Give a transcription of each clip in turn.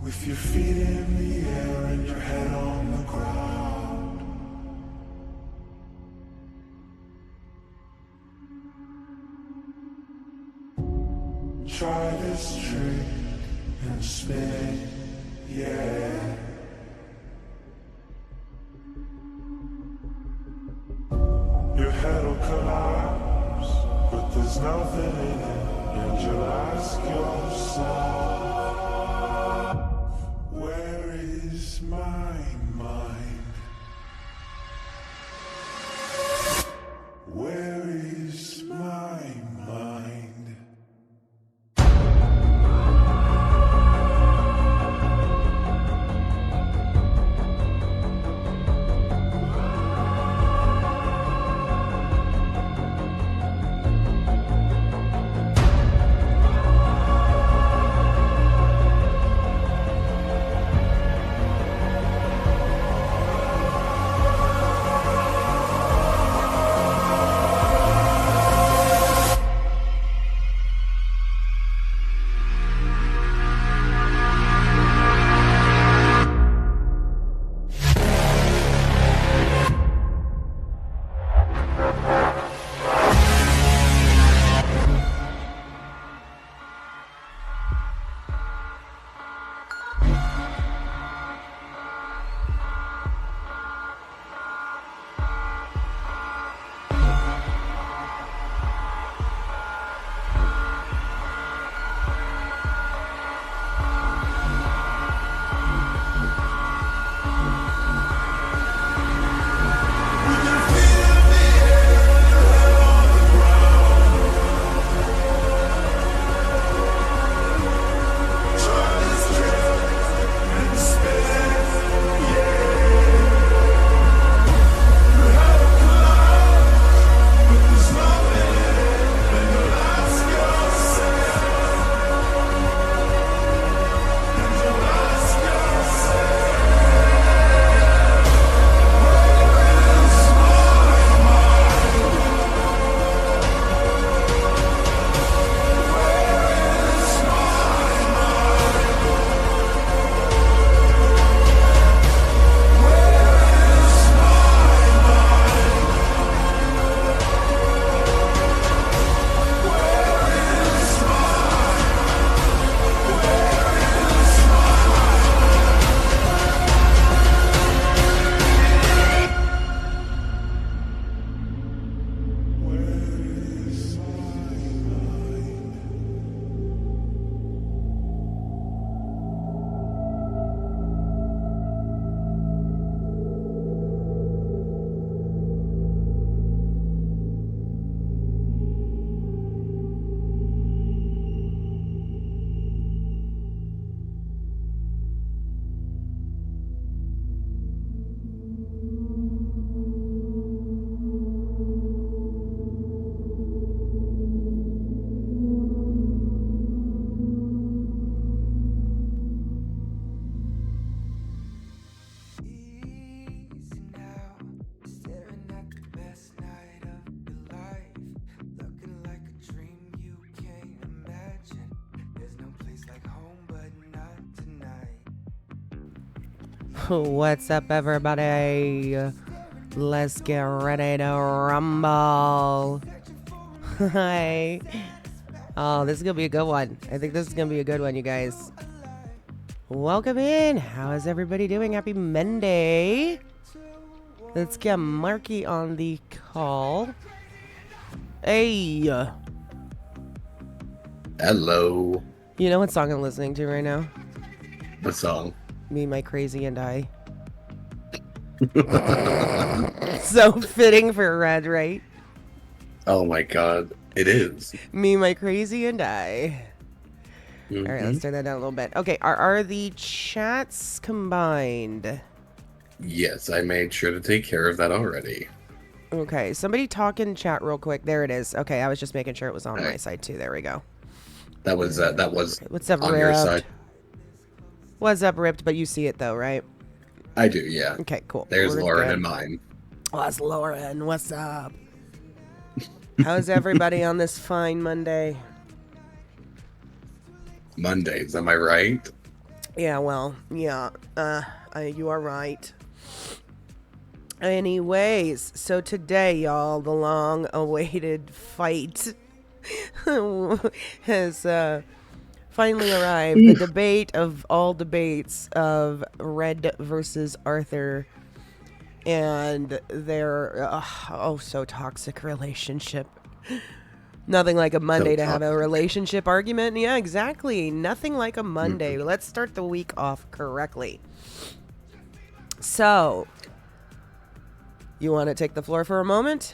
With your feet in the air and your head on the ground. Try this trick and spin, yeah. Your head'll collapse, but there's nothing in it. And you'll ask yourself, where is my mind? Where is my mind? What's up, everybody? Let's get ready to rumble. Hi. Oh, this is going to be a good one. I think this is going to be a good one, you guys. Welcome in. How is everybody doing? Happy Monday. Let's get Marky on the call. Hey. Hello. You know what song I'm listening to right now? What song? Me, My Crazy, and I. So fitting for Red, right? Oh my god, it is. Me, My Crazy, and I. Mm-hmm. All right, let's turn that down a little bit. Okay, are the chats combined? Yes, I made sure to take care of that already. Okay, somebody talk in chat real quick. There it is. Okay, I was just making sure it was on Okay. my side too. There we go. That was What's up, on Ripped? your side. What's up, Ripped? But you see it though, right? I do, yeah. Okay, cool. There's We're Lauren good. and mine. Oh, that's Lauren. What's up? How's everybody on this fine Monday? Mondays, am I right? Yeah, well, yeah, you are right. Anyways, so today, y'all, the long-awaited fight has finally arrived. The debate of all debates of Red versus Arthur and their so toxic relationship. Nothing like a So Monday to have a toxic. relationship argument. Yeah, exactly. Nothing like a Monday. Let's start the week off correctly. So, you want to take the floor for a moment?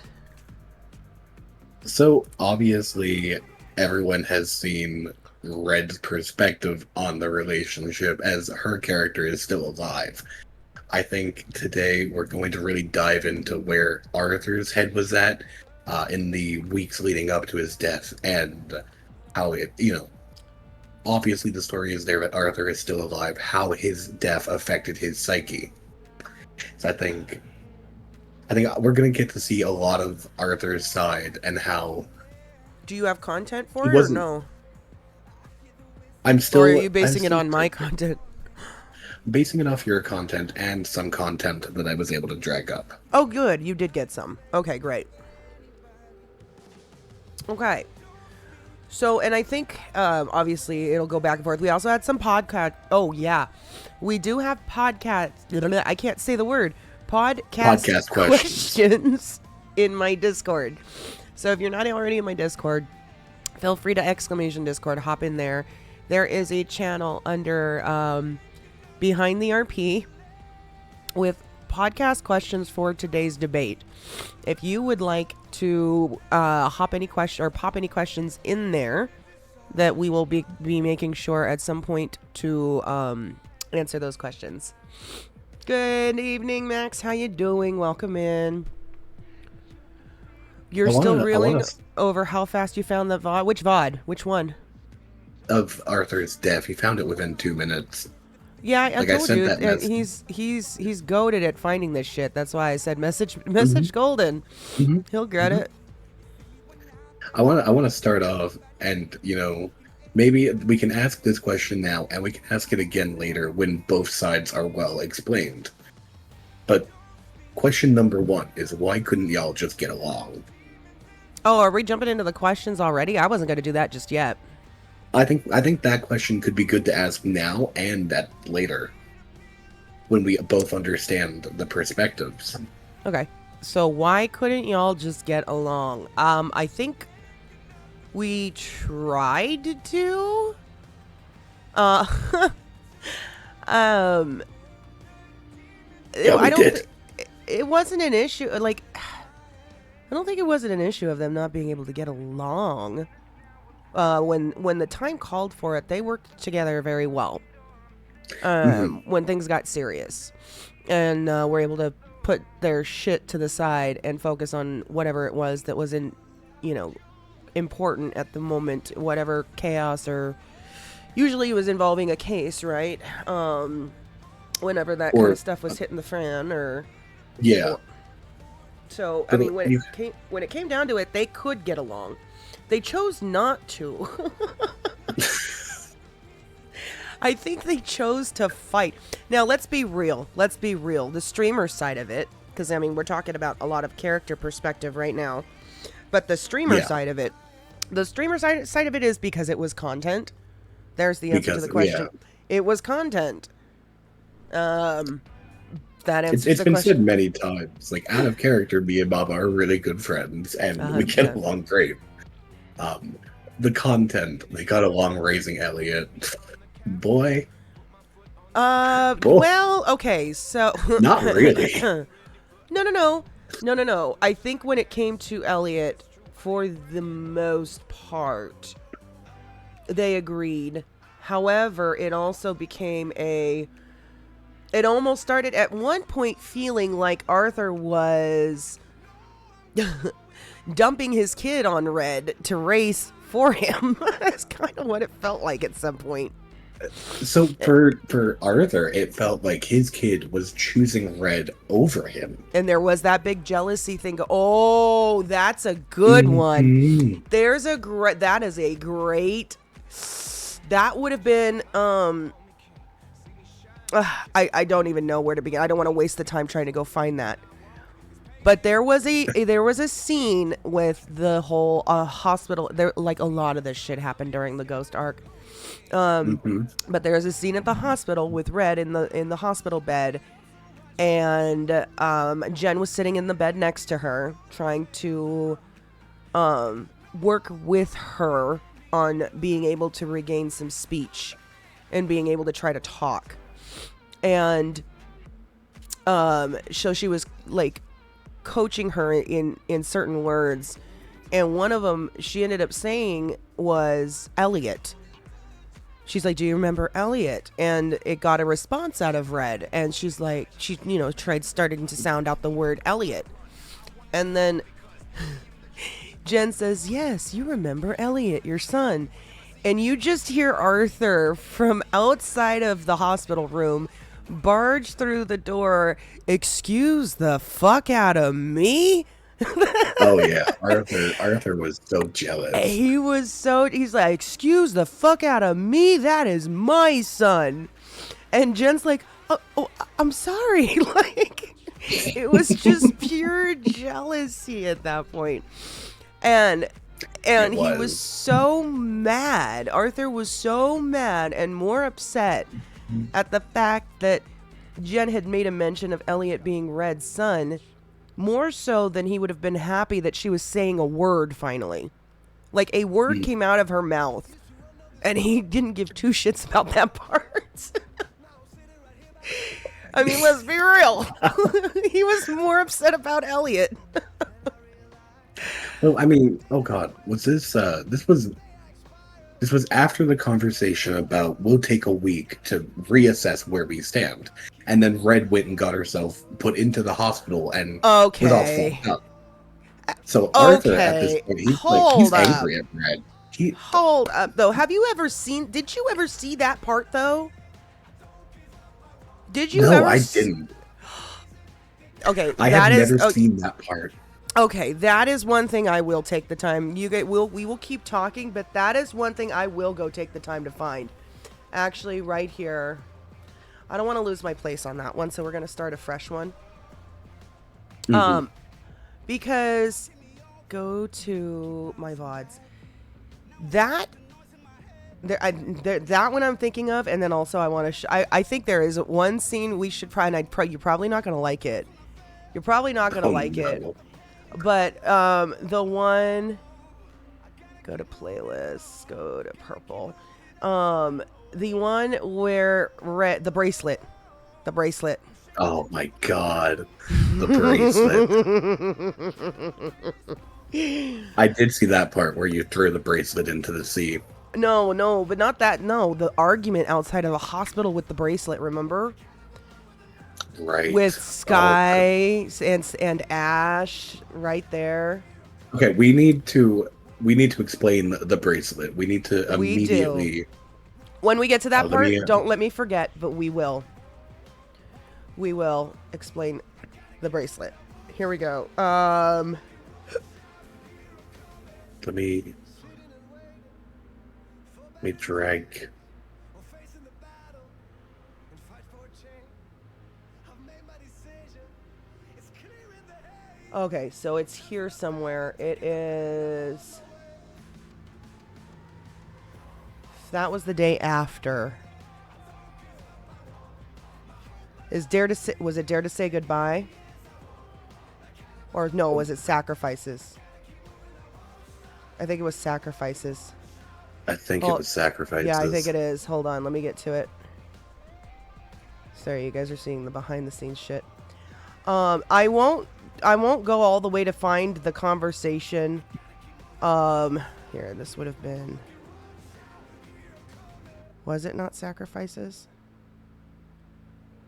So obviously, everyone has seen Red's perspective on the relationship as her character is still alive. I think today we're going to really dive into where Arthur's head was at in the weeks leading up to his death and how obviously the story is there that Arthur is still alive, how his death affected his psyche. So I think we're going to get to see a lot of Arthur's side and how Do you have content he for it or wasn't. no? I'm Or are still. you I'm basing it still on my content? basing it off your content and some content that I was able to drag up. Oh, good. You did get some. Okay, great. Okay. So, and I think obviously it'll go back and forth. We also had some podcast. Oh, yeah. We do have podcast. I can't say the word. Podcast Podcast questions in my Discord. So if you're not already in my Discord, feel free to exclamation Discord, hop in there. There is a channel under Behind the RP with podcast questions for today's debate. If you would like to hop any question or pop any questions in there, that we will be making sure at some point to answer those questions. Good evening, Max. How you doing? Welcome in. You're still reeling over how fast you found the VOD. Which VOD? Which one? Of Arthur's death, he found it within 2 minutes. Yeah, I Like, I told sent you that message. he's goated at finding this shit. That's why I said message Golden. He'll get it. I want to start off, and maybe we can ask this question now, and we can ask it again later when both sides are well explained. But question number one is, why couldn't y'all just get along? Oh, are we jumping into the questions already? I wasn't going to do that just yet. I think that question could be good to ask now and that later, when we both understand the perspectives. Okay. So why couldn't y'all just get along? I think we tried to. Um. Yeah, we did. It wasn't an issue. Like, I don't think it wasn't an issue of them not being able to get along. When the time called for it, they worked together very well. When things got serious, and were able to put their shit to the side and focus on whatever it was that was important at the moment, whatever chaos or usually it was involving a case, right? Whenever that kind of stuff was hitting the fan, or Yeah. so I mean, when it came down to it, they could get along. They chose not to. I think they chose to fight. Now, let's be real. Let's be real. The streamer side of it, because, I mean, we're talking about a lot of character perspective right now. But the streamer side of it, side of it is because it was content. There's the answer to the question. Yeah. It was content. That answers the question. It's been said many times. Like, out of character, me and Bob are really good friends, and we get along great. The content, they got along raising Elliot. Boy. Well, okay, so not really. No. I think when it came to Elliot, for the most part, they agreed. However, it also became it almost started at one point feeling like Arthur was dumping his kid on Red to race for him. That's kind of what it felt like at some point. So for Arthur, it felt like his kid was choosing Red over him. And there was that big jealousy thing. Oh, that's a good one. That would have been I don't even know where to begin. I don't want to waste the time trying to go find that. But there was a scene with the whole hospital. There, like, a lot of this shit happened during the Ghost arc. But there was a scene at the hospital with Red in the hospital bed, and Jen was sitting in the bed next to her, trying to work with her on being able to regain some speech and being able to try to talk. And so she was like coaching her in certain words, and one of them she ended up saying was Elliot. She's like, do you remember Elliot? And it got a response out of Red, and she's like, she tried starting to sound out the word Elliot, and then Jen says, yes, you remember Elliot, your son. And you just hear Arthur from outside of the hospital room barge through the door. Excuse the fuck out of me? Oh yeah, Arthur was so jealous. He's like, excuse the fuck out of me, that is my son. And Jen's like, oh, I'm sorry. Like, it was just pure jealousy at that point. And he was so mad. Arthur was so mad and more upset at the fact that Jen had made a mention of Elliot being Red's son, more so than he would have been happy that she was saying a word finally. Like, a word came out of her mouth, and he didn't give two shits about that part. I mean, let's be real. He was more upset about Elliot. Well, I mean, oh god, was this this was after the conversation about we'll take a week to reassess where we stand, and then Red went and got herself put into the hospital and was all fucked up. So Arthur at this point, he's angry at Red. Hold up, though. Did you ever see that part, though? Did you ever? No, I didn't. Okay, I have never seen that part. Okay, that is one thing I will take the time. We will keep talking, but that is one thing I will go take the time to find. Actually, right here. I don't want to lose my place on that one, so we're going to start a fresh one. Because go to my VODs. That one I'm thinking of, and then also I want to I think there is one scene we should probably, you're probably not going to like it. You're probably not going to like it. But the one, go to playlists, go to purple. The one where the bracelet. Oh my god, the bracelet. I did see that part where you threw the bracelet into the sea. No, but not that. No, the argument outside of the hospital with the bracelet, remember? Right. With Sky and Ash right there. Okay, we need to explain the bracelet. We need to immediately. Do. When we get to that part, don't let me forget, but we will. We will explain the bracelet. Here we go. Let me drag. Okay, so it's here somewhere. It is. That was the day after. Was it Dare to Say Goodbye? Or no, was it Sacrifices? I think it was Sacrifices. I think it was Sacrifices. Yeah, I think it is. Hold on, let me get to it. Sorry, you guys are seeing the behind the scenes shit. I won't go all the way to find the conversation. Here, this would have been. Was it not Sacrifices?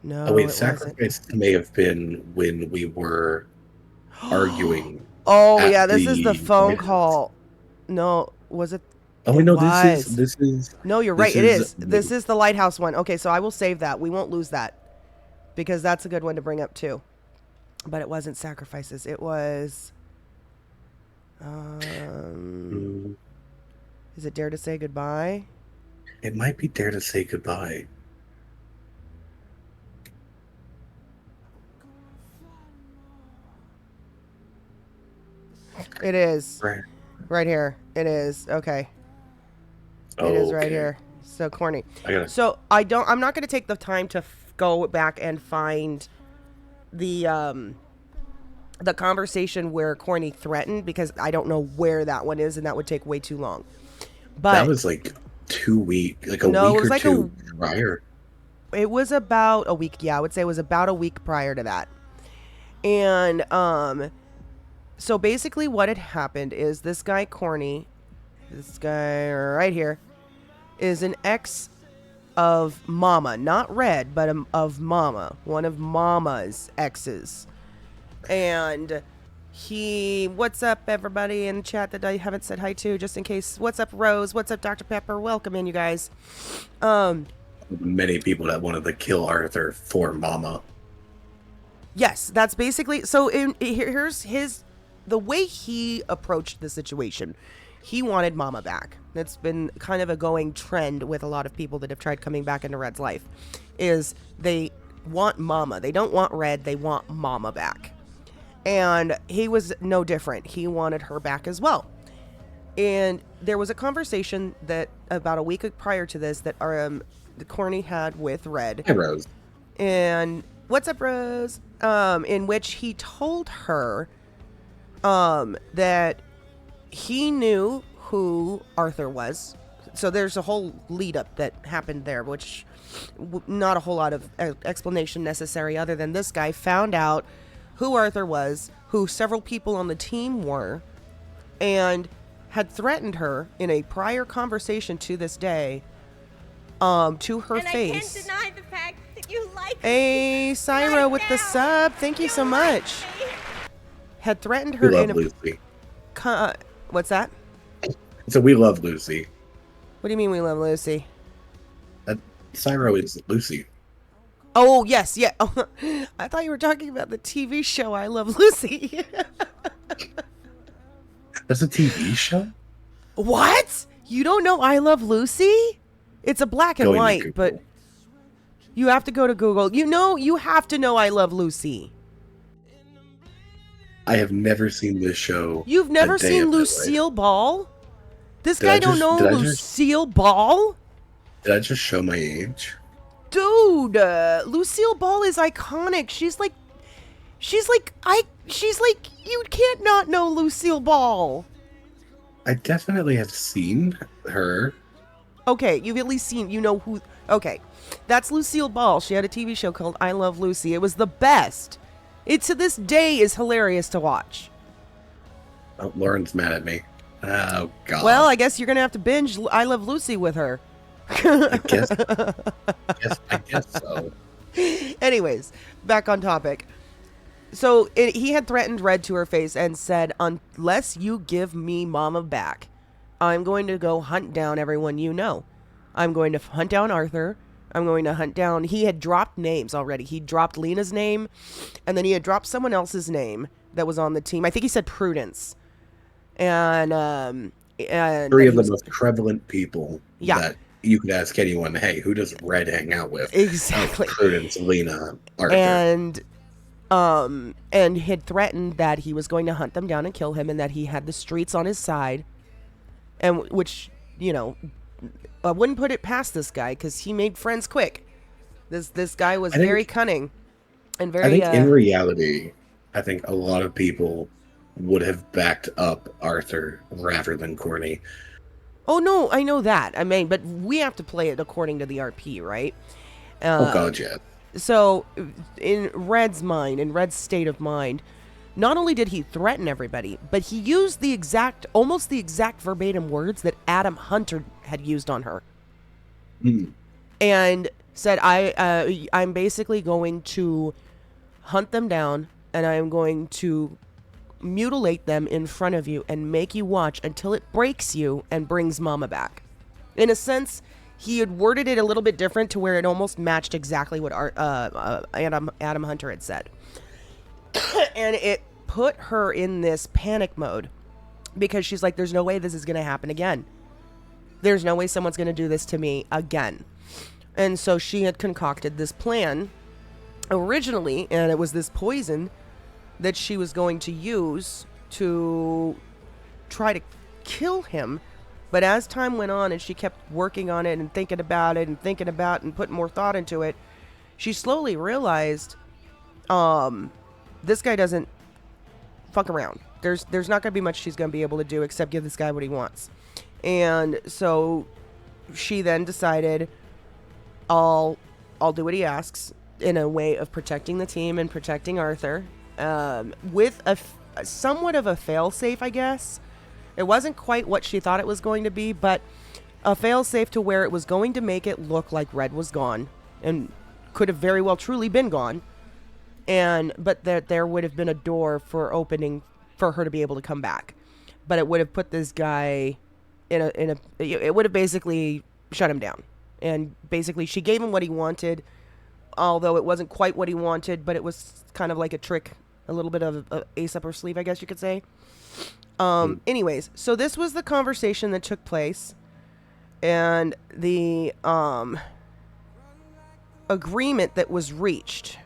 No. Oh wait, Sacrifice may have been when we were arguing. Oh yeah, this is the phone call. No, was it? Oh wait, no, this is. No, you're right. It is. This is the lighthouse one. Okay, so I will save that. We won't lose that because that's a good one to bring up too. But it wasn't Sacrifices. It was. Is it Dare to Say Goodbye? It might be Dare to Say Goodbye. It is. Right. Right here. It is. Okay. It is right Okay. here. So corny. I gotta. So I'm not going to take the time to go back and find the conversation where Corny threatened, because I don't know where that one is, and that would take way too long. But That was like 2 weeks, like a No, it week was or like two prior. it was about a week. Yeah, I would say it was about a week prior to that. And so basically what had happened is this guy Corny, this guy right here, is an ex of Mama, not Red, but of Mama, one of Mama's exes. And what's up everybody in chat that I haven't said hi to, just in case. What's up Rose? What's up Dr. Pepper? Welcome in, you guys. Many people that wanted to kill Arthur for Mama. Yes, that's basically, so here's the way he approached the situation. He wanted Mama back. That's been kind of a going trend with a lot of people that have tried coming back into Red's life, is they want Mama. They don't want Red, they want Mama back. And he was no different. He wanted her back as well. And there was a conversation that about a week prior to this that the Corny had with Red. Hey, Rose. And what's up, Rose? In which he told her that he knew who Arthur was. So there's a whole lead up that happened there, which not a whole lot of explanation necessary, other than this guy found out who Arthur was, who several people on the team were, and had threatened her in a prior conversation to this day, to her and face. I can't deny the fact that you like me. Hey, Syra Right with the now. sub. Thank you so like much. me. Had threatened We her love in a... Lucy. What's that? So we love Lucy. What do you mean we love Lucy? Cyro is Lucy. Oh, yes, yeah. Oh, I thought you were talking about the TV show I Love Lucy. That's a TV show? What? You don't know I Love Lucy? It's a black and Going to white, Google. but you have to go to Google. You have to know I Love Lucy. I have never seen this show. You've never a day seen of my life. Lucille Ball? This Did guy I don't just- know did I just- Lucille Ball? Did I just show my age? Dude, Lucille Ball is iconic. She's like, you can't not know Lucille Ball. I definitely have seen her. Okay, you've at least seen, who, okay. That's Lucille Ball. She had a TV show called I Love Lucy. It was the best. It, to this day, is hilarious to watch. Oh, Lauren's mad at me. Oh, God. Well, I guess you're going to have to binge I Love Lucy with her. I guess so. Anyways, back on topic. So he had threatened Red to her face and said, unless you give me Mama back, I'm going to go hunt down everyone you know. I'm going to hunt down Arthur. I'm going to hunt down... He had dropped names already. He dropped Lena's name, and then he had dropped someone else's name that was on the team. I think he said Prudence. And Three of he the was- most prevalent people Yeah. that you could ask anyone, hey, who does Red hang out with? Exactly. Oh, Prudence, Lena, Arthur. and had threatened that he was going to hunt them down and kill him, and that he had the streets on his side, and which I wouldn't put it past this guy, because he made friends quick. This guy was I think- very cunning and I very think in reality, I think a lot of people would have backed up Arthur rather than Corny. oh no, I know that. I mean, but we have to play it according to the RP, right? Oh, God, yeah. So, in Red's mind, in Red's state of mind, not only did he threaten everybody, but he used almost the exact verbatim words that Adam Hunter had used on her. And said, I'm basically going to hunt them down, and I am going to mutilate them in front of you and make you watch until it breaks you and brings Mama back. In a sense, he had worded it a little bit different to where it almost matched exactly what Adam Hunter had said. And it put her in this panic mode, because she's like, there's no way this is going to happen again. There's no way someone's going to do this to me again. And so she had concocted this plan originally, and it was this poison that she was going to use to try to kill him. But as time went on and she kept working on it and thinking about it and thinking about and putting more thought into it, she slowly realized this guy doesn't fuck around. There's not going to be much she's going to be able to do except give this guy what he wants. And so she then decided, I'll do what he asks in a way of protecting the team and protecting Arthur, with somewhat of a fail-safe, I guess. It wasn't quite what she thought it was going to be, but a fail-safe to where it was going to make it look like Red was gone and could have very well truly been gone. But that there would have been a door for opening for her to be able to come back. But it would have put this guy it would have basically shut him down. And basically she gave him what he wanted, although it wasn't quite what he wanted, but it was kind of like a trick, a little bit of a ace up her sleeve, I guess you could say. Anyways, so this was the conversation that took place, and the agreement that was reached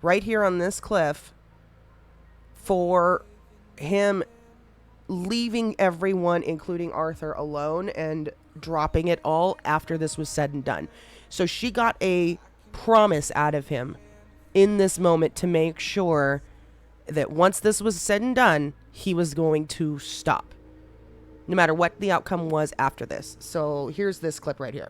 right here on this cliff for him leaving everyone, including Arthur, alone and dropping it all after this was said and done. So she got a promise out of him in this moment to make sure that once this was said and done, he was going to stop, no matter what the outcome was after this. So here's this clip right here.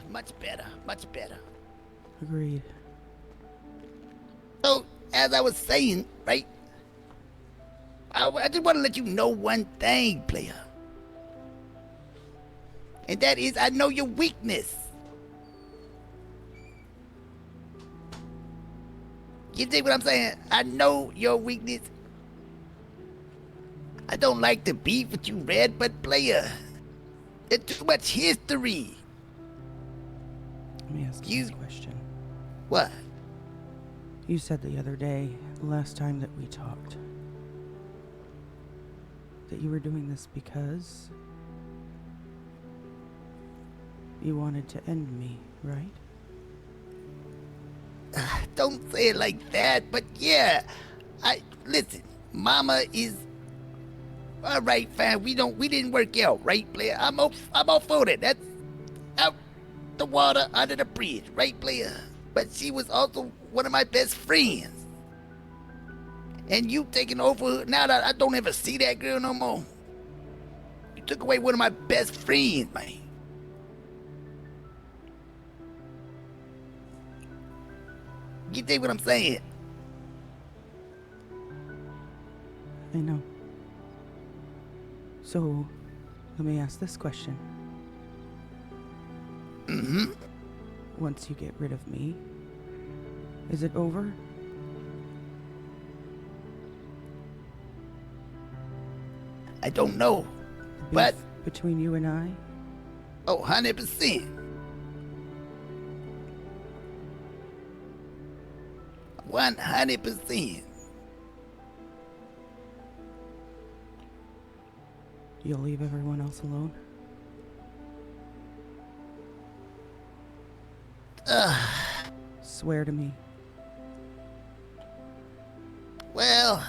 Much better, much better. Agreed. So, as I was saying, right? I just want to let you know one thing, player. And that is, I know your weakness. You see what I'm saying? I know your weakness. I don't like to beef with you, Red, but player, there's too much history. Let me ask you this question. What? You said the other day, the last time that we talked, that you were doing this because you wanted to end me, right? Don't say it like that, but yeah. Listen, Mama is all right, fine. We didn't work out, right, player? I'm all for that. That's out the water under the bridge, right, player? But she was also one of my best friends. And you taking over now that I don't ever see that girl no more. You took away one of my best friends, man. You dig what I'm saying? I know. So, let me ask this question. Mm-hmm. Once you get rid of me, is it over? I don't know, The beef but between you and I? 100%. 100%. You'll leave everyone else alone? Swear to me. Well,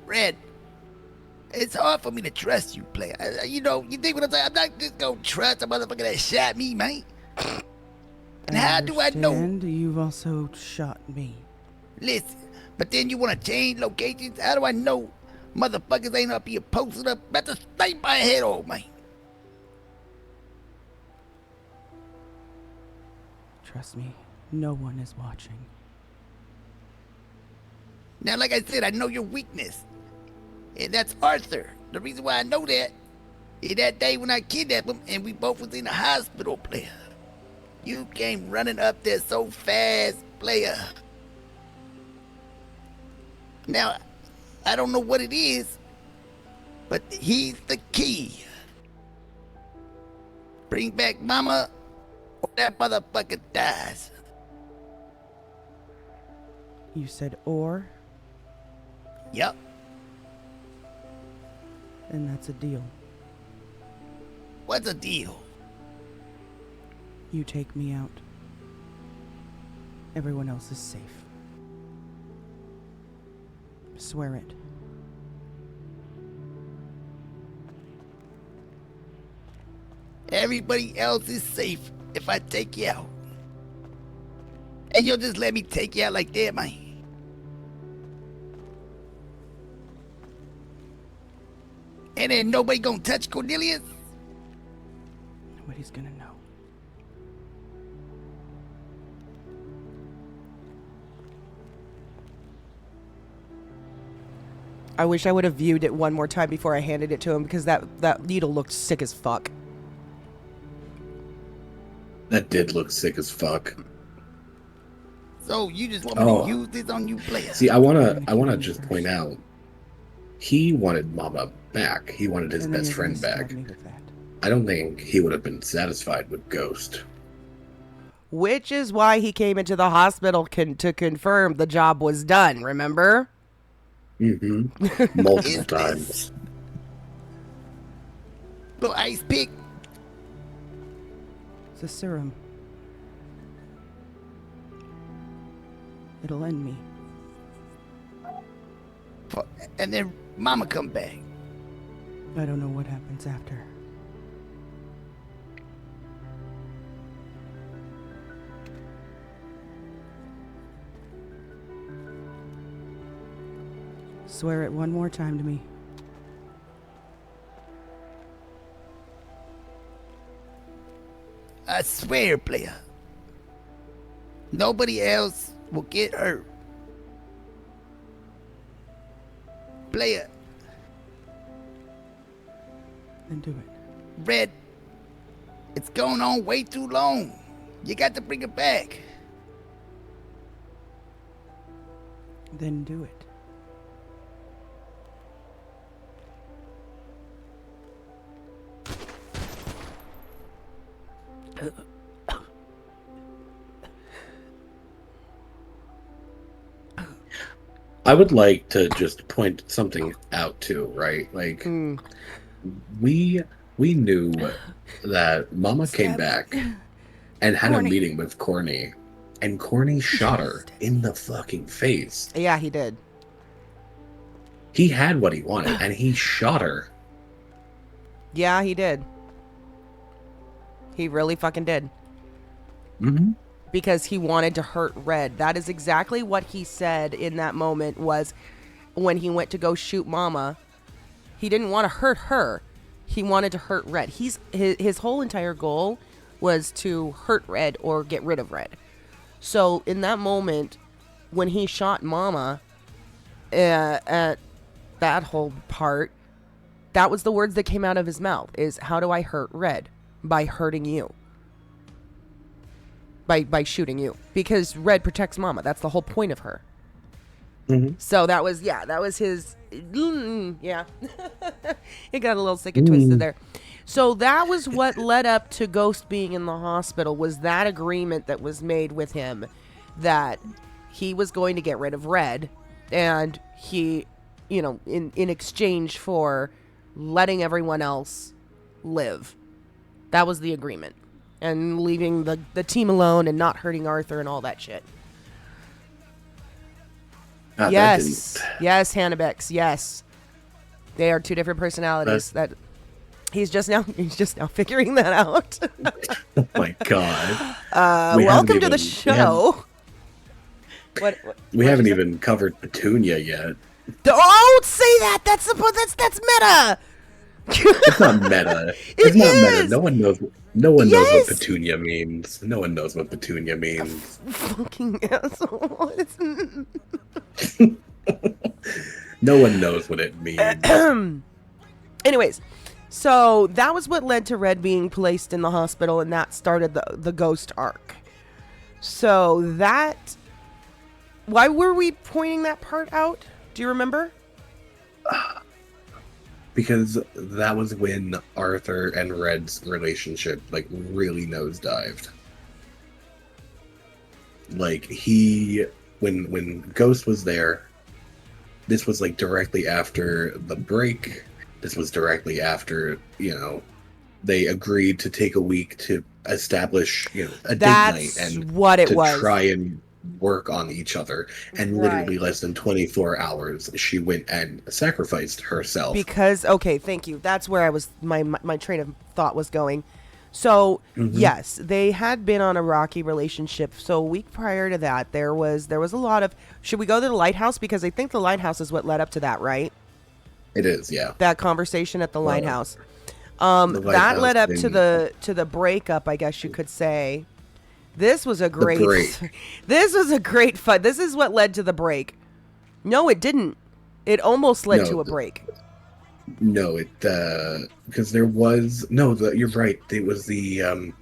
Red, it's hard for me to trust you, player. You think what I'm saying? I'm not just gonna trust a motherfucker that shot me, man. And how do I know? And you've also shot me. Listen, but then you wanna change locations? How do I know motherfuckers ain't up here posted up about to snipe my head off, man? Trust me, no one is watching. Now, like I said, I know your weakness. And that's Arthur. The reason why I know that is that day when I kidnapped him and we both was in the hospital, player. You came running up there so fast, player. Now, I don't know what it is, but he's the key. Bring back Mama, or that motherfucker dies. You said or? Yup. And that's a deal. What's a deal? You take me out. Everyone else is safe. Swear it. Everybody else is safe if I take you out. And you'll just let me take you out like that, man. And then nobody gonna touch Cornelius? Nobody's gonna know. I wish I would have viewed it one more time before I handed it to him because that needle looked sick as fuck. That did look sick as fuck. So you just want me Oh. to use this on you players? See, I wanna just point out, he wanted Mama back. He wanted his And then best you're friend gonna stab back. me with that. I don't think he would have been satisfied with Ghost. Which is why he came into the hospital to confirm the job was done, remember? Mm-hmm. Multiple Is this- times. Little ice pick. It's a serum. It'll end me. And then Mama come back. I don't know what happens after. Swear it one more time to me. I swear, player. Nobody else will get hurt. Player, Then do it. Red, it's going on way too long. You got to bring it back. Then do it. I would like to just point something out too, right? Like we knew that Mama came back and had a meeting with Corny, and Corny shot her in the fucking face. Yeah, he did. He had what he wanted, and he shot her. Yeah, he did. He really fucking did. Mm-hmm. Because he wanted to hurt Red. That is exactly what he said in that moment was when he went to go shoot Mama. He didn't want to hurt her. He wanted to hurt Red. His whole entire goal was to hurt Red or get rid of Red. So in that moment, when he shot Mama at that whole part, that was the words that came out of his mouth is, how do I hurt Red? By hurting you. By shooting you. Because Red protects Mama. That's the whole point of her. Mm-hmm. So that was his, yeah. It got a little sick and twisted there. So that was what led up to Ghost being in the hospital, was that agreement that was made with him that he was going to get rid of Red, and he, in exchange for letting everyone else live. That was the agreement. And leaving the team alone and not hurting Arthur and all that shit. Yes, Hannabex, yes. They are two different personalities. That he's just now figuring that out. Oh my god. Welcome to the show. We haven't even covered Petunia yet. Don't say that. That's meta. It's not meta. It's not meta. No one knows. No one knows what Petunia means. No one knows what Petunia means. Fucking asshole. No one knows what it means. Anyways, so that was what led to Red being placed in the hospital, and that started the Ghost arc. So that... Why were we pointing that part out? Do you remember? Because that was when Arthur and Red's relationship, really nosedived. When Ghost was there, this was, directly after the break, This was directly after, they agreed to take a week to establish, a date night That's and what it to was. try and work on each other. And literally less than 24 hours, she went and sacrificed herself. Because, okay, thank you. That's where I was, my train of thought was going. So, yes, they had been on a rocky relationship. So a week prior to that, there was a lot of, should we go to the lighthouse? Because I think the lighthouse is what led up to that, right? It is, yeah. That conversation at the lighthouse. The That lighthouse led up thing. to the breakup, I guess you could say. This was a great break. This was a great fight. This is what led to the break. No, it didn't. It almost led to a break. No, because there was you're right. It was the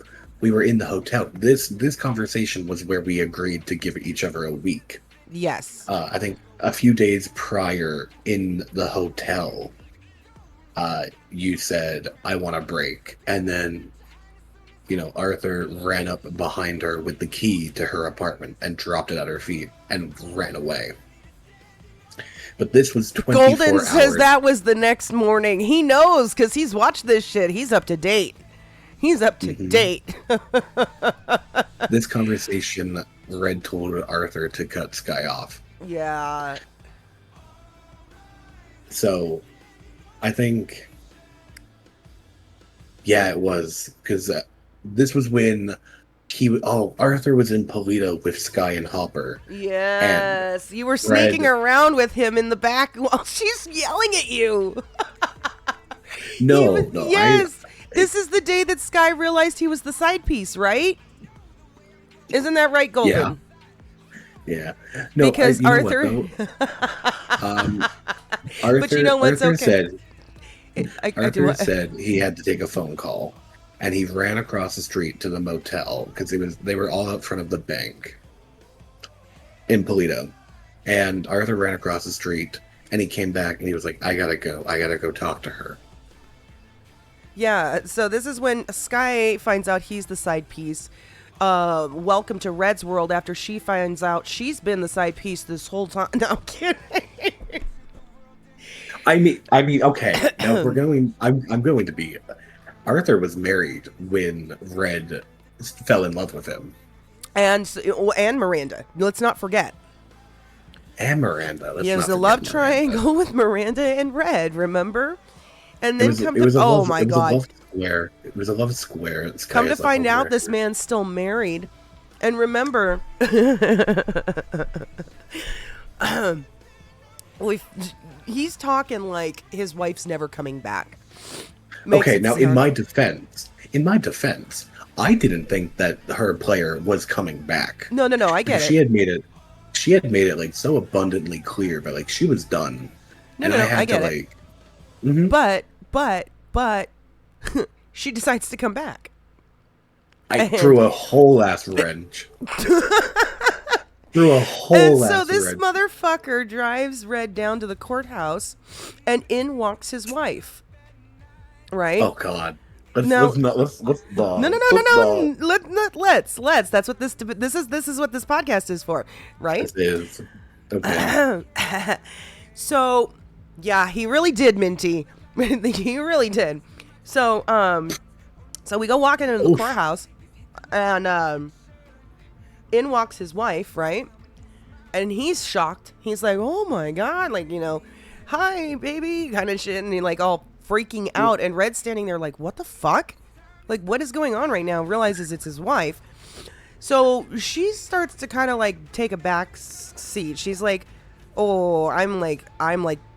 we were in the hotel. This conversation was where we agreed to give each other a week. Yes. I think a few days prior in the hotel, you said, I want a break. And then, Arthur ran up behind her with the key to her apartment and dropped it at her feet and ran away. But this was 24 Golden hours. says that was the next morning. He knows because he's watched this shit. He's up to date. He's up to date. This conversation, Red told Arthur to cut Sky off. Yeah. So, I think, yeah, it was because this was when Arthur was in Polito with Sky and Hopper. Yes. You were sneaking around with him in the back while she's yelling at you. No. Yes. This is the day that Sky realized he was the side piece, right? Isn't that right, Golden? Yeah. No, because you know Arthur. what, though? Arthur. But you know what's Arthur okay? said. I Arthur do, said he had to take a phone call, and he ran across the street to the motel because they were all out front of the bank in Polito, and Arthur ran across the street, and he came back and he was like, I gotta go talk to her. Yeah, so this is when Sky finds out he's the side piece. Welcome to Red's world after she finds out she's been the side piece this whole time. No, I'm kidding. I mean, okay. Now we're going. I'm going to be. Arthur was married when Red fell in love with him, and Miranda. Let's not forget. And Miranda. Let's There's not a love forget triangle with Miranda and Red. Remember? And then It was a love square. Come to find out, this man's still married. And remember, he's talking like his wife's never coming back. Okay, now in my defense, I didn't think that her player was coming back. No, I get it. She had made it like so abundantly clear, but like she was done. I get it. Mm-hmm. But she decides to come back. I threw a whole ass wrench. And so this motherfucker drives Red down to the courthouse, and in walks his wife. Right? Oh God. Let's. No. No. Let's. That's what this is what this podcast is for, right? This is okay. So, yeah, he really did, Minty. He really did. So, so we go walking into the courthouse, and in walks his wife, right? And he's shocked. He's like, "Oh my God!" Like, "Hi, baby," kind of shit, and he like all freaking out. And Red's standing there like, "What the fuck? Like, what is going on right now?" Realizes it's his wife. So she starts to kind of like take a back seat. She's like, "Oh, I'm like."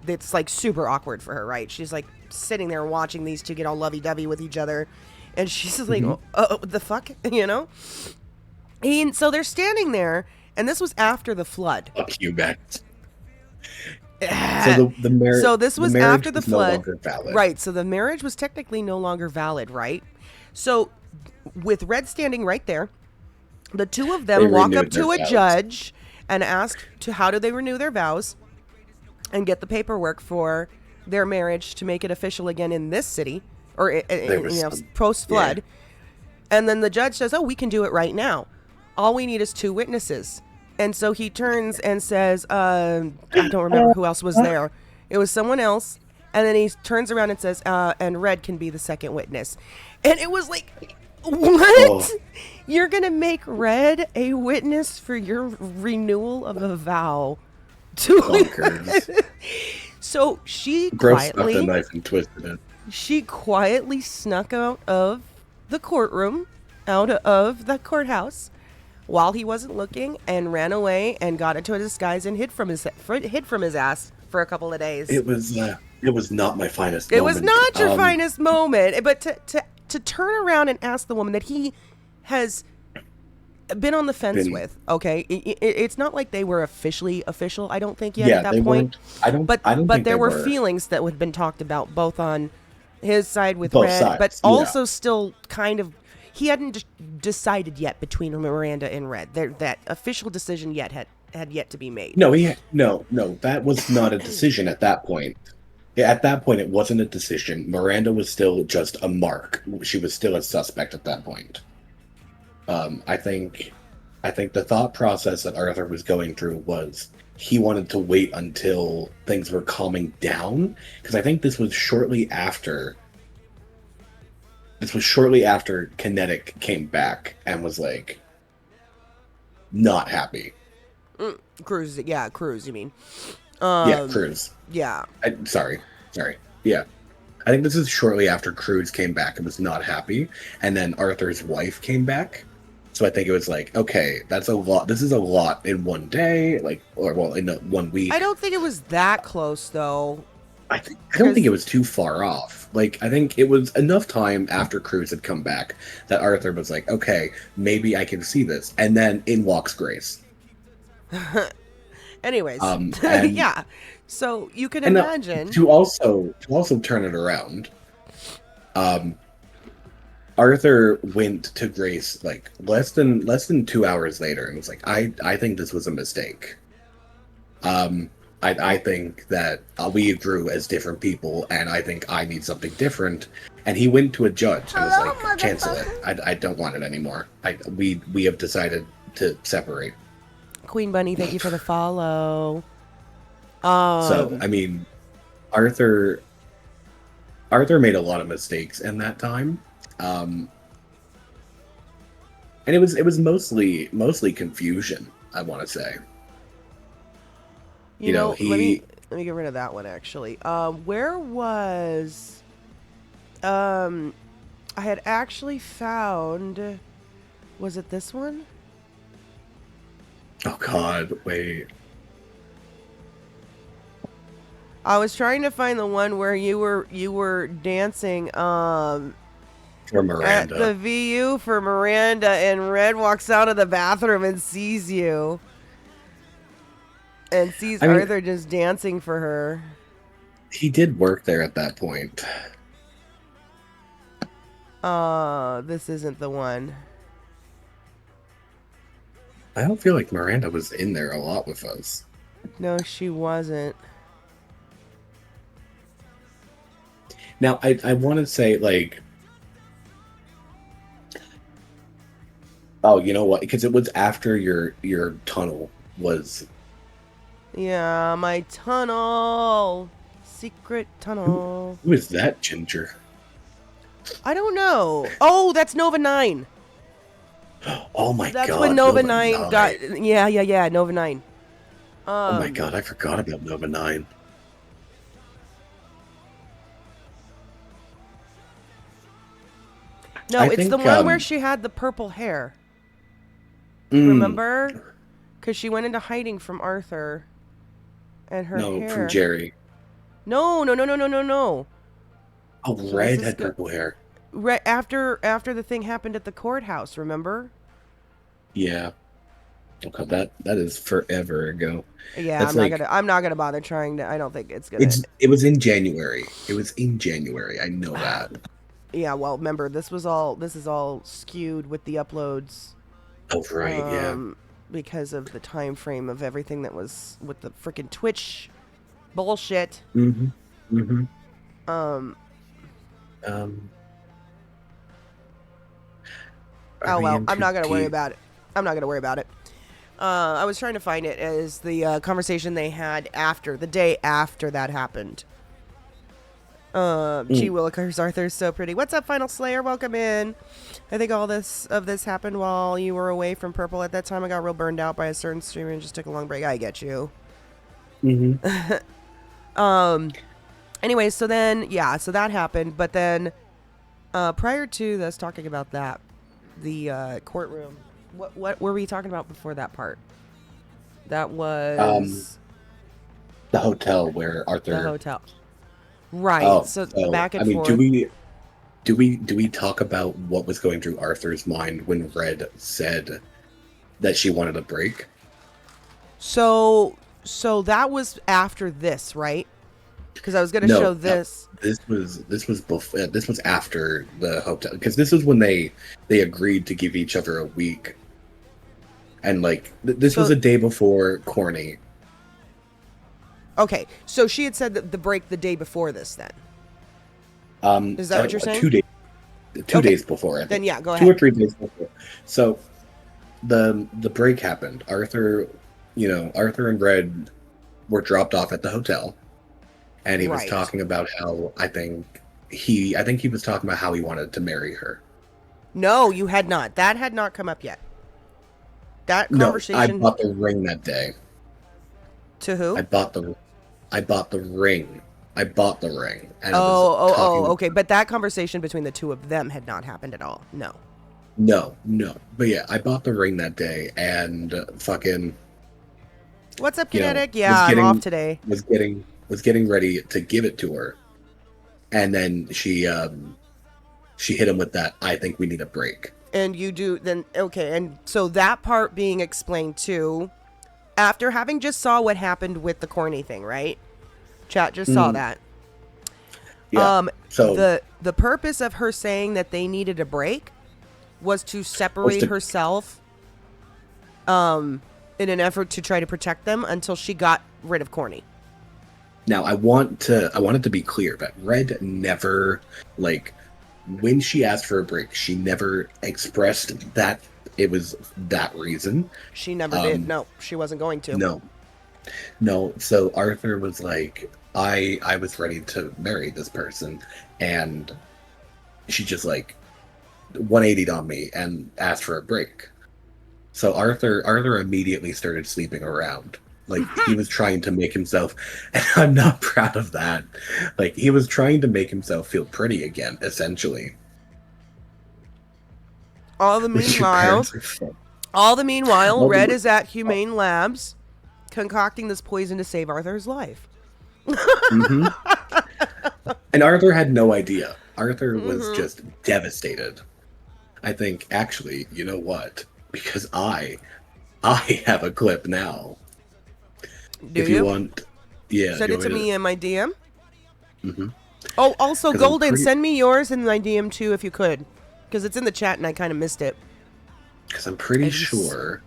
It's like super awkward for her, right? She's like sitting there watching these two get all lovey-dovey with each other, and she's like, "Oh, the fuck," And so they're standing there, and this was after the flood. Fuck you, Max. So the marriage. So this was after the flood, no longer valid. right? So the marriage was technically no longer valid, right? So with Red standing right there, the two of them walk up to a judge and ask how do they renew their vows and get the paperwork for their marriage to make it official again in this city or post flood. Yeah. And then the judge says, "Oh, we can do it right now. All we need is 2 witnesses." And so he turns and says, I don't remember who else was there. It was someone else. And then he turns around and says, and Red can be the second witness. And it was like, what? Oh. You're going to make Red a witness for your renewal of a vow to Bonkers. So she Gross stuck the quietly, knife and twisted it. snuck out of the courtroom, out of the courthouse, while he wasn't looking, and ran away and got into a disguise and hid from his ass for a couple of days. It was not my finest. It was moment. not your finest moment, but to turn around and ask the woman that he has been on the fence with. Okay, it's not like they were officially official. I don't think yet at that point. I don't. But I don't but think there they were feelings that had been talked about both on his side with Both Red, sides, but yeah. also still kind of he hadn't decided yet between Miranda and Red. That official decision yet had yet to be made. No, no. That was not a decision at that point. Yeah, at that point, it wasn't a decision. Miranda was still just a mark. She was still a suspect at that point. I think the thought process that Arthur was going through was he wanted to wait until things were calming down, because I think this was shortly after Kinetic came back and was like not happy. Cruz, you mean? Yeah, Cruz. Yeah. Sorry. Yeah. I think this is shortly after Cruz came back and was not happy, and then Arthur's wife came back. So I think it was like, okay, that's a lot. This is a lot in one day, in 1 week. I don't think it was that close though. I don't think it was too far off. Like, I think it was enough time after Cruz had come back that Arthur was like, okay, maybe I can see this. And then in walks Grace. Anyways, And- yeah. So you can And imagine. to also turn it around, Arthur went to Grace like less than 2 hours later and was like, I think this was a mistake. I think that we grew as different people, and I think I need something different. And he went to a judge and was like, cancel it. I don't want it anymore. We have decided to separate. Queen Bunny, thank you for the follow. So I mean, Arthur made a lot of mistakes in that time, and it was mostly confusion. I want to say. You know, he. let me get rid of that one actually. Where was I had actually found, was it this one? Oh God! Wait. I was trying to find the one where you were dancing For at Miranda. the VU for Miranda, and Red walks out of the bathroom and sees you. And sees Arthur just dancing for her. He did work there at that point. This isn't the one. I don't feel like Miranda was in there a lot with us. No, she wasn't. Now, I want to say, like... Oh, you know what? Because it was after your tunnel was... Yeah, my tunnel. Secret tunnel. Who is that ginger? I don't know. Oh, that's Nova 9. Oh my god. That's when Nova 9 got... Yeah, Nova 9. Oh my god, I forgot about Nova 9. No, I it's think, the one where she had the purple hair. Remember? Because she went into hiding from Arthur. And her No, hair... from Jerry. No. Oh, Red had purple hair. Right after the thing happened at the courthouse, remember? Yeah. Oh god, that is forever ago. Yeah, That's I'm not gonna bother trying to. I don't think it's gonna. It was in January. I know that. Yeah, well, remember this is all skewed with the uploads. Oh right, yeah. Because of the time frame of everything that was with the freaking Twitch bullshit. Oh well, I'm not gonna worry about it. I was trying to find it as the conversation they had the day after that happened. Gee Willikers, Arthur's so pretty. What's up, Final Slayer? Welcome in. I think all this happened while you were away from Purple. At that time, I got real burned out by a certain streamer and just took a long break. I get you. Anyway, so then, yeah, so that happened. But then, prior to us talking about that, the courtroom, what were we talking about before that part? That was the hotel where Arthur. the hotel. Right. Oh, so back and I mean, forth. do we talk about what was going through Arthur's mind when Red said that she wanted a break? So that was after this, right? Because I was going to show this. This was before. This was after the hotel, because this is when they agreed to give each other a week, and like this was a day before Corny. Okay, so she had said that the break the day before this. Then is that what you're saying? 2 days. Two Okay. days before. I think. Then yeah, go 2 or ahead. 3 days before. So the break happened. Arthur and Red were dropped off at the hotel, and he was Right. talking about how I think he was talking about how he wanted to marry her. No, you had not. That had not come up yet. That No, I conversation bought the ring that day. to who? I bought the ring. I bought the ring. And it was Oh, talking- okay. But that conversation between the two of them had not happened at all. No. No. But yeah, I bought the ring that day, and fucking What's up, You know, Kinetic? was Yeah, getting- I'm off today. was getting ready to give it to her, and then she hit him with that. I think we need a break. And you do then okay, and so that part being explained too, after having just saw what happened with the corny thing, right? Chat just saw that. Yeah. So the purpose of her saying that they needed a break was to separate herself in an effort to try to protect them until she got rid of Corny. now I want it to be clear that Red never, like, when she asked for a break, she never expressed that it was that reason. She never did. No, she wasn't going to. No. So Arthur was like, I was ready to marry this person, and she just like 180'd on me and asked for a break. So Arthur immediately started sleeping around. Like, he was trying to make himself, and I'm not proud of that. Like, he was trying to make himself feel pretty again, essentially. All the Which your meanwhile, parents are fun. Red is at Humane Labs concocting this poison to save Arthur's life. And Arthur had no idea. Arthur was just devastated. I think, actually, you know what? Because I have a clip now. Do If you? you want, yeah. Send you it to want me in my DM. Mhm. Oh, also, 'Cause I'm Golden, pretty- send me yours in my DM too if you could. Because it's in the chat and I kind of missed it. Because I'm pretty sure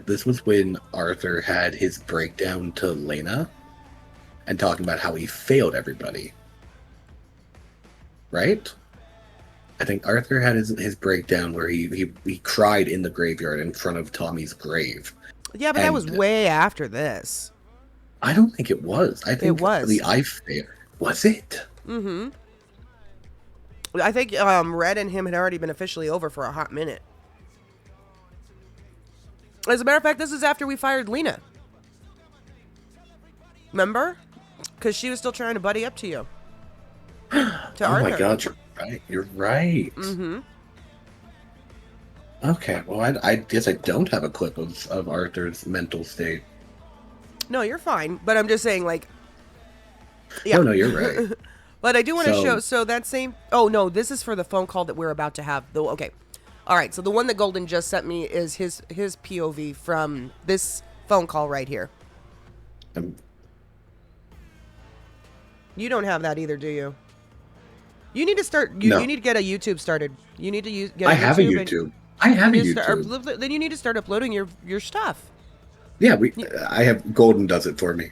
this was when Arthur had his breakdown to Lena and talking about how he failed everybody. Right? I think Arthur had his breakdown where he cried in the graveyard in front of Tommy's grave. Yeah, but that was And- way after this. I don't think it was. I think was. the I failed. Was it? Mm-hmm. I think Red and him had already been officially over for a hot minute. As a matter of fact, this is after we fired Lena. Remember? Because she was still trying to buddy up to you. To Oh Arthur. my god, you're right. You're right. Mm-hmm. Okay, well, I guess I don't have a clip of Arthur's mental state. No, you're fine. But I'm just saying, like... Yeah. Oh, no, you're right. But I do want to So- show... So that same... Oh, no, this is for the phone call that we're about to have. Though. Okay. All right, so the one that Golden just sent me is his POV from this phone call right here. You don't have that either, do you? You need to start... No. You need to get a YouTube started. You need to get a I have a and- YouTube. I have a you need to YouTube. start- then you need to start uploading your stuff. Yeah, I have Golden does it for me.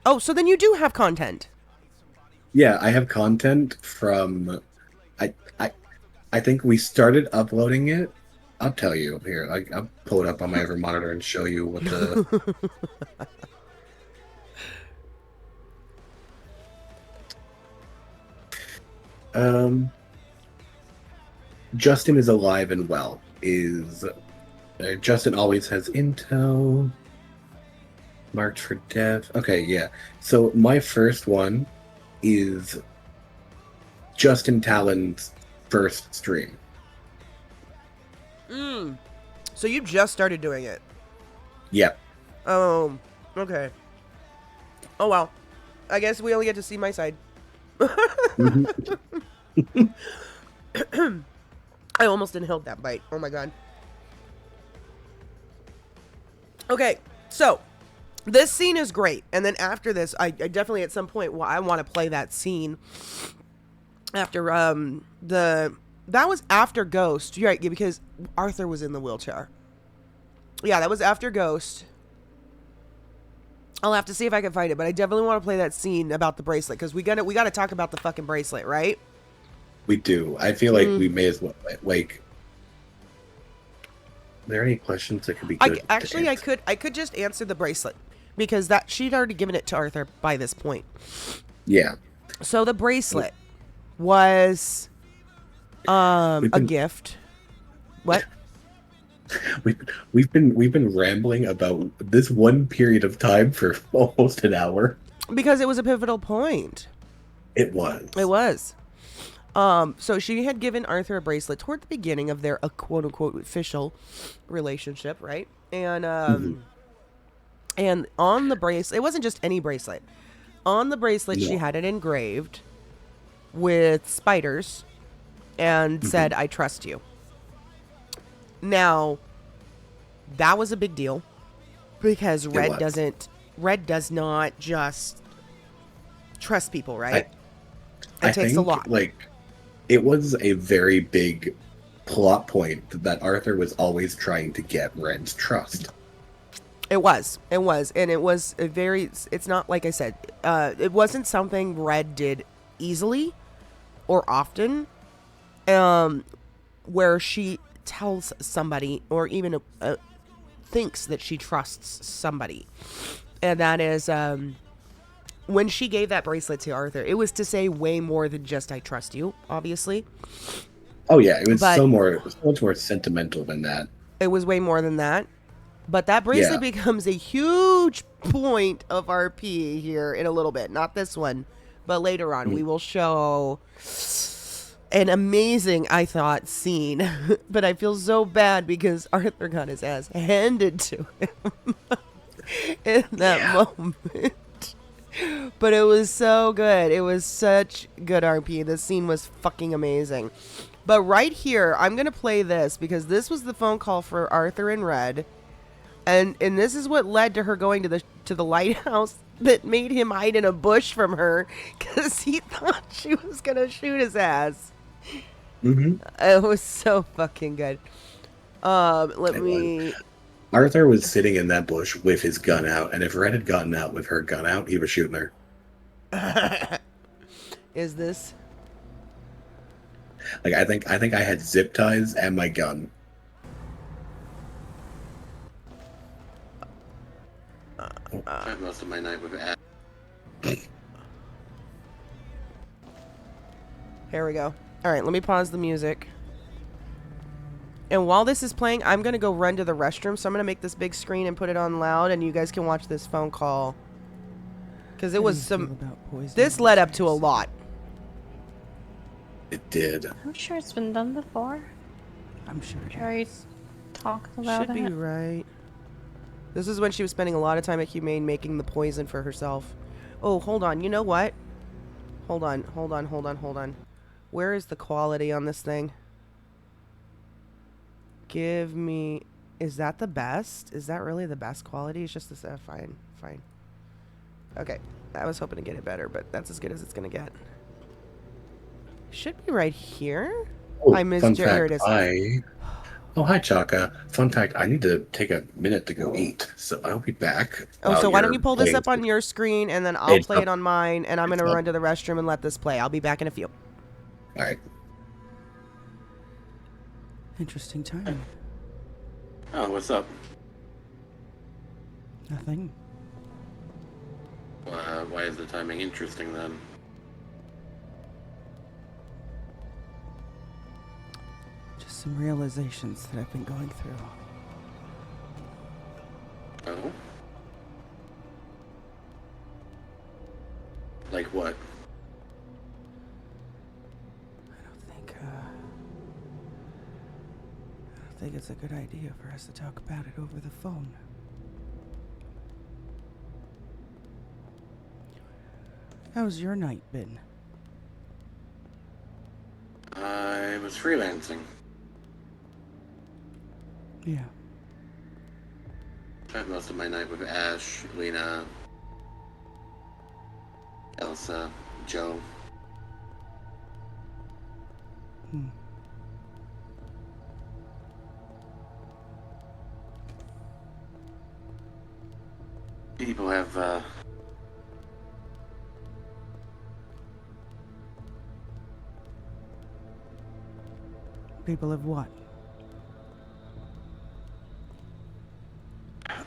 Oh, so then you do have content. Yeah, I have content from. I think we started uploading it. I'll tell you here. I'll pull it up on my other monitor and show you what the. Justin is alive and well. Justin always has intel marked for death. Okay, yeah. So my first one is Justin Talon's first stream. So you just started doing it. Yep. Oh, okay. Oh well. I guess we only get to see my side. I almost inhaled that bite. Oh my god. Okay, so this scene is great, and then after this, I definitely at some point I want to play that scene. After that was after Ghost, you're right? Because Arthur was in the wheelchair. Yeah, that was after Ghost. I'll have to see if I can find it, but I definitely want to play that scene about the bracelet because we gotta talk about the fucking bracelet, right? We do. I feel like we may as well like. Are there any questions that could be good? I could just answer the bracelet because that she'd already given it to Arthur by this point. Yeah. So the bracelet was a gift. What? We've been rambling about this one period of time for almost an hour. Because it was a pivotal point. It was. It was. So she had given Arthur a bracelet toward the beginning of their quote unquote official relationship, right? And and on the bracelet, it wasn't just any bracelet. On the bracelet, she had it engraved with spiders and said, "I trust you." Now, that was a big deal because Red does not just trust people, right? It takes a lot. Like, it was a very big plot point that Arthur was always trying to get Red's trust. It was, and it was a very. It's not like I said. It wasn't something Red did easily or often, where she tells somebody or even thinks that she trusts somebody, and that is when she gave that bracelet to Arthur. It was to say way more than just "I trust you." Obviously. Oh yeah, it was so much more sentimental than that. It was way more than that. But that bracelet becomes a huge point of RP here in a little bit. Not this one, but later on we will show an amazing, I thought, scene. But I feel so bad because Arthur got his ass handed to him in that moment. But it was so good. It was such good RP. The scene was fucking amazing. But right here, I'm going to play this because this was the phone call for Arthur and Red. And this is what led to her going to the lighthouse that made him hide in a bush from her because he thought she was going to shoot his ass. It was so fucking good. Arthur was sitting in that bush with his gun out, and if Red had gotten out with her gun out, he was shooting her. Is this? Like, I think I had zip ties and my gun. I spent most of my night with Ad. Here we go. All right, let me pause the music. And while this is playing, I'm going to go run to the restroom. So I'm going to make this big screen and put it on loud, and you guys can watch this phone call. Because it was this led up to a lot. It did. I'm sure it's been done before. I'm sure. Jerry talked about Should be it. right. This is when she was spending a lot of time at Humane making the poison for herself. Oh, hold on. You know what? Hold on. Where is the quality on this thing? Give me... Is that the best? Is that really the best quality? It's just this... fine. Okay. I was hoping to get it better, but that's as good as it's going to get. Should be right here. Oh, I missed fun your... Here it fact, is. Oh, hi, Chaka. Fun fact, I need to take a minute to go eat, so I'll be back. Oh, so why don't you're you pull this playing up on your screen, and then I'll It's play up. it on mine, and I'm going to It's up. run to the restroom and let this play. I'll be back in a few. All right. Interesting timing. Oh, what's up? Nothing. Why is the timing interesting then? some realizations that I've been going through. Oh? Like what? I don't think it's a good idea for us to talk about it over the phone. How's your night been? I was freelancing. Yeah. Spent most of my night with Ash, Lena, Elsa, Joe. People have, People have what?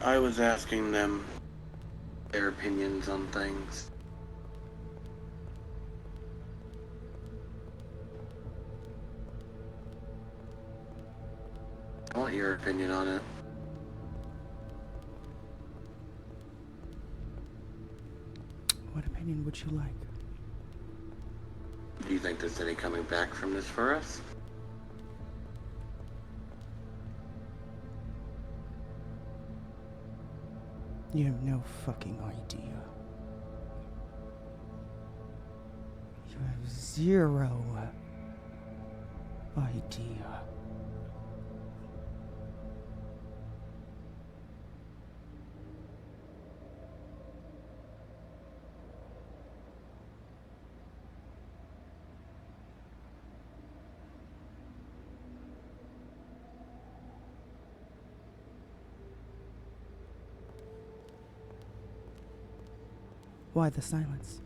I was asking them their opinions on things. I want your opinion on it. What opinion would you like? Do you think there's any coming back from this for us? You have no fucking idea. You have zero idea. Why the silence?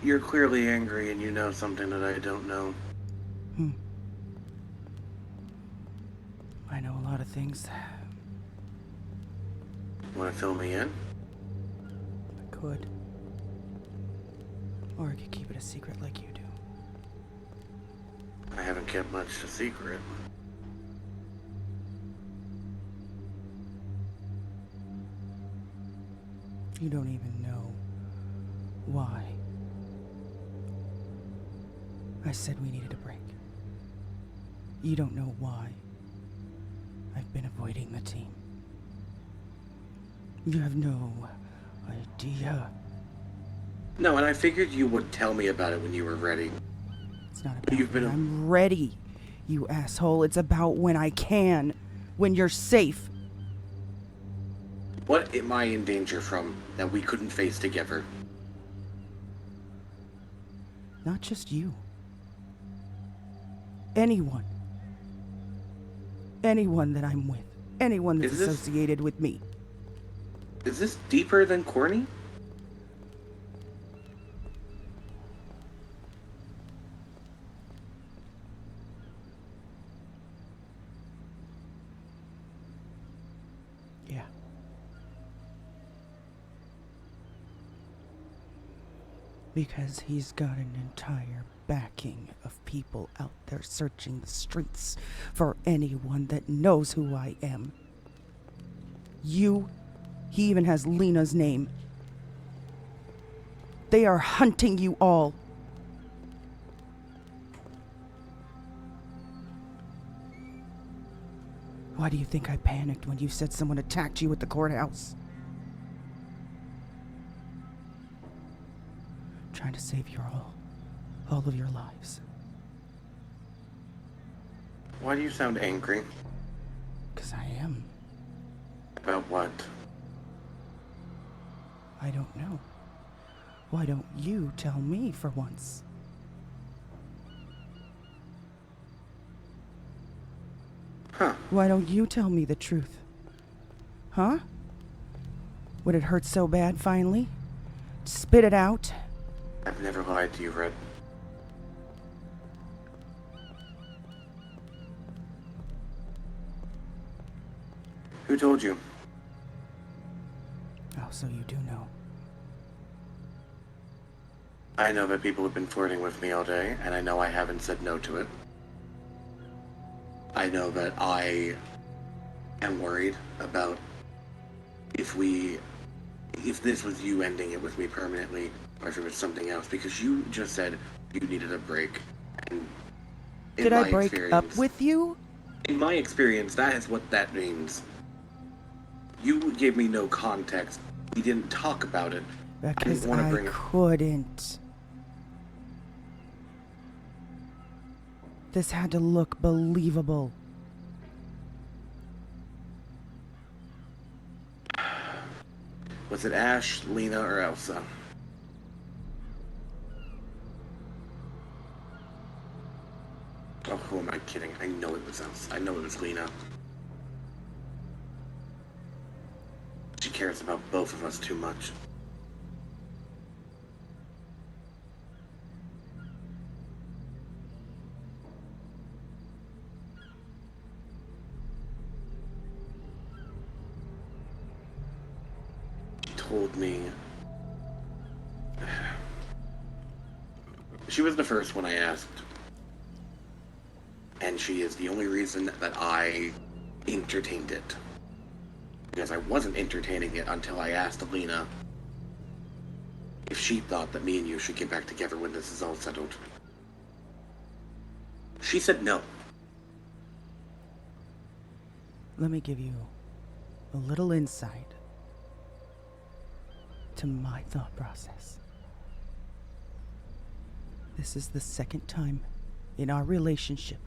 You're clearly angry and you know something that I don't know. I know a lot of things. Want to fill me in? I could. Or I could keep it a secret like you do. I haven't kept much a secret. You don't even know why. I said we needed a break. You don't know why I've been avoiding the team. You have no idea. No, and I figured you would tell me about it when you were ready. It's not about You've been when I'm ready, you asshole. It's about when I can. When you're safe. What am I in danger from that we couldn't face together? Not just you. Anyone. Anyone that I'm with. Anyone that's Is this- associated with me. Is this deeper than corny? Yeah. Because he's got an entire backing of people out there searching the streets for anyone that knows who I am. You, he even has Lena's name. They are hunting you all. Why do you think I panicked when you said someone attacked you at the courthouse? Trying to save your all of your lives. Why do you sound angry? 'Cause I am. About what? I don't know. Why don't you tell me for once? Huh. Why don't you tell me the truth? Huh? Would it hurt so bad finally? Spit it out? I've never lied to you, Red. Who told you? Oh, so you do know. I know that people have been flirting with me all day, and I know I haven't said no to it. I know that I am worried about if this was you ending it with me permanently, or if it was something else, because you just said you needed a break. And in Did I my break up experience- with you? In my experience, that is what that means. You gave me no context. We didn't talk about it. Because wanna I bring it- couldn't. This had to look believable. Was it Ash, Lena, or Elsa? Oh, who am I kidding? I know it was Elsa. I know it was Lena. She cares about both of us too much. She told me... She was the first one I asked. And she is the only reason that I entertained it. Because I wasn't entertaining it until I asked Alina if she thought that me and you should get back together when this is all settled. She said no. Let me give you a little insight to my thought process. This is the second time in our relationship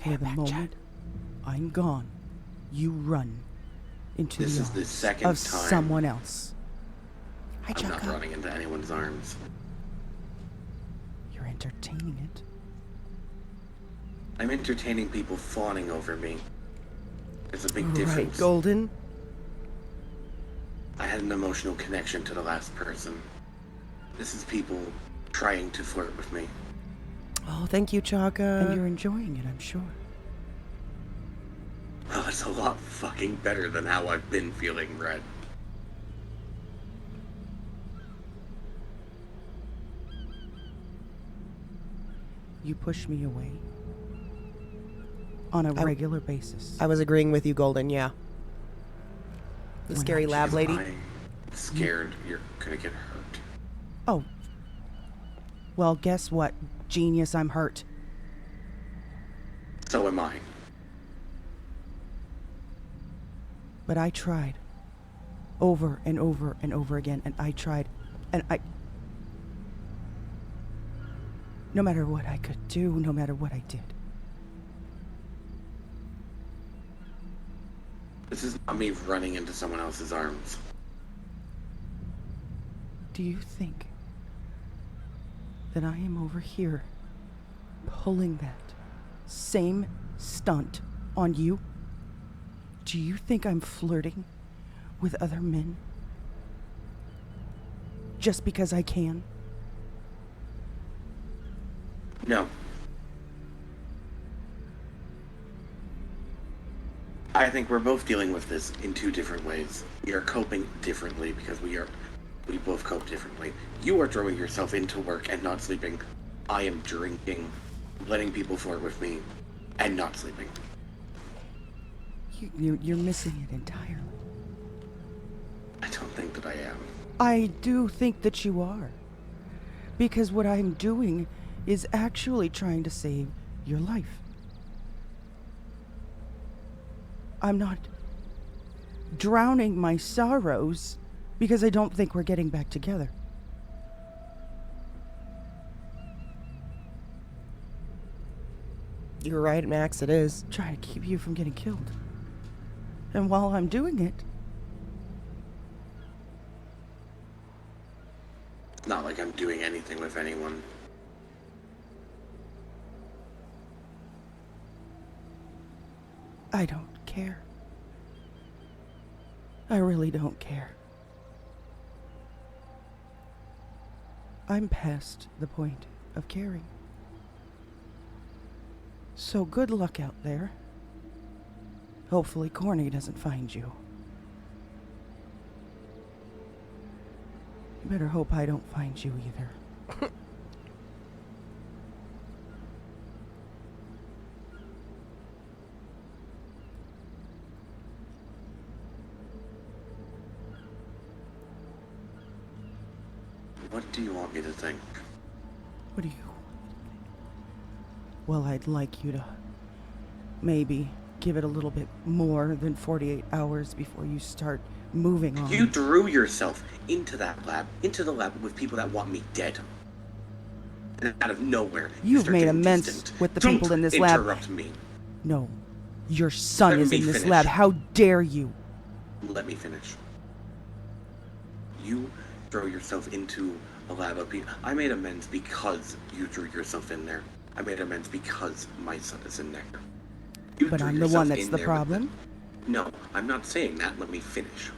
where the moment I'm gone, you run into This the is the arms second of time. someone else. Hi, I'm not Chaka. running into anyone's arms. You're entertaining it. I'm entertaining people fawning over me. There's a big Right, difference. Golden? I had an emotional connection to the last person. This is people trying to flirt with me. Oh, thank you, Chaka. And you're enjoying it, I'm sure. Well, it's a lot fucking better than how I've been feeling, Red. You push me away on a regular basis. I was agreeing with you, Golden, yeah. The When scary I- lab lady. I'm scared you're gonna get hurt. Oh. Well, guess what, genius? I'm hurt. So am I. But I tried. Over and over and over again. And I tried. And I... No matter what I could do, no matter what I did. This is not me running into someone else's arms. Do you think that I am over here pulling that same stunt on you? Do you think I'm flirting with other men just because I can? No. I think we're both dealing with this in two different ways. We are coping differently because we both cope differently. You are throwing yourself into work and not sleeping. I am drinking, letting people flirt with me, and not sleeping. You're missing it entirely. I don't think that I am. I do think that you are. Because what I'm doing is actually trying to save your life. I'm not drowning my sorrows because I don't think we're getting back together. You're right, Max, it is. Trying to keep you from getting killed. And while I'm doing it, It's not like I'm doing anything with anyone. I don't care. I really don't care. I'm past the point of caring. So good luck out there. Hopefully Corny doesn't find you. You better hope I don't find you either. What do you want me to think? What do you... Well, I'd like you to maybe give it a little bit more than 48 hours before you start moving on. You drew yourself into that lab, into the lab with people that want me dead. And out of nowhere, you You've start made getting amends distant. with the Don't people in this lab. interrupt me. No. Your son Let is me in this finish. lab. How dare you? Let me finish. You throw yourself into a lab of people. I made amends because you drew yourself in there. I made amends because my son is in there. You But drew I'm the yourself one that's in the there with problem. No, I'm not saying that. Let me finish.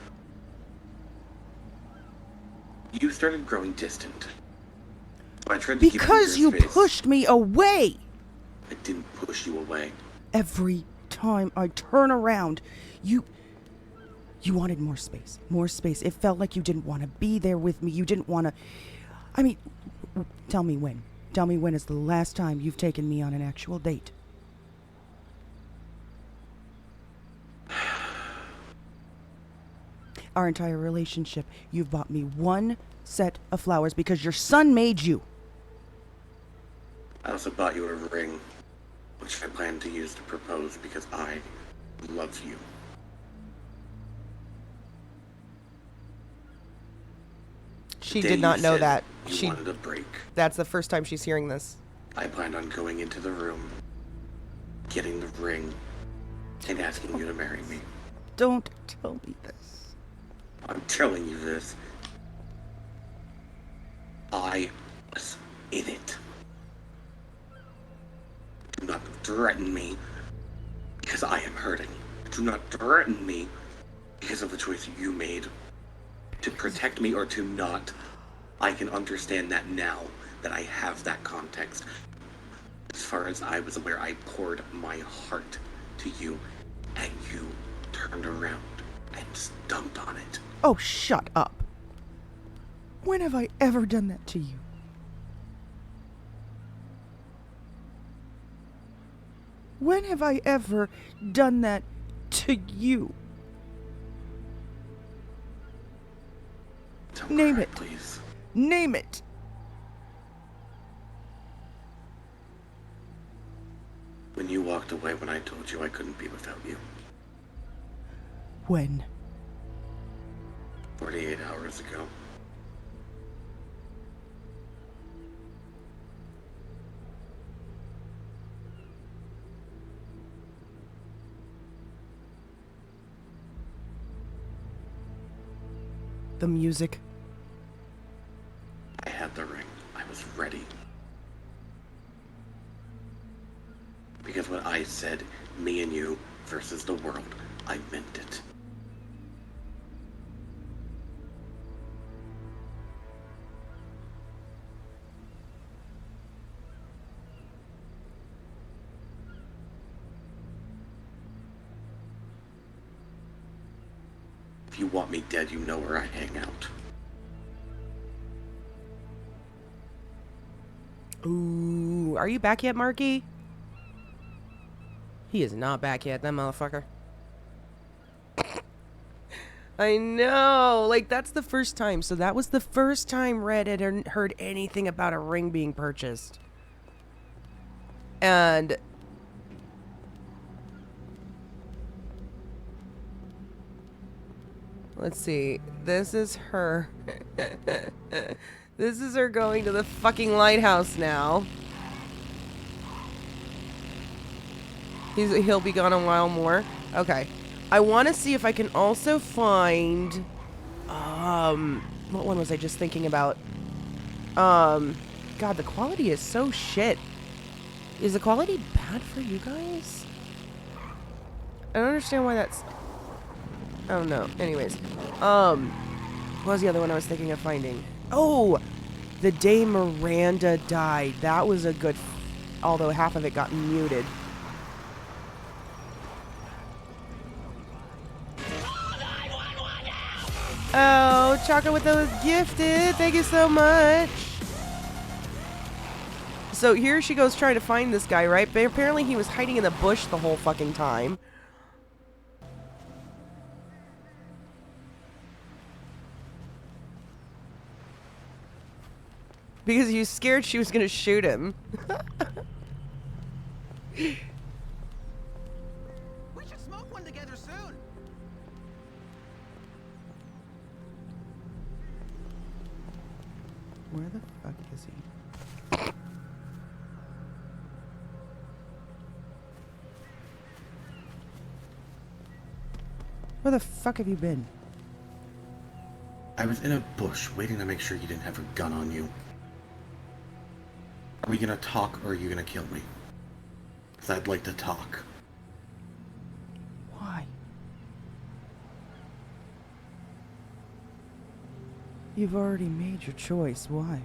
You started growing distant. So I tried to give Because you you your space. pushed me away. I didn't push you away. Every time I turn around, you wanted more space. More space. It felt like you didn't want to be there with me. You didn't want to... I mean, tell me when. Tell me when is the last time you've taken me on an actual date. Our entire relationship, you've bought me one set of flowers because your son made you. I also bought you a ring, which I plan to use to propose because I love you. She The did day not you know said that. You wanted a break. That's the first time she's hearing this. I planned on going into the room, getting the ring, and asking you to marry me. Don't tell me this. I'm telling you this. I was in it. Do not threaten me because I am hurting. Do not threaten me because of the choice you made to protect me or to not. I can understand that now that I have that context. As far as I was aware, I poured my heart to you and you turned around and stomped on it. Oh, shut up. When have I ever done that to you? When have I ever done that to you? Don't Name cry, it. please. Name it. When you walked away when I told you I couldn't be without you. When? 48 hours ago. The music. I had the ring. I was ready. Because when I said me and you versus the world, I meant it. If you want me dead, you know where I hang out. Ooh, are you back yet, Marky? He is not back yet, that motherfucker. I know, like that's the first time. So that was the first time Red had heard anything about a ring being purchased. And let's see. This is her. This is her going to the fucking lighthouse now. He'll be gone a while more. Okay. I want to see if I can also find... what one was I just thinking about? God, the quality is so shit. Is the quality bad for you guys? I don't understand why that's... Oh, no. Anyways. What was the other one I was thinking of finding? Oh! The day Miranda died. That was a good... Although half of it got muted. Oh, Chocolate with those gifted. Thank you so much. So here she goes trying to find this guy, right? But apparently he was hiding in the bush the whole fucking time. Because you scared she was gonna shoot him. We should smoke one together soon. Where the fuck is he? Where the fuck have you been? I was in a bush waiting to make sure you didn't have a gun on you. Are we gonna talk or are you gonna kill me? Because I'd like to talk. Why? You've already made your choice. Why?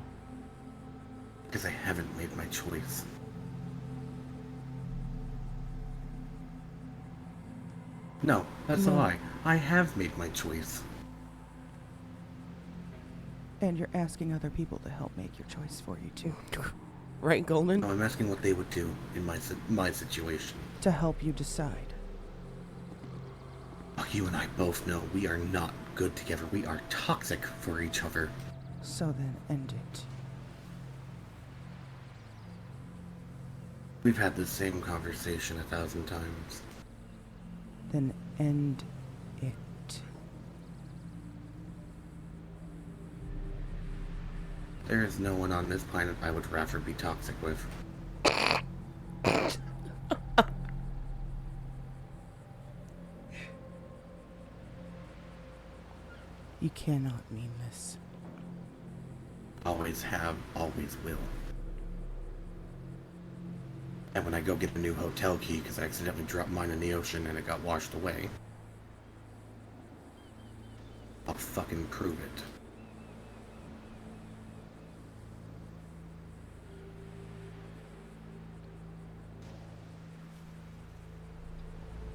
Because I haven't made my choice. No, that's a No. lie. I have made my choice. And you're asking other people to help make your choice for you too. Right, Golden? No, I'm asking what they would do in my situation. To help you decide. Oh, you and I both know we are not good together. We are toxic for each other. So then end it. We've had the same conversation 1,000 times. Then end it. There is no one on this planet I would rather be toxic with. You cannot mean this. Always have, always will. And when I go get the new hotel key because I accidentally dropped mine in the ocean and it got washed away, I'll fucking prove it.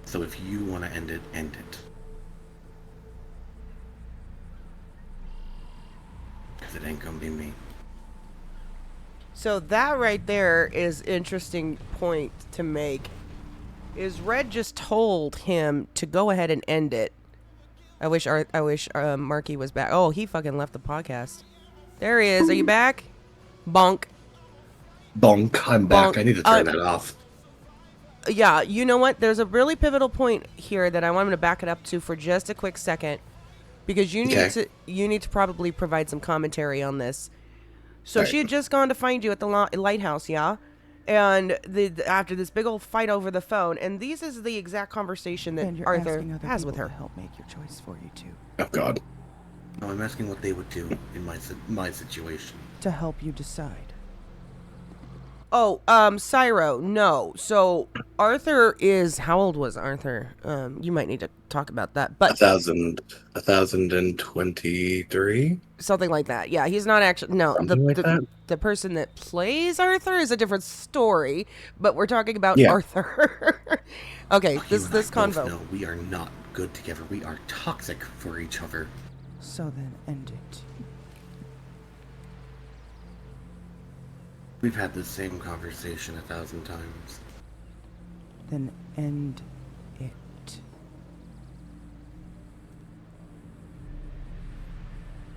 So if you want to end it, end it. Because it ain't gonna be me. So that right there is interesting point to make. Is Red just told him to go ahead and end it? I wish Marky was back. Oh, he fucking left the podcast. There he is. Are you back? Bonk. Bonk, I'm back. Bonk. I need to turn that off. Yeah, you know what? There's a really pivotal point here that I want to back it up to for just a quick second, because you need to probably provide some commentary on this. So Right. she had just gone to find you at the lighthouse, yeah, and after this big old fight over the phone, and this is the exact conversation that And you're Arthur asking other has people with her. to help make your choice for you too. Oh God. No, I'm asking what they would do in my situation. To help you decide. Oh, Cyro, no. So Arthur is, how old was Arthur? You might need to talk about that, but 1,023. something like that. Yeah, he's not actually, no, Something like that? the person that plays Arthur is a different story, but we're talking about Yeah. Arthur. Okay, You this and I both convo. know we are not good together. We are toxic for each other. So then end it. We've had the same conversation 1,000 times. Then end it.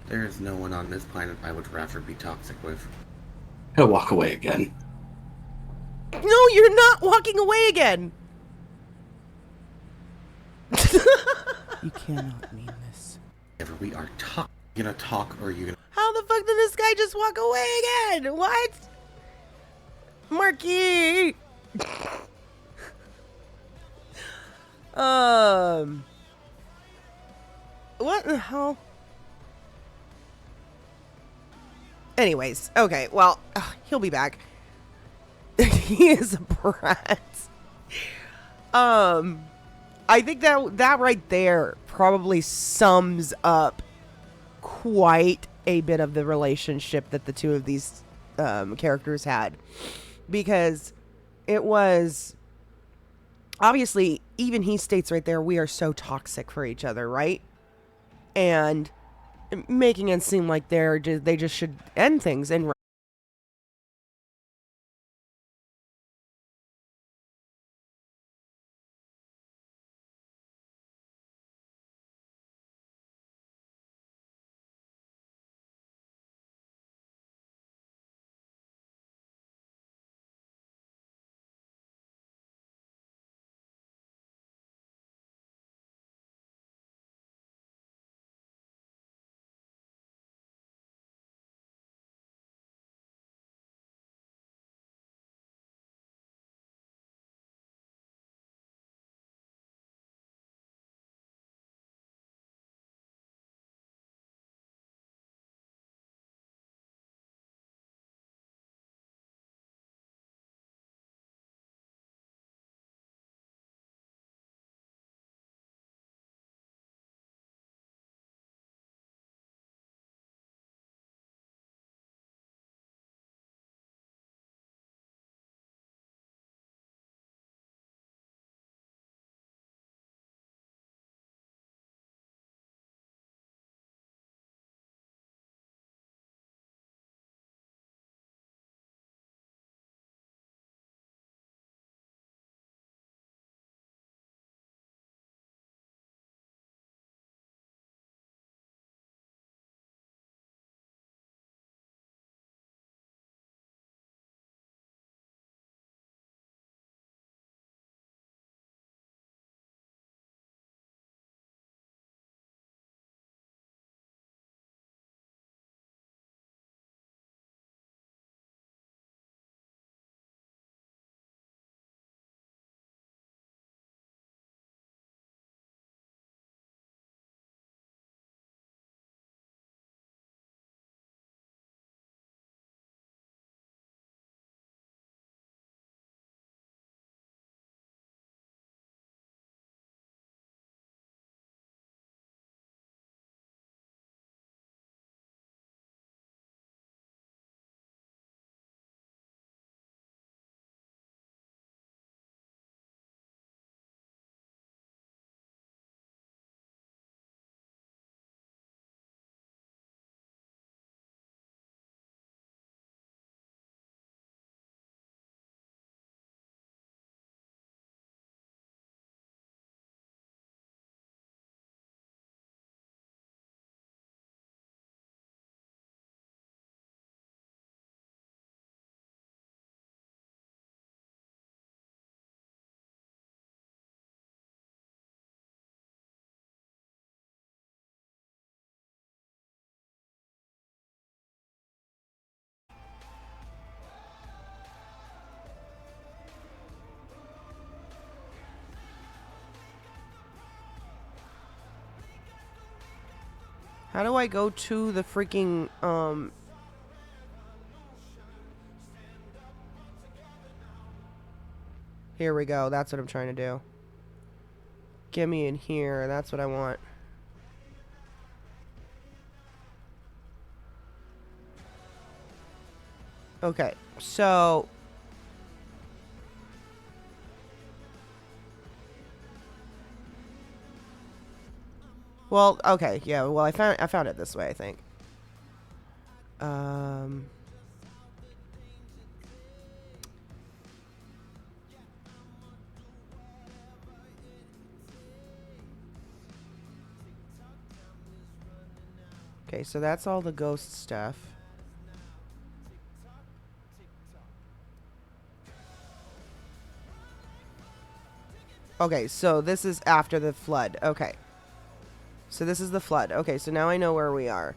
There is no one on this planet I would rather be toxic with. He'll walk away again. No, you're not walking away again. You cannot mean this. We are toxic. You gonna talk or are you gonna... How the fuck did this guy just walk away again? What? Marky. What the hell? Anyways, okay, well, he'll be back. He is a brat. I think that right there probably sums up quite a bit of the relationship that the two of these characters had, because it was obviously, even he states right there, we are so toxic for each other, right? And making it seem like they just should end things, and How do I go to the freaking, Here we go. That's what I'm trying to do. Get me in here. That's what I want. Okay, so... Well, okay, yeah, well, I found it this way, I think. Okay, so that's all the ghost stuff. Okay, so this is after the flood. Okay. So this is the flood. Okay, so now I know where we are.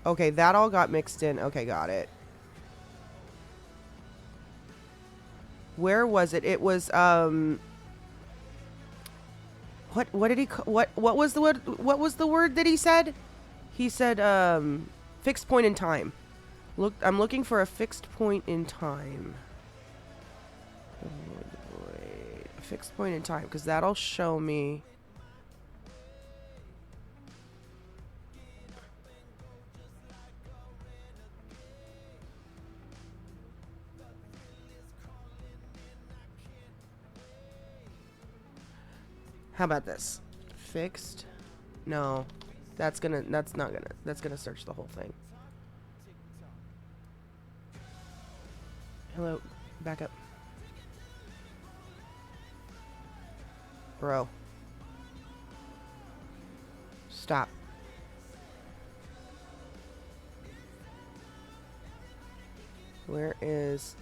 Okay, that all got mixed in. Okay, got it. Where was it? It was what did he what was the word that he said? He said fixed point in time. Look, I'm looking for a fixed point in time. Wait, a fixed point in time, because that'll show me. How about this? Fixed? No. That's gonna search the whole thing. Hello. Back up. Bro. Stop. Where is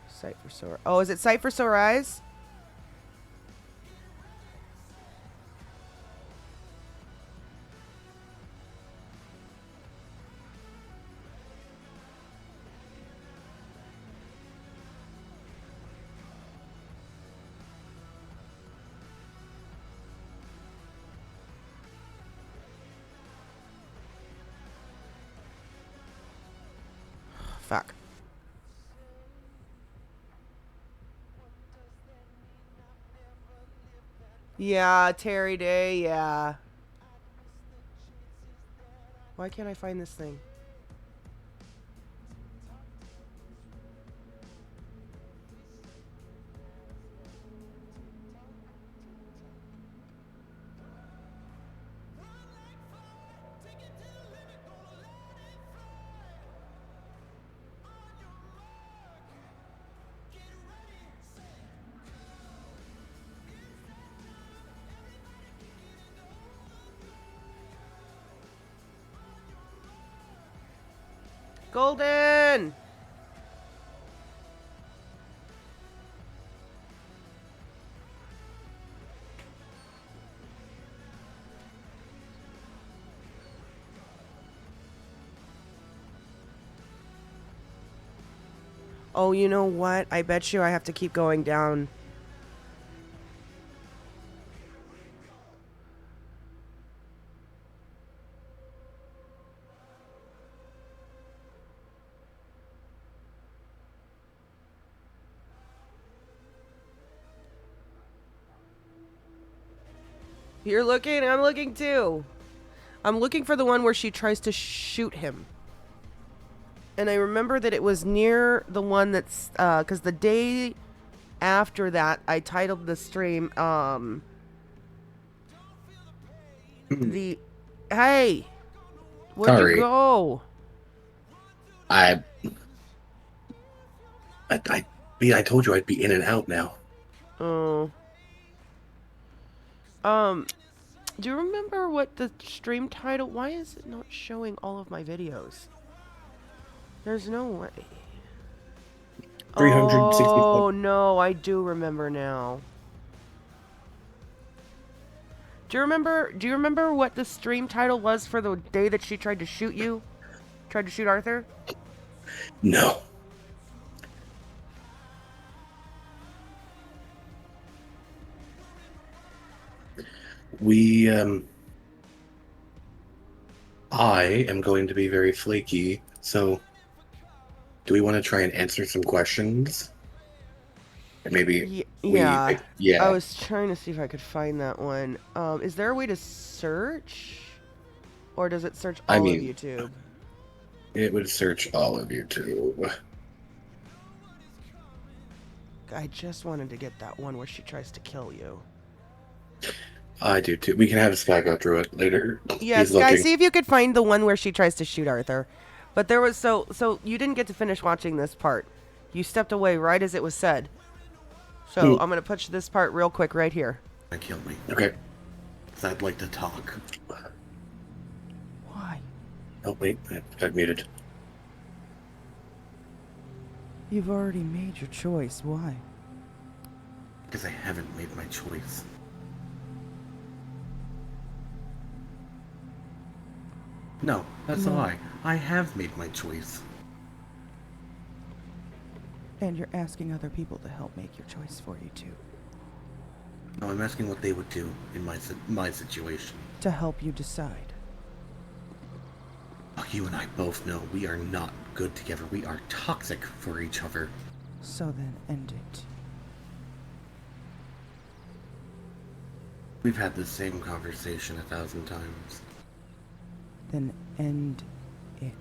Sight for Sore? Oh, is it Sight for Sore Eyes? Fuck. Yeah, Terry Day, yeah. Why can't I find this thing? Golden! Oh, you know what? I bet you I have to keep going down. You're looking? I'm looking too. I'm looking for the one where she tries to shoot him. And I remember that it was near the one that's, because the day after that, I titled the stream, the, hey, where'd Sorry. you go? I told you I'd be in and out now. Oh. Do you remember what the stream title? Why is it not showing all of my videos? There's no way. 364. Oh no, I do remember now. Do you remember what the stream title was for the day that she tried to shoot you? Tried to shoot Arthur? No. We, I am going to be very flaky, so do we want to try and answer some questions? Or maybe Yeah. yeah. I was trying to see if I could find that one. Is there a way to search? Or does it search all of YouTube? It would search all of YouTube. I just wanted to get that one where she tries to kill you. I do too. We can have Sky go through it later. Yes, He's guys, looking. see if you could find the one where she tries to shoot Arthur. But there was so you didn't get to finish watching this part. You stepped away right as it was said. So I'm gonna push this part real quick right here. Kill me. Okay. 'Cause I'd like to talk. Why? Oh wait, I got muted. You've already made your choice. Why? Because I haven't made my choice. No, that's a lie. I have made my choice. And you're asking other people to help make your choice for you too. No, I'm asking what they would do in my situation. To help you decide. You and I both know we are not good together. We are toxic for each other. So then end it. We've had the same conversation 1,000 times. Then end it.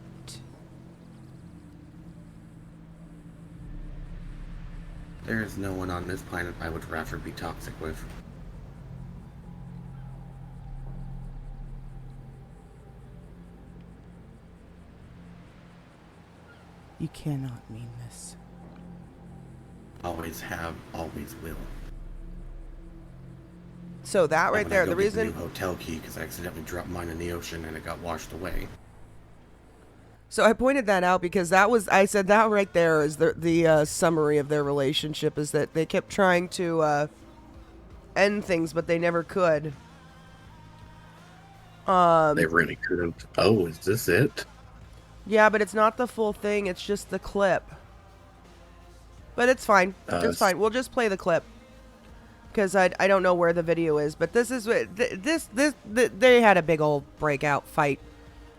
There is no one on this planet I would rather be toxic with. You cannot mean this. Always have, always will. So that right And when there, I go the get reason. new hotel key because I accidentally dropped mine in the ocean and it got washed away. So I pointed that out because I said that right there is the summary of their relationship is that they kept trying to end things, but they never could. They really couldn't. Oh, is this it? Yeah, but it's not the full thing. It's just the clip. But it's fine. It's fine. We'll just play the clip because I don't know where the video is. But this is they had a big old breakout fight.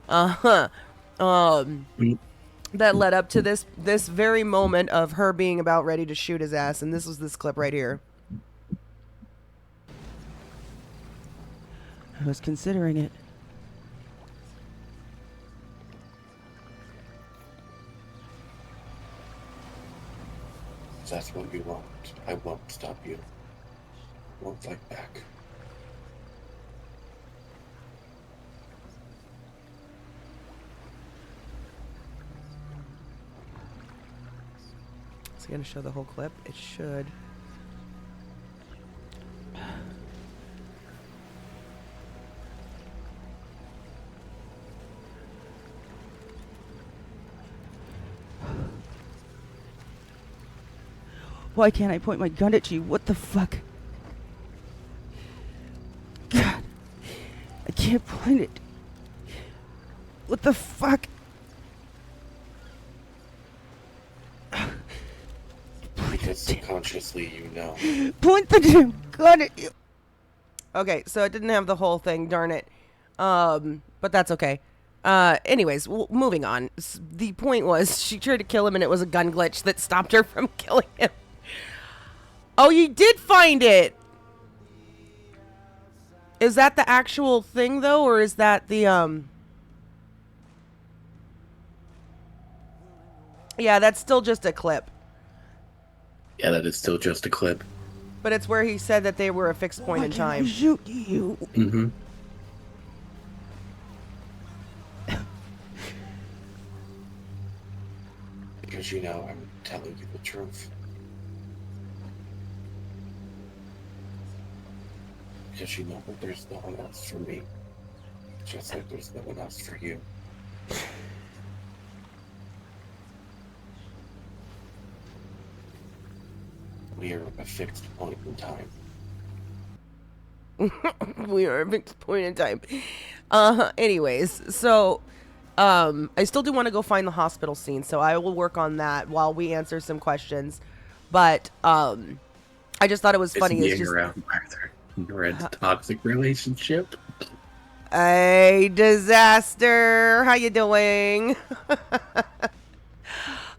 That led up to this very moment of her being about ready to shoot his ass, and this was this clip right here. I was considering it. If that's what you want, I won't stop you. I won't fight back. Is it going to show the whole clip? It should. Why can't I point my gun at you? What the fuck? God. I can't point it. What the fuck? Because subconsciously you know. Point the damn gun at you. Okay, so it didn't have the whole thing, darn it. But that's okay. Anyways, moving on. The point was she tried to kill him and it was a gun glitch that stopped her from killing him. Oh, you did find it! Is that the actual thing, though, or is that the, Yeah, that's still just a clip. Yeah, that is still just a clip. But it's where he said that they were a fixed point in time. Shoot you. Mm-hmm. Because you know I'm telling you the truth. Because you know that there's no one else for me. Just like there's no one else for you. We are a fixed point in time. We are a fixed point in time. Anyways, so I still do want to go find the hospital scene, so I will work on that while we answer some questions. But I just thought it was funny. It's just around Arthur. Red's toxic relationship. Hey, Disaster, how you doing?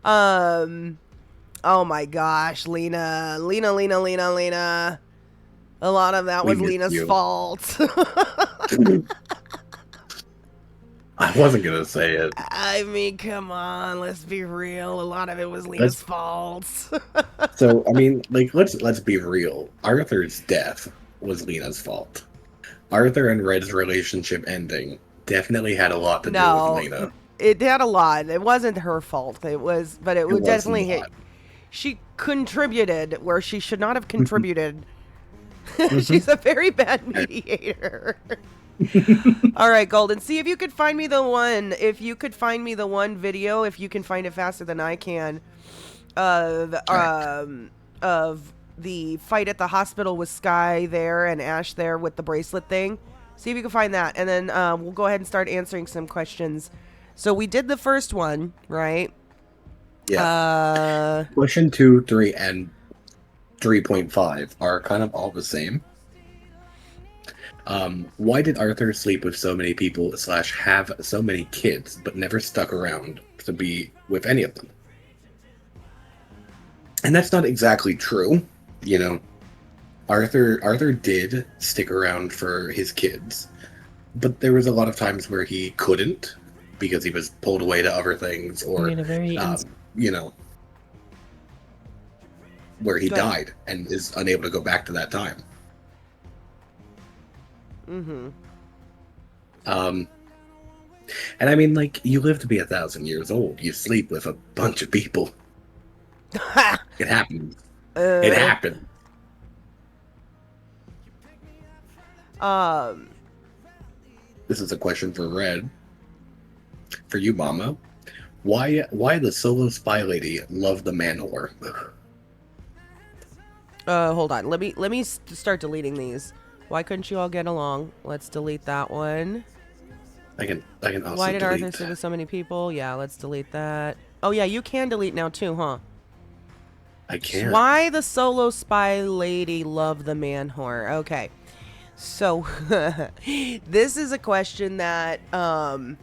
Oh my gosh, Lena. A lot of that We was missed Lena's you. fault. I wasn't gonna say it. I mean, come on, let's be real. A lot of it was Lena's fault. So I mean, like, let's be real. Arthur's death was Lena's fault. Arthur and Red's relationship ending definitely had a lot to do No, with Lena. it had a lot. It wasn't her fault. It was, but it would was definitely not. hit. She contributed where she should not have contributed. Mm-hmm. She's a very bad mediator. All right, Golden. See if you could find me the one. If you could find me the one video, if you can find it faster than I can, of the fight at the hospital with Sky there and Ash there with the bracelet thing. See if you can find that, and then we'll go ahead and start answering some questions. So we did the first one, right? Yeah. Question 2, 3, and 3.5 are kind of all the same. Why did Arthur sleep with so many people / have so many kids, but never stuck around to be with any of them? And that's not exactly true, you know. Arthur did stick around for his kids, but there was a lot of times where he couldn't because he was pulled away to other things, or you know, where he died and is unable to go back to that time. Mm-hmm. And I mean, like, you live to be 1,000 years old. You sleep with a bunch of people. It happened. It happened. This is a question for Red. For you, Mama. Why the solo spy lady love the man whore? Hold on. Let me start deleting these. Why couldn't you all get along? Let's delete that one. I can also Why did delete Arthur sleep with so many people? Yeah, let's delete that. Oh yeah, you can delete now too, huh? I can't. Why the solo spy lady love the man whore? Okay. So this is a question that oh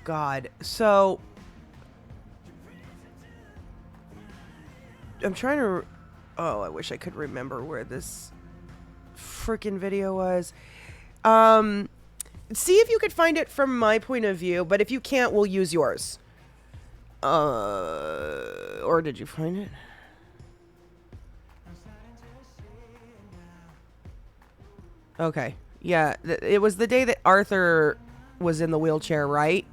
god. So I'm trying to I wish I could remember where this freaking video was. See if you could find it from my point of view, but if you can't, we'll use yours. Or did you find it? Okay. Yeah, it was the day that Arthur was in the wheelchair, right?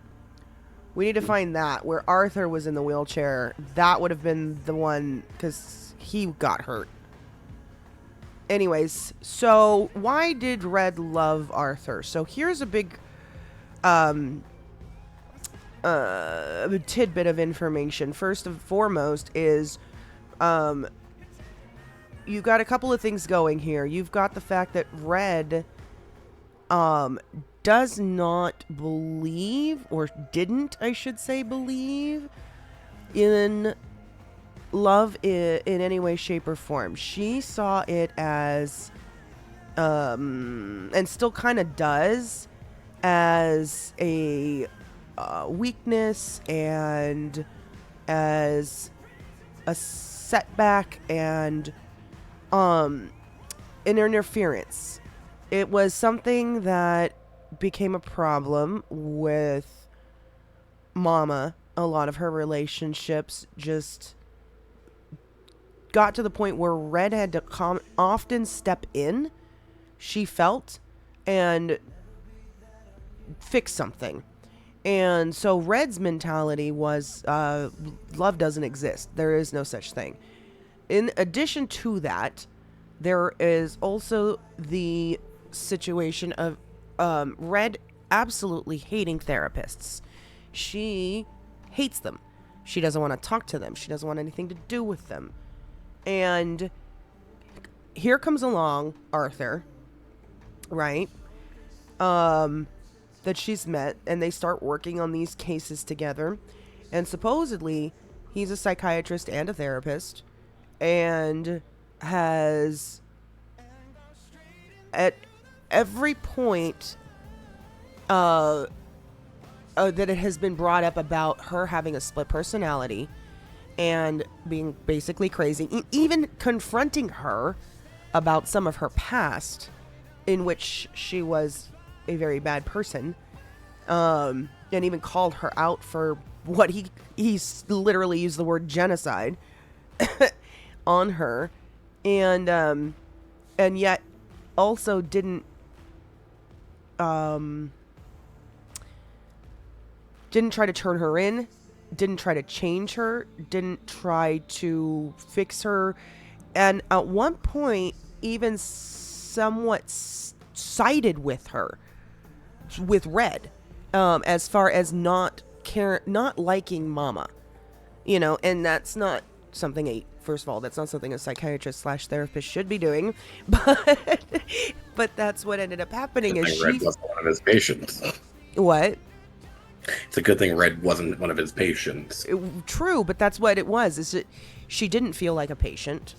We need to find that, where Arthur was in the wheelchair. That would have been the one, because he got hurt. Anyways, so why did Red love Arthur? So here's a big tidbit of information. First and foremost is you got a couple of things going here. You've got the fact that Red does not believe, or didn't, I should say, believe in love in any way, shape, or form. She saw it as and still kind of does, as a weakness and as a setback and an interference. It was something that became a problem with Mama. A lot of her relationships just got to the point where Red had to often step in, she felt, and fix something. And so Red's mentality was love doesn't exist. There is no such thing. In addition to that, there is also the situation of Red absolutely hating therapists. She hates them. She doesn't want to talk to them. She doesn't want anything to do with them. And here comes along Arthur, right? That she's met, and they start working on these cases together. And supposedly, he's a psychiatrist and a therapist, and has at every point that it has been brought up about her having a split personality and being basically crazy, even confronting her about some of her past in which she was a very bad person, and even called her out for what he literally used the word genocide on her, and yet also didn't try to turn her in, didn't try to change her, didn't try to fix her, and at one point even somewhat sided with her, with Red, as far as not liking Mama, you know, and that's not something first of all, that's not something a psychiatrist / therapist should be doing, but that's what ended up happening. Is Red wasn't one of his patients. What? It's a good thing Red wasn't one of his patients. True, but that's what it was. Is it? She didn't feel like a patient.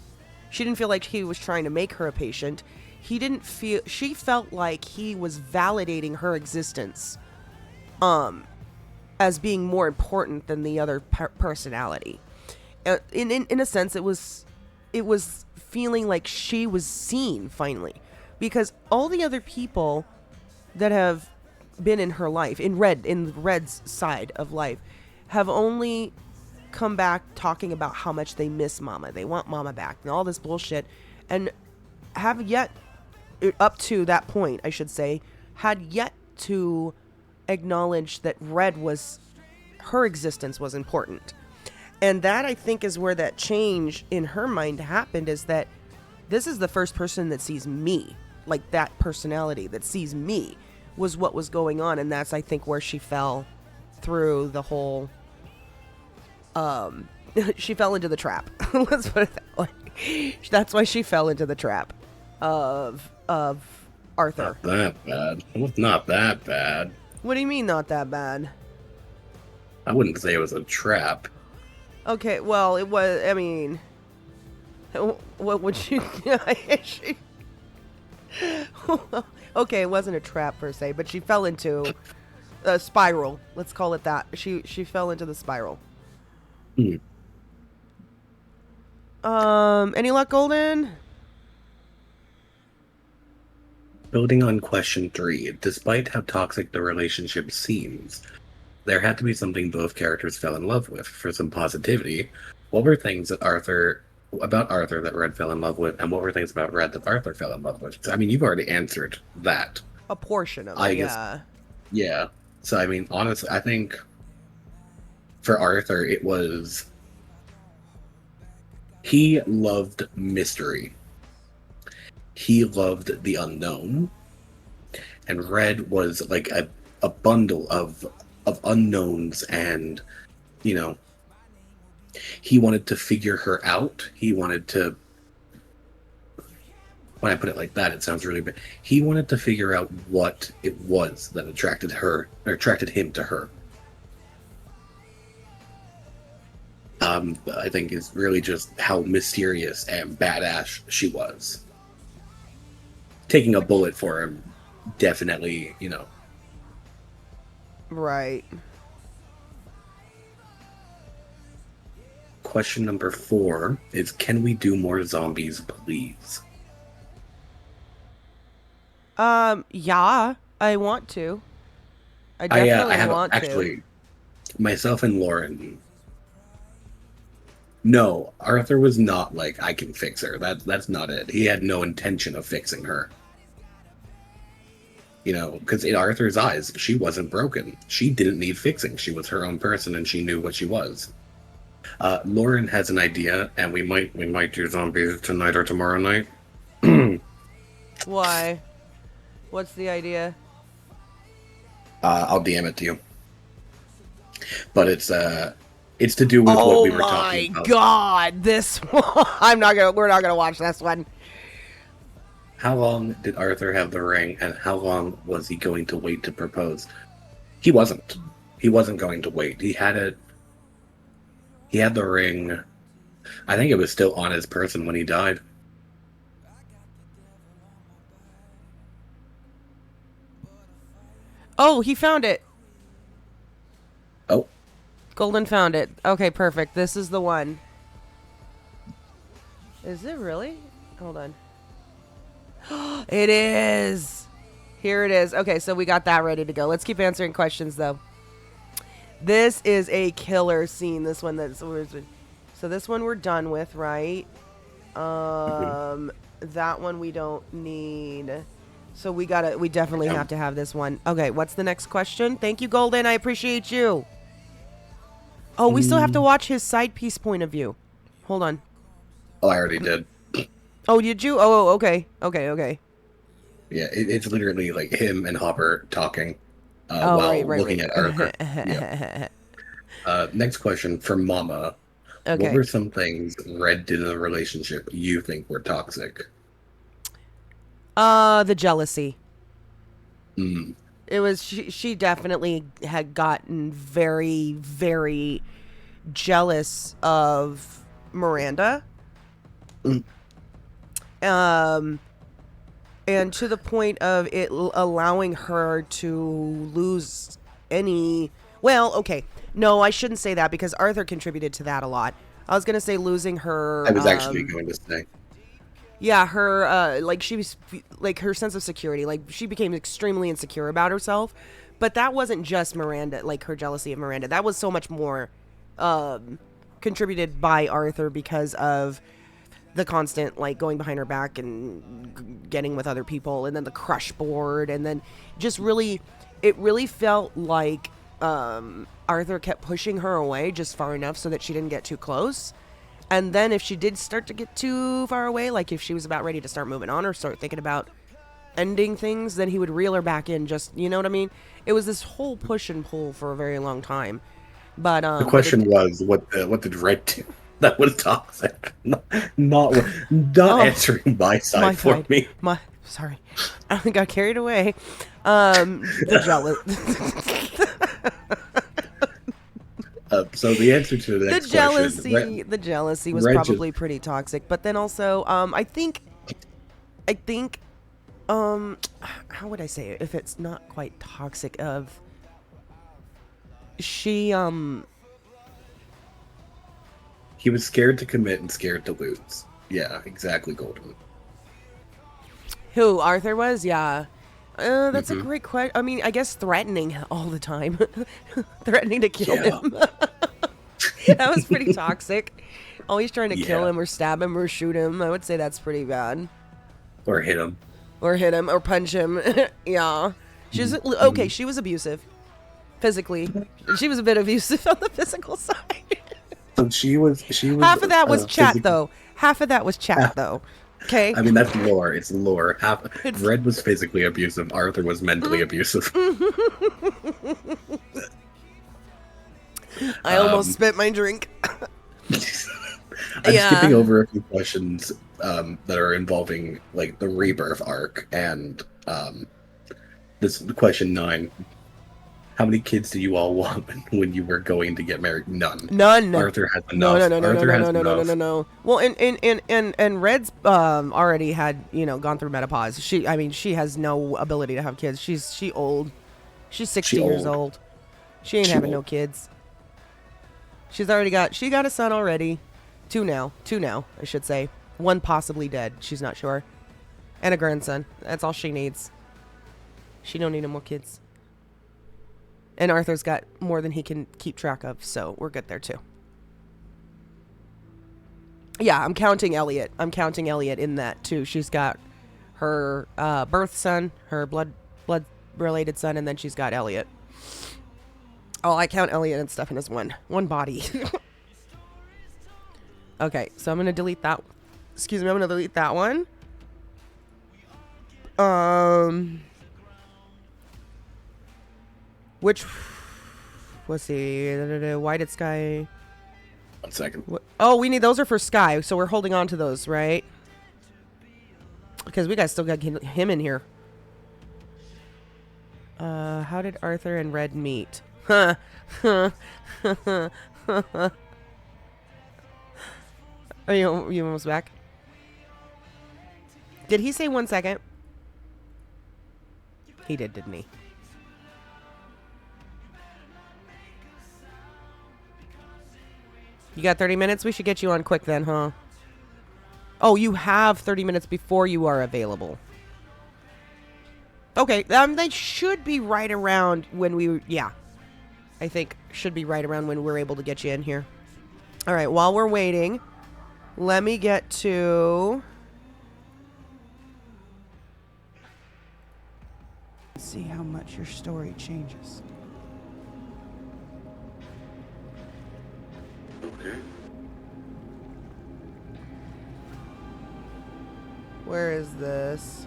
She didn't feel like he was trying to make her a patient. She felt like he was validating her existence, as being more important than the other personality. In a sense, it was feeling like she was seen finally, because all the other people that have been in her life, in Red's side of life, have only come back talking about how much they miss Mama, they want Mama back, and all this bullshit, and have yet, up to that point, I should say, had yet to acknowledge that her existence was important. And that, I think, is where that change in her mind happened, is that this is the first person that sees me, like that personality that sees me, was what was going on. And that's, I think, where she fell through the whole, she fell into the trap. Let's put it that way. That's why she fell into the trap of Arthur. Not that bad. It was not that bad. What do you mean, not that bad? I wouldn't say it was a trap. Okay, well, it was, I mean, what would you, okay, it wasn't a trap per se, but she fell into a spiral. Let's call it that. She fell into the spiral. Any luck, Golden? Building on question 3, despite how toxic the relationship seems, there had to be something both characters fell in love with. For some positivity, what were things about Arthur that Red fell in love with, and what were things about Red that Arthur fell in love with? I mean, you've already answered that. A portion of it, I guess, yeah. So, I mean, honestly, I think for Arthur, it was... he loved mystery. He loved the unknown. And Red was like a bundle of unknowns, and, you know, he wanted to figure her out. He wanted to, when I put it like that, it sounds really bad. He wanted to figure out what it was that attracted him to her. I think is really just how mysterious and badass she was. Taking a bullet for him, definitely, you know. Right. Question number 4 is, can we do more zombies, please? Yeah, I want to. I definitely want to. Actually, myself and Lauren. No, Arthur was not like, I can fix her. That's not it. He had no intention of fixing her. You know, because in Arthur's eyes, she wasn't broken. She didn't need fixing. She was her own person, and she knew what she was. Lauren has an idea, and we might do zombies tonight or tomorrow night. Why? What's the idea? I'll DM it to you. But it's to do with what we were talking about. Oh my god, this one. We're not gonna watch this one. How long did Arthur have the ring, and how long was he going to wait to propose? He wasn't. He wasn't going to wait. He had it. He had the ring. I think it was still on his person when he died. Oh, he found it. Oh, Golden found it. Okay, perfect. This is the one. Is it really? Hold on. It is. Here it is. Okay, so we got that ready to go. Let's keep answering questions, though. This is a killer scene. This one that's... So this one we're done with, right? That one we don't need. So we definitely have to have this one. Okay, what's the next question? Thank you, Golden. I appreciate you. Oh, we still have to watch his side piece point of view. Hold on. oh, I already did. Oh, did you? Oh, okay. Okay. Yeah, it's literally like him and Hopper talking Oh, while right. looking at Arthur. Yeah. Next question from Mama. What Okay. were some things Red did in the relationship you think were toxic? The jealousy. Mm. It was she definitely had gotten very, very jealous of Miranda. And to the point of it allowing her to lose any... Well, okay. No, I shouldn't say that because Arthur contributed to that a lot. I was going to say losing her... I was actually going to say. Yeah, her, like, she was, like, her sense of security. Like, she became extremely insecure about herself. But that wasn't just Miranda, like, her jealousy of Miranda. That was so much more contributed by Arthur because of the constant, like, going behind her back and getting with other people. And then the crush board. And then just really, it really felt like Arthur kept pushing her away just far enough so that she didn't get too close. And then if she did start to get too far away, like if she was about ready to start moving on or start thinking about ending things, then he would reel her back in just, you know what I mean? It was this whole push and pull for a very long time. But The question was, what did Red do that was toxic? Not answering my side for me. Sorry. I got carried away. The jealous. So the answer to the next question, the jealousy was Red probably pretty toxic. But then also, I think, how would I say it? If it's not quite toxic, he was scared to commit and scared to lose. Yeah, exactly, Golden. Who, Arthur was? Yeah. That's a great question. I mean, I guess threatening all the time. Threatening to kill him. That was pretty toxic. Always trying to kill him or stab him or shoot him. I would say that's pretty bad. Or hit him. Or hit him or punch him. Yeah. She was, okay, she was abusive. Physically. She was a bit abusive on the physical side. So she was Half of that was chat, though. Half of that was chat, though. Okay. I mean, that's lore. It's lore. Red was physically abusive. Arthur was mentally abusive. I almost spit my drink. I'm skipping over a few questions that are involving like the rebirth arc and this question 9. How many kids do you all want when you were going to get married? None. Arthur has enough. No. Well, and Red's already had, gone through menopause. She has no ability to have kids. She's old. She's 60 years old. She ain't having no kids. She got a son already. Two now, I should say. One possibly dead. She's not sure. And a grandson. That's all she needs. She don't need no more kids. And Arthur's got more than he can keep track of, so we're good there too. Yeah, I'm counting Elliot. In that too. She's got her birth son, her blood related son, and then she's got Elliot. Oh, I count Elliot and Stefan as one body. Okay, so I'm gonna delete that. Excuse me, I'm gonna delete that one. Let's see, why did Sky... 1 second. Oh, those are for Sky, so we're holding on to those, right? Because we guys still got him in here. How did Arthur and Red meet? Are you almost back? Did he say 1 second? He did, didn't he? You got 30 minutes? We should get you on quick then, huh? Oh, you have 30 minutes before you are available. Okay, they should be right around when we... Yeah. I think should be right around when we're able to get you in here. All right, while we're waiting, let me get to... See how much your story changes. Okay. Where is this?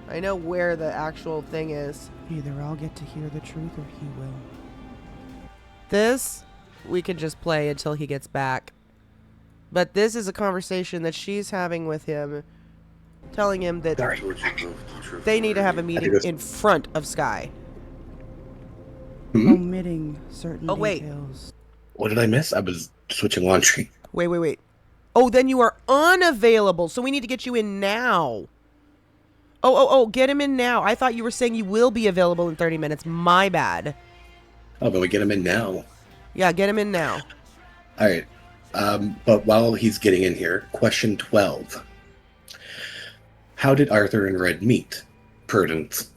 I know where the actual thing is. Either I'll get to hear the truth or he will. This, we can just play until he gets back. But this is a conversation that she's having with him, telling him that Sorry. Towards you both, the truth they need to have a already- meeting this- in front of Sky. Hmm? Omitting certain Oh, wait. details. What did I miss? I was switching laundry. Wait. Oh, then you are unavailable, so we need to get you in now. Oh, get him in now. I thought you were saying you will be available in 30 minutes. My bad. Oh, but we get him in now. Yeah, get him in now. All right. But while he's getting in here, question 12. How did Arthur and Red meet? Prudence.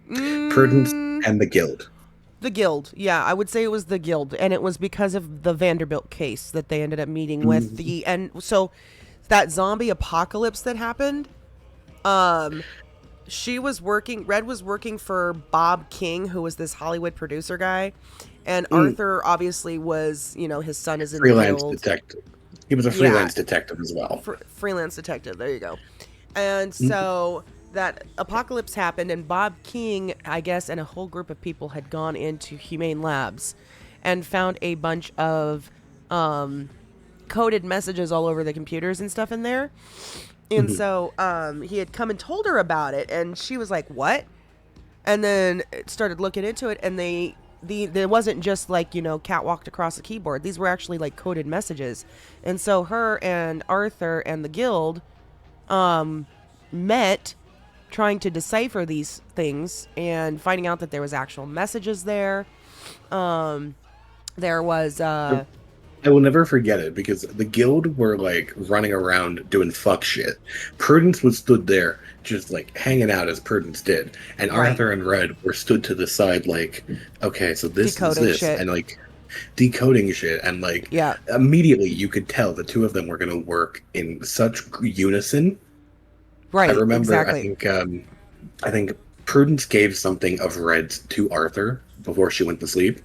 Prudence and the Guild. The Guild. Yeah, I would say it was the Guild. And it was because of the Vanderbilt case that they ended up meeting with the... And so that zombie apocalypse that happened, she was working... Red was working for Bob King, who was this Hollywood producer guy. And Arthur obviously was, his son is in the Freelance Guild. detective. He was a freelance detective as well. Freelance detective. There you go. And so that apocalypse happened, and Bob King, I guess, and a whole group of people had gone into Humane Labs and found a bunch of coded messages all over the computers and stuff in there. And so he had come and told her about it, and she was like, "What?" And then started looking into it, and there wasn't just like, cat walked across a keyboard. These were actually like coded messages. And so her and Arthur and the Guild met trying to decipher these things and finding out that there was actual messages there. There was I will never forget it because the Guild were like running around doing fuck shit. Prudence was stood there just like hanging out as Prudence did. And Right. Arthur and Red were stood to the side like, okay, so this Decoding is this. shit. And like decoding shit. And like Yeah. immediately you could tell the two of them were going to work in such unison. right. I remember, exactly. I think Prudence gave something of Red's to Arthur before she went to sleep.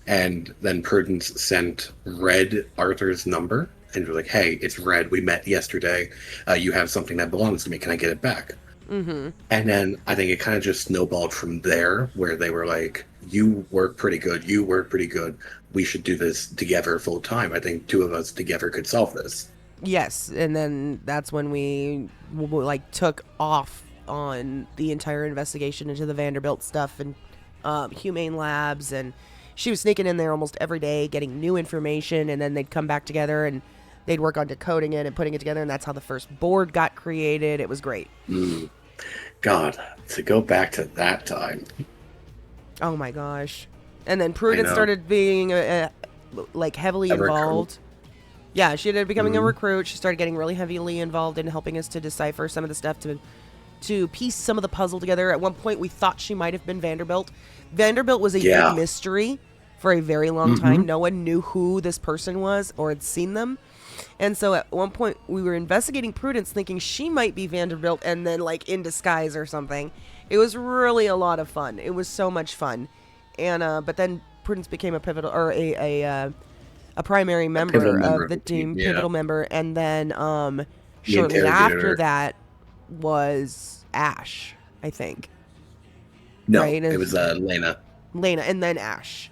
And then Prudence sent Red Arthur's number and was like, "Hey, it's Red. We met yesterday. You have something that belongs to me. Can I get it back?" Mm-hmm. And then I think it kind of just snowballed from there, where they were like, "You work pretty good. You work pretty good. We should do this together full time. I think two of us together could solve this." Yes, and then that's when we like took off on the entire investigation into the Vanderbilt stuff and Humane Labs, and she was sneaking in there almost every day getting new information, and then they'd come back together and they'd work on decoding it and putting it together, and that's how the first board got created. It was great. God, to go back to that time. Oh my gosh. And then Prudence know. started being like heavily A recruit. involved. Yeah, she ended up becoming a recruit. She started getting really heavily involved in helping us to decipher some of the stuff, to piece some of the puzzle together. At one point, we thought she might have been Vanderbilt. Vanderbilt was a Yeah. big mystery for a very long time. No one knew who this person was or had seen them. And so at one point, we were investigating Prudence, thinking she might be Vanderbilt and then like in disguise or something. It was really a lot of fun. It was so much fun. And but then Prudence became a pivotal or a primary member pivotal member of the of the team, team, yeah. pivotal member. And then shortly after interrogator. that was Ash, I think. No, Right, it was Lena. Lena, and then Ash.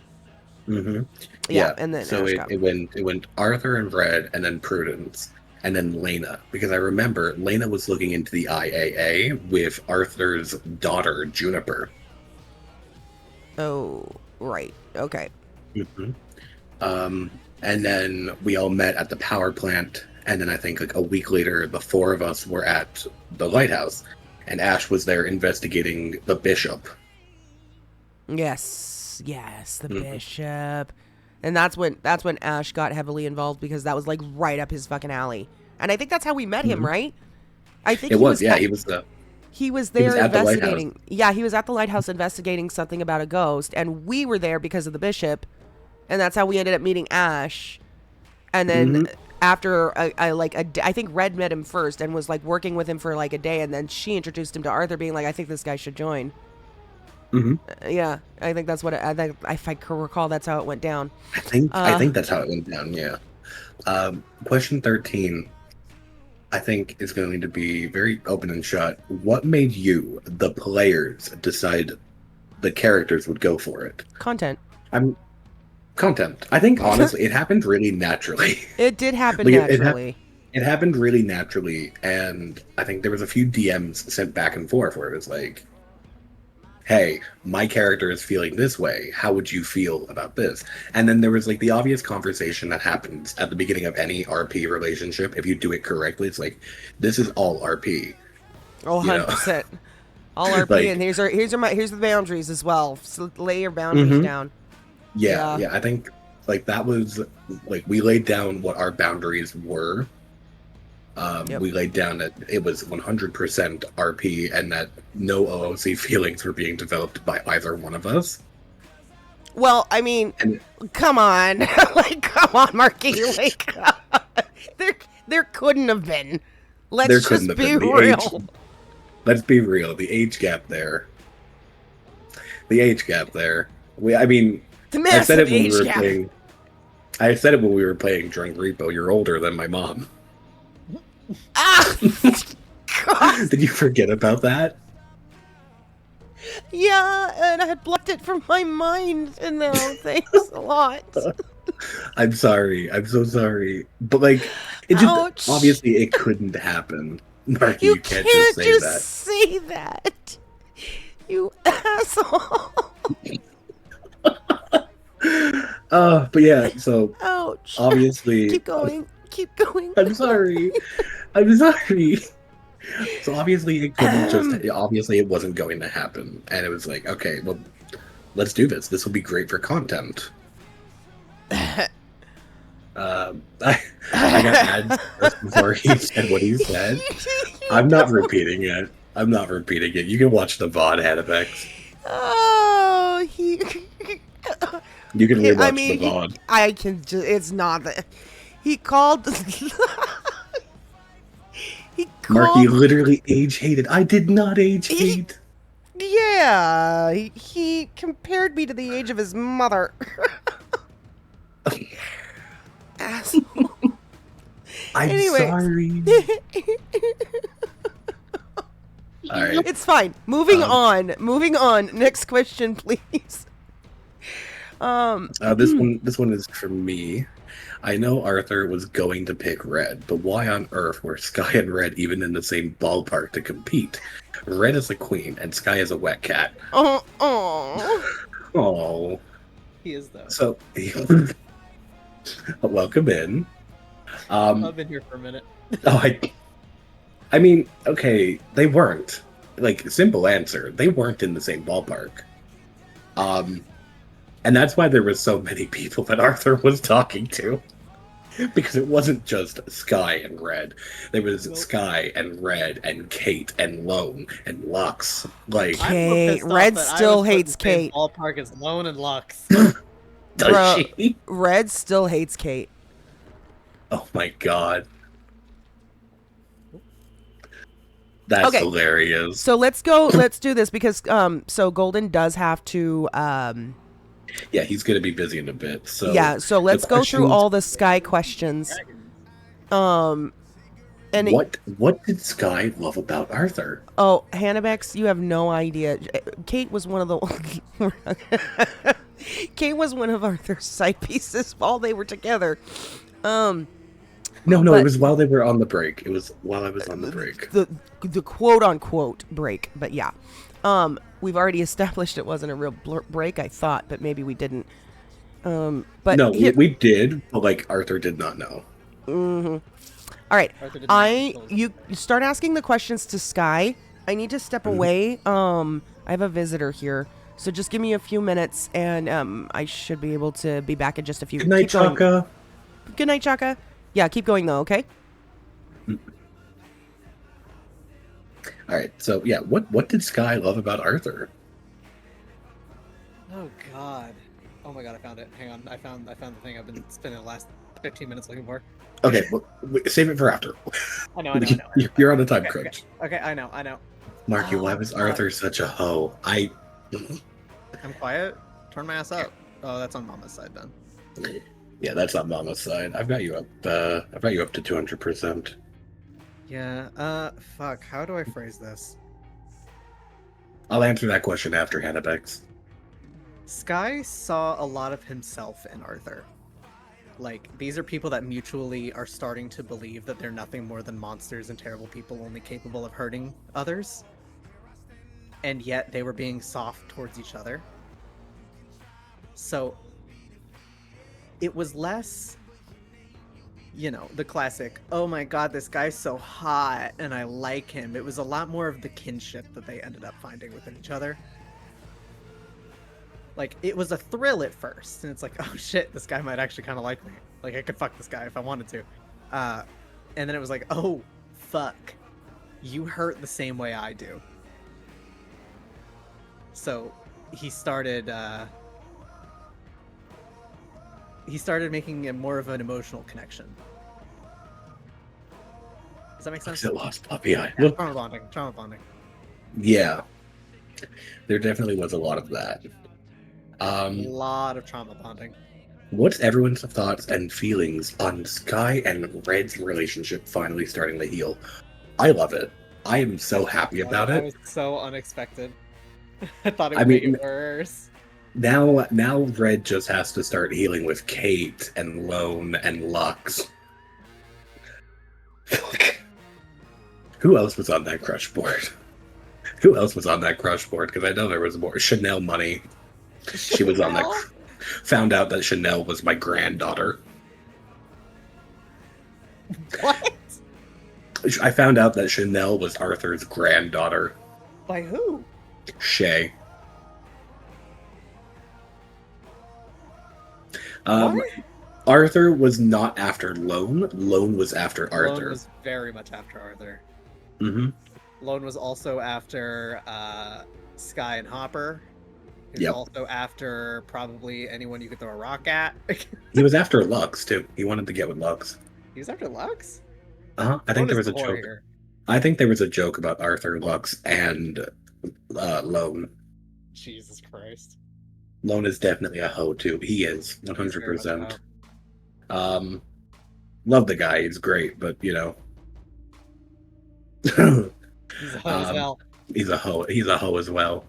Mm-hmm. Yeah, and then so Ash it, got- it went Arthur and Red, and then Prudence, and then Lena. Because I remember Lena was looking into the IAA with Arthur's daughter Juniper. Oh, right. Okay. Mm-hmm. And then we all met at the power plant, and then I think like a week later, the four of us were at the lighthouse, and Ash was there investigating the bishop. Yes, the bishop. And that's when Ash got heavily involved because that was like right up his fucking alley. And I think that's how we met him, right? I think It he was, yeah. at- He was the. he was there at the lighthouse. investigating. Yeah, he was at the lighthouse investigating something about a ghost, and we were there because of the bishop, and that's how we ended up meeting Ash. And then after I think Red met him first and was like working with him for like a day, and then she introduced him to Arthur, being like, "I think this guy should join." Yeah, I think that's what I think. If I can recall, that's how it went down. I think that's how it went down. Yeah. Question 13. I think is going to be very open and shut. What made you, the players, decide the characters would go for it? Content. Content. I think honestly, it happened really naturally. It did happen Like, naturally. It happened really naturally, and I think there was a few DMs sent back and forth where it was like, hey, my character is feeling this way. How would you feel about this? And then there was like the obvious conversation that happens at the beginning of any RP relationship. If you do it correctly, it's like, this is all RP. Oh, you know? 100%. All RP, Like- and here's the boundaries as well. So lay your boundaries down. Yeah, I think like that was like we laid down what our boundaries were. We laid down that it was 100% RP and that no OOC feelings were being developed by either one of us. Well, I mean, And- come on, like, come on, Marky, like, there couldn't have been. Let's There just couldn't have be been. The real. Let's be real. The age gap there. I mean, The I said it massive when we age were gap. playing. I said it when we were playing Drunk Repo. You're older than my mom. Ah, God. Did you forget about that? Yeah, and I had blocked it from my mind, and now thanks a lot. I'm sorry. I'm so sorry. But like, it just Ouch. obviously it couldn't happen. Marky, You you can't can't just say that. say that. You asshole. But yeah. So Ouch. obviously, Keep going. Keep going. I'm sorry. I'm sorry. So obviously it couldn't just. Obviously it wasn't going to happen, and it was like, okay, well, let's do this. This will be great for content. I got mad just before he said what he said. I'm not repeating it. You can watch the VOD, Hanabex. Oh, he. You can rewatch I mean, the VOD. I can just. It's not that. He called. He Marky called. literally age hated. I did not age hate. Yeah, he compared me to the age of his mother. Asshole. I'm Anyways. sorry. All right. It's fine. Moving on. Next question, please. This one is for me. I know Arthur was going to pick Red, but why on earth were Sky and Red even in the same ballpark to compete? Red is a queen, and Sky is a wet cat. Oh. Oh. He is though. So, welcome in. I've been here for a minute. I mean, okay, they weren't. Like, simple answer. They weren't in the same ballpark. And that's why there was so many people that Arthur was talking to. Because it wasn't just Sky and Red. There was Sky and Red and Kate and Lone and Lux. Like, I'm Kate. Red still hates Kate. Ballpark is Lone and Lux. does Bro. she? Red still hates Kate. Oh my god. That's Okay. hilarious. So let's go. Let's do this because so Golden does have to. Yeah, he's gonna be busy in a bit. So Yeah. So let's the go through questions- all the Sky questions. And What did Sky love about Arthur? Oh, Hanabex, you have no idea. Kate was one of the. Kate was one of Arthur's side pieces while they were together. No, But- it was while they were on the break. It was while I was on the break. The quote unquote break, but yeah. We've already established it wasn't a real break, I thought, but maybe we didn't. But No, here- we did, but like Arthur did not know. all right. Arthur did not You start asking the questions to Sky. I need to step away. I have a visitor here, So just give me a few minutes, and I should be able to be back in just a few. Good night, Keep going. Chaka. Good night, Chaka. Yeah, keep going though, okay? All right. So yeah, what did Sky love about Arthur? Oh God. Oh my God, I found it. Hang on, I found the thing I've been spending the last 15 minutes looking for. Okay, well, save it for after. I know. You're on a time Okay, crunch. Okay, I know. Marky, why Oh, was God. Arthur such a hoe? I'm quiet. Turn my ass up. Oh, that's on Mama's side then. Yeah, that's on Mama's side. I've got you up. I've got you up to 200%. Yeah. Fuck. How do I phrase this? I'll answer that question after Hannah begs. Sky saw a lot of himself in Arthur. Like, these are people that mutually are starting to believe that they're nothing more than monsters and terrible people only capable of hurting others. And yet they were being soft towards each other. So it was less, the classic, oh my God, this guy's so hot and I like him. It was a lot more of the kinship that they ended up finding within each other. Like, it was a thrill at first, and it's like, oh shit, this guy might actually kind of like me. Like, I could fuck this guy if I wanted to. And then it was like, oh, fuck. You hurt the same way I do. So, he started making a more of an emotional connection. Does that make sense? It lost puppy eye. Yeah, trauma bonding. Yeah. There definitely was a lot of that. A lot of trauma bonding. What's everyone's thoughts and feelings on Sky and Red's relationship finally starting to heal? I love it. I am so happy about That it. was so unexpected. I thought it would make it worse. Now Red just has to start healing with Kate and Lone and Lux. Who else was on that crush board? Who else was on that crush board? Because I know there was more. Chanel Money. She was on that. Found out that Chanel was my granddaughter. What? I found out that Chanel was Arthur's granddaughter. By who? Shay. What? Arthur was not after Lone. Lone was after Arthur. Lone was very much after Arthur. Mm-hmm. Lone was also after Sky and Hopper. He was Yep. also after probably anyone you could throw a rock at. He was after Lux too. He wanted to get with Lux. He was after Lux? I think there was a joke. Here. I think there was a joke about Arthur, Lux, and Lone. Jesus Christ. Lone is definitely a hoe too. He is 100%. Love the guy. He's great, but He's a hoe as hell. He's a hoe. He's a hoe as well.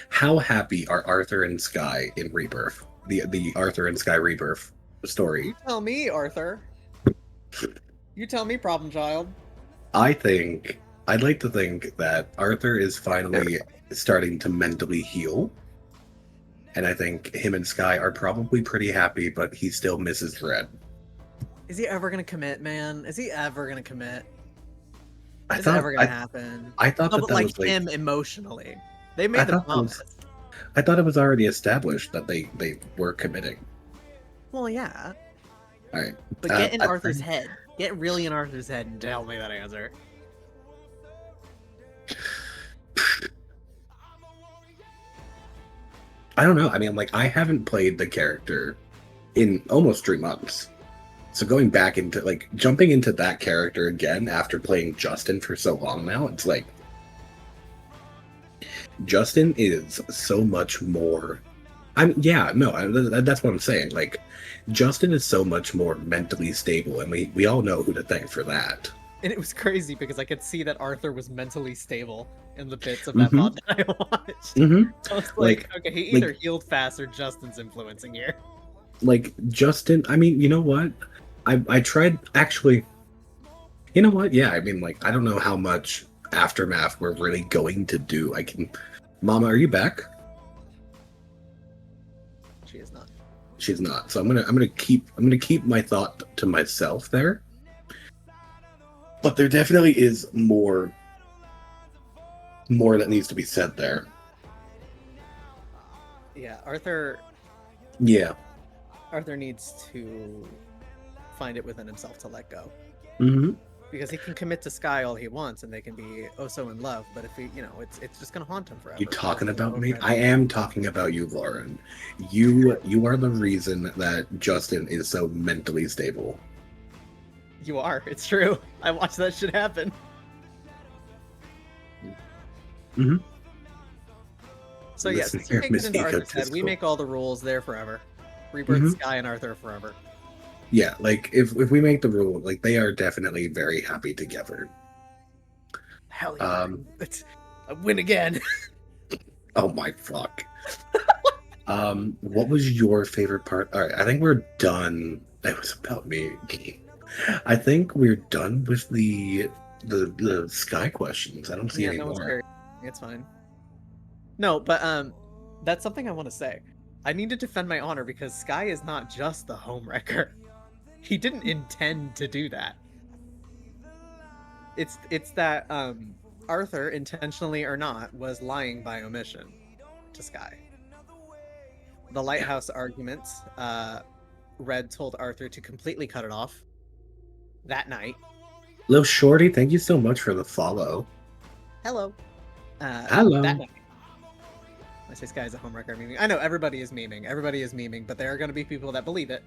How happy are Arthur and Sky in Rebirth? The Arthur and Sky Rebirth story. You tell me, Arthur. You tell me, problem child. I'd like to think that Arthur is finally starting to mentally heal. And I think him and Sky are probably pretty happy, but he still misses Red. Is he ever gonna commit, man? Is he ever gonna commit? I Is thought- it ever gonna happen? I thought No, that but that like was like him emotionally. They I made the thought that was- promise. I thought it was already established that they were committing. Well, yeah. All right. But get in I Arthur's think- head. Get really in Arthur's head and tell me that answer. I don't know. I mean, like, I haven't played the character in almost 3 months. So going back into, like, jumping into that character again after playing Justin for so long now, it's like, Justin is so much more. That's what I'm saying. Like, Justin is so much more mentally stable, and we all know who to thank for that. And it was crazy because I could see that Arthur was mentally stable in the bits of that Mhm. mod that I watched. Mm-hmm. I was Like- okay, he like- either healed fast or Justin's influencing here. Like, Justin, I mean, you know what? I tried, actually, you know what? Yeah, I mean, like, I don't know how much Aftermath we're really going to do. Mama, are you back? She is not. She's not. So I'm gonna keep my thought to myself there. But there definitely is more more that needs to be said there. Yeah, Arthur Yeah. needs to find it within himself to let go. Mm-hmm. Because he can commit to Sky all he wants and they can be oh so in love, but if he, it's just gonna haunt him forever. You talking about me? Over and I am talking about you, Lauren. You are the reason that Justin is so mentally stable. You are. It's true. I watched that shit happen. Mm-hmm. So yeah, Listen since you here, take it into Miss Arthur's head, we Egotistical. make all the rules there forever. Rebirth Mhm. Sky and Arthur forever. Yeah, like if we make the rule, like they are definitely very happy together. Hell yeah. I win again. Oh my fuck. What was your favorite part? All right, I think we're done. It was about me. I think we're done with the Sky questions. I don't see any no, it's more. very. It's fine. No, but that's something I want to say. I need to defend my honor because Sky is not just the homewrecker. He didn't intend to do that. It's that Arthur, intentionally or not, was lying by omission to Sky. The lighthouse arguments, Red told Arthur to completely cut it off that night. Lil Shorty, thank you so much for the follow. Hello. Hello. That night. I say Sky is a homewrecker memeing. I know everybody is memeing, but there are going to be people that believe it.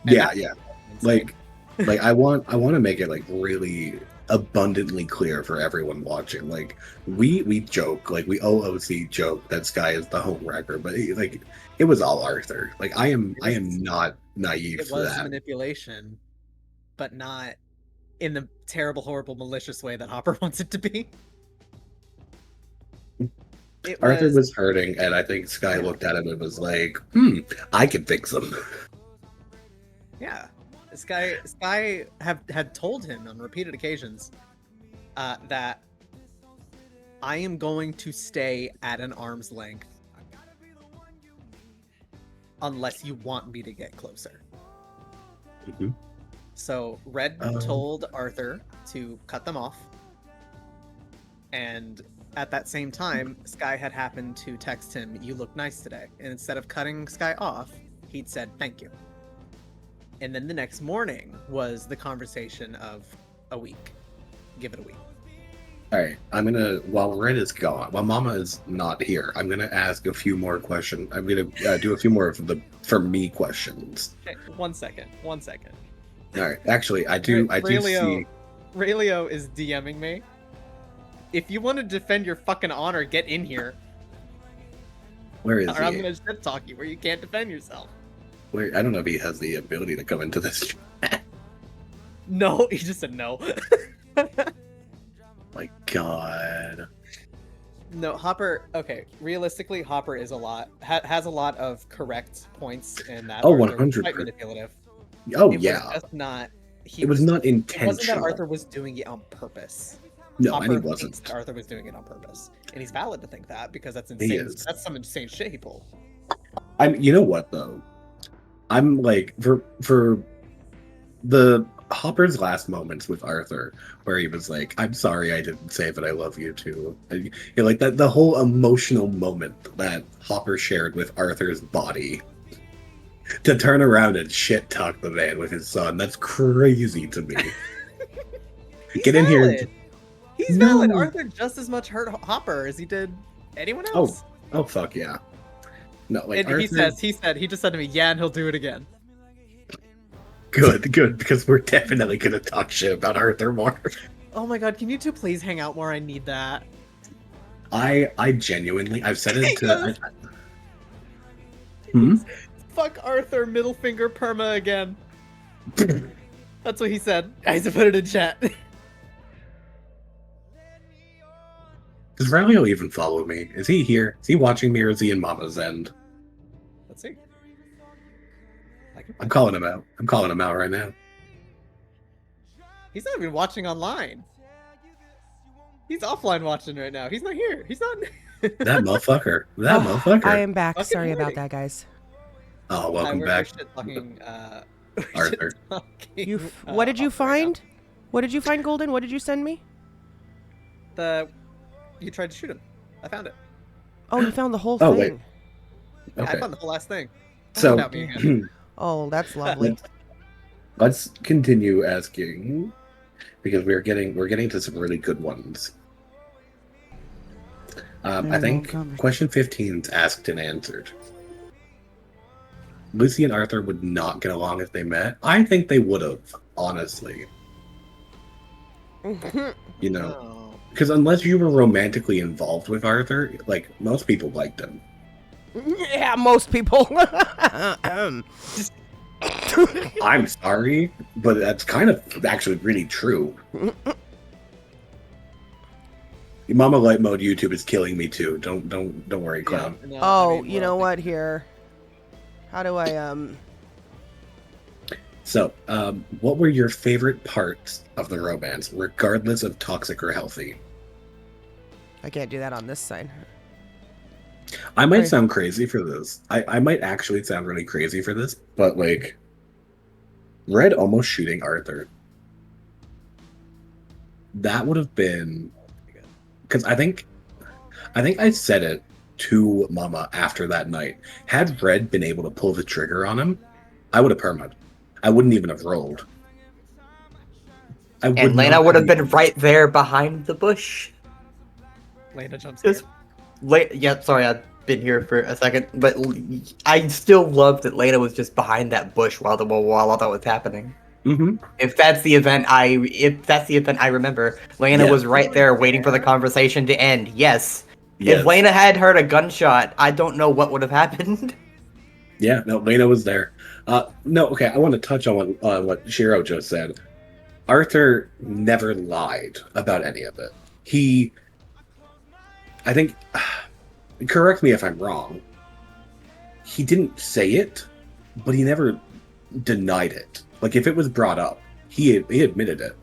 And Yeah, that's yeah. insane. Like I want to make it like really abundantly clear for everyone watching. Like we joke, like we OOC joke that Sky is the homewrecker, but it was all Arthur. Like I am not naive it to was that. manipulation, but not in the terrible, horrible, malicious way that Hopper wants it to be. Arthur was hurting, and I think Sky looked at him and was like, I can fix him. Yeah. Sky had told him on repeated occasions that I am going to stay at an arm's length unless you want me to get closer. Mhm. So Red told Arthur to cut them off, and at that same time, Sky had happened to text him, "You look nice today," and instead of cutting Sky off, he'd said thank you. And then the next morning was the conversation of a week. Give it a week. All right, I'm gonna while Red is gone, while Mama is not here, I'm gonna ask a few more questions. I'm gonna do a few more of the for me questions. Okay, one second. All right, actually, I do see. Raylio is DMing me. If you want to defend your fucking honor, get in here. Where is Or I'm he? gonna shit talk you where you can't defend yourself. Wait, I don't know if he has the ability to come into this. No, he just said no. My God. No, Hopper. Okay, realistically, Hopper is has a lot of correct points in that. Oh, Arthur was 100%. quite manipulative. Oh It yeah. was just not. It was not It wasn't that intentional. Arthur was doing it on purpose. No, Hopper and he thinks wasn't. that Arthur was doing it on purpose, and he's valid to think that because that's He insane. is. That's some insane shit he pulled. You know what though? I'm like for the Hopper's last moments with Arthur, where he was like, "I'm sorry, I didn't say that I love you too." And, you know, like that, the whole emotional moment that Hopper shared with Arthur's body, to turn around and shit talk the man with his son—that's crazy to me. Get in here. Valid. He's valid. No. Arthur just as much hurt Hopper as he did anyone else. Oh fuck yeah. No, like And Arthur, he just said to me, "Yeah, and he'll do it again." good, because we're definitely gonna talk shit about Arthur more. Oh my god, can you two please hang out more? I need that. I genuinely, I've said it He to. goes, Fuck Arthur, middle finger perma again. That's what he said. I had to put it in chat. Does Ralio even follow me? Is he here? Is he watching me, or is he in Mama's End? Let's see. I'm calling him out. I'm calling him out right now. He's not even watching online. He's offline watching right now. He's not here. He's not. That motherfucker. That Oh, motherfucker. I am back. Fucking Sorry about hurting. that, guys. Oh, welcome We're back, shit-talking, Arthur. What did you Hopper right now. find? What did you find, Golden? What did you send me? The you tried to shoot him. I found it. Oh, you found the whole Oh, thing. wait. Yeah, I Okay. found the whole last thing. So Without me again. Oh, that's lovely. let's continue asking because we're getting to some really good ones. I Very think long question 15 is asked and answered. Lucy and Arthur would not get along if they met. I think they would have, honestly. You know, Oh. because unless you were romantically involved with Arthur, like most people liked him. Yeah, most people. I'm sorry, but that's kind of actually really true. Mama Light Mode YouTube is killing me too. Don't worry, clown. Yeah, no, Oh, I mean, you know well, what? Here. How do I So, what were your favorite parts of the romance, regardless of toxic or healthy? I can't do that on this side. I might Right. sound crazy for this. I might actually sound really crazy for this, but like, Red almost shooting Arthur. That would have been because I think I said it to Mama after that night. Had Red been able to pull the trigger on him, I would have permaed. I wouldn't even have rolled. And not Lena would have been right there behind the bush. Lena jumps Just scared. yeah, sorry, I've been here for a second, but I still love that Lena was just behind that bush while all that was happening. Mm-hmm. If that's the event I remember, Lena Yeah. was right there waiting for the conversation to end. Yes. Yes. If Lena had heard a gunshot, I don't know what would have happened. Yeah, no, Lena was there. No, okay, I want to touch on what Shiro just said. Arthur never lied about any of it. I think, correct me if I'm wrong, he didn't say it, but he never denied it. Like, if it was brought up, he admitted it.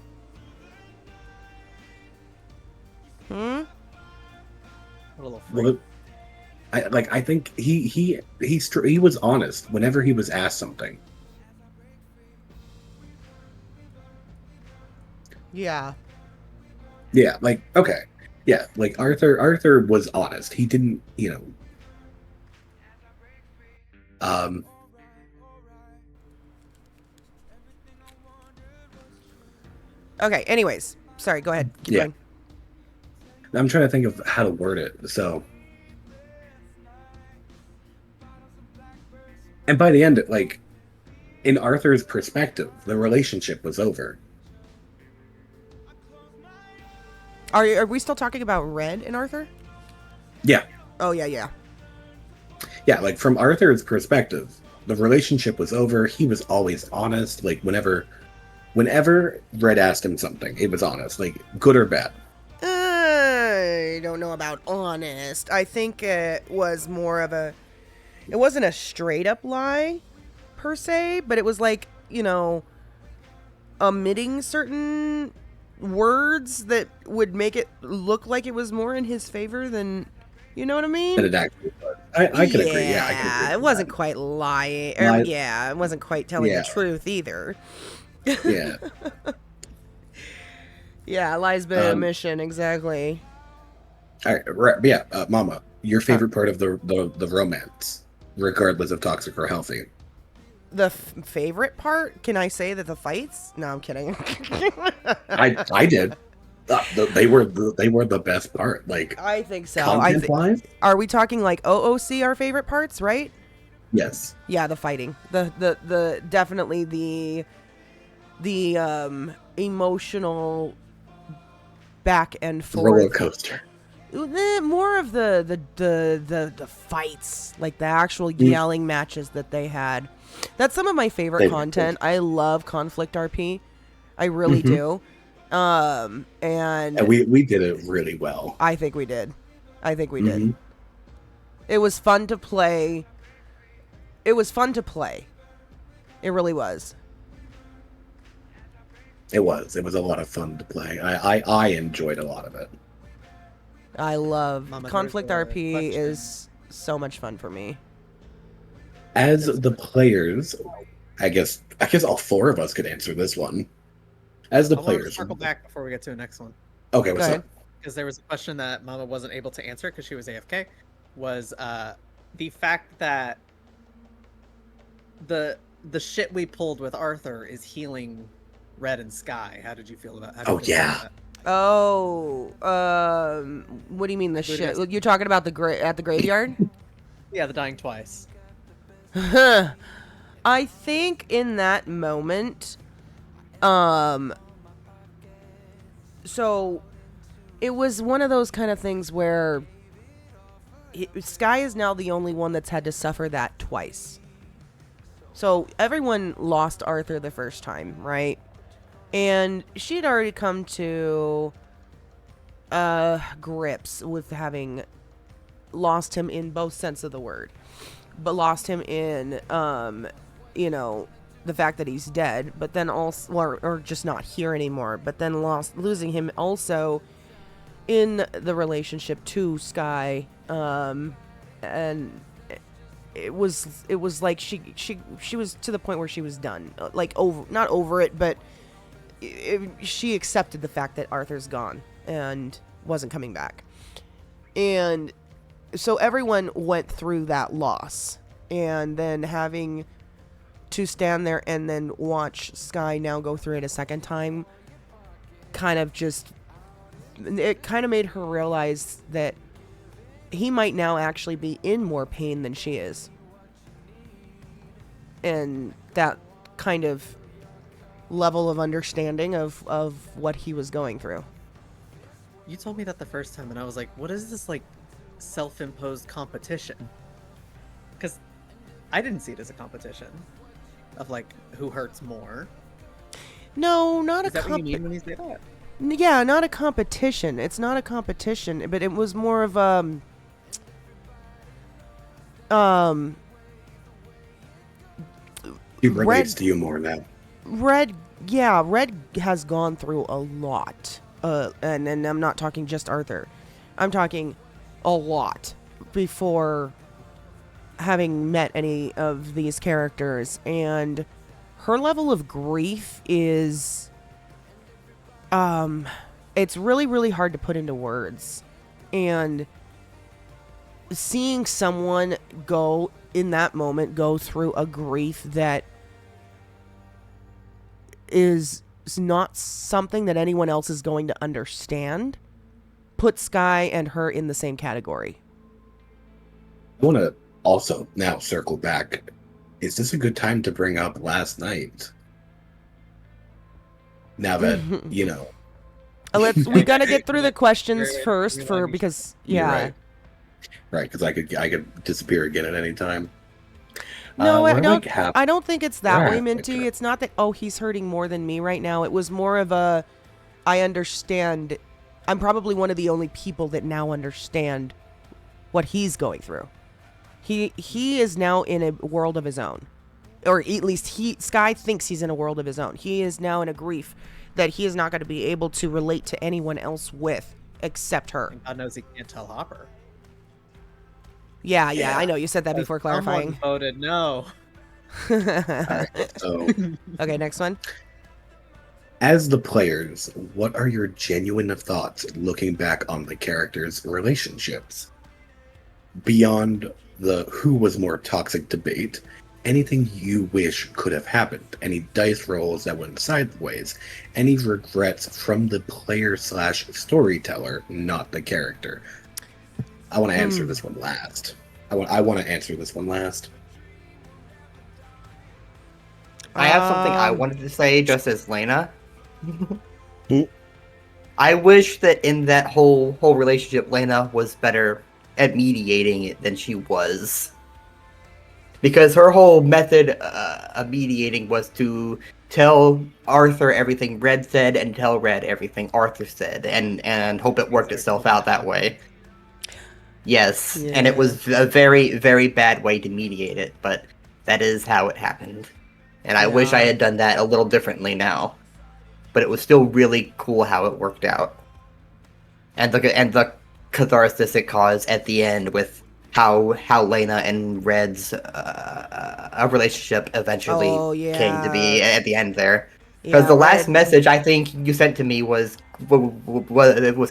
Hmm? A little freak. Well, I think he was honest whenever he was asked something. Yeah. Yeah, like, okay. Yeah, like Arthur was honest. He didn't, Okay, anyways. Sorry, go ahead. Keep Yeah. going. I'm trying to think of how to word it. So, and by the end, like, in Arthur's perspective, the relationship was over. Are we still talking about Red and Arthur? Yeah. Oh, yeah. Yeah, like, from Arthur's perspective, the relationship was over. He was always honest. Like, whenever Red asked him something, it was honest, like, good or bad. I don't know about honest. I think it was more of it wasn't a straight up lie per se, but it was like, omitting certain words that would make it look like it was more in his favor than, you know what I mean? And it actually was. I can agree. Yeah, I can agree. It with wasn't that. quite lying. Lies- Yeah, it wasn't quite telling Yeah. the truth either. Yeah. Yeah, lies by Um, omission, exactly. All right. Yeah, Mama, your favorite part of the romance, regardless of toxic or healthy. The favorite part? Can I say that the fights? No, I'm kidding. I did. They were the best part. Like, I think so. content wise, Are we talking like OOC our favorite parts, right? yes. Yeah, the fighting. The definitely the emotional back and forth. Roller coaster. More of the fights, like the actual yelling matches that they had. That's some of my favorite They were content. I love conflict RP. I really do. And And we did it really well. I think we did. Did. Mhm. It was fun to play. It was fun to play. It really was. It was a lot of fun to play. I enjoyed a lot of it. I love Mama, conflict there's a RP question. is so much fun for me. As the players, I guess all four of us could answer this one. As the I want to players, circle back before we get to the next one. okay, Go what's ahead. up? because there was a question that Mama wasn't able to answer because she was AFK, was the fact that the shit we pulled with Arthur is healing Red and Sky. How did you feel about? How did Oh, you feel about yeah. that? Oh, what do you mean the Who shit? does- You're talking about at the graveyard? Yeah, the dying twice. I think in that moment, so it was one of those kind of things where Sky is now the only one that's had to suffer that twice. So everyone lost Arthur the first time, right? And she'd already come to grips with having lost him in both sense of the word, but lost him in the fact that he's dead, but then also or just not here anymore, but then losing him also in the relationship to Sky, and it was like she was to the point where she was done, like not over it, but she accepted the fact that Arthur's gone and wasn't coming back. And so everyone went through that loss, and then having to stand there and then watch Sky now go through it a second time it kind of made her realize that he might now actually be in more pain than she is. And that kind of level of understanding of what he was going through. You told me that the first time, and I was like, "What is this like self-imposed competition?" Because I didn't see it as a competition of like who hurts more. No, not Is that what you mean when you say that? Yeah, not a competition. It's not a competition, but it was more of He relates Red- to you more now. Red has gone through a lot. And I'm not talking just Arthur. I'm talking a lot before having met any of these characters, and her level of grief is it's really, really hard to put into words. And seeing someone go in that moment go through a grief that is not something that anyone else is going to understand, put Sky and her in the same category. I want to also now circle back. Is this a good time to bring up last night? Now that, We gotta get through the questions first because You're right. Right, because I could disappear again at any time. No, we're I don't. like half- I don't think it's that we're way, halfway Minty. through. It's not that. Oh, he's hurting more than me right now. It was more of a. I understand. I'm probably one of the only people that now understand what he's going through. He is now in a world of his own, or at least Sky thinks he's in a world of his own. He is now in a grief that he is not going to be able to relate to anyone else with except her. And God knows he can't tell Hopper. Yeah, I know you said that before clarifying. Someone voted no. So, Okay, next one. as the players, what are your genuine thoughts looking back on the characters' relationships? Beyond the who was more toxic debate, anything you wish could have happened, any dice rolls that went sideways, any regrets from the player/storyteller, not the character. I want to answer this one last. I want to answer this one last. I have something I wanted to say just as Lena. Hmm? I wish that in that whole relationship, Lena was better at mediating it than she was. Because her whole method of mediating was to tell Arthur everything Red said and tell Red everything Arthur said, and hope it worked itself out that way. Yes, and it was a very, very bad way to mediate it, but that is how it happened. And I wish I had done that a little differently now. But it was still really cool how it worked out. And the catharsis it caused at the end with how Lena and Red's a relationship eventually came to be at the end there. Because Yeah, the last Red- message I think you sent to me was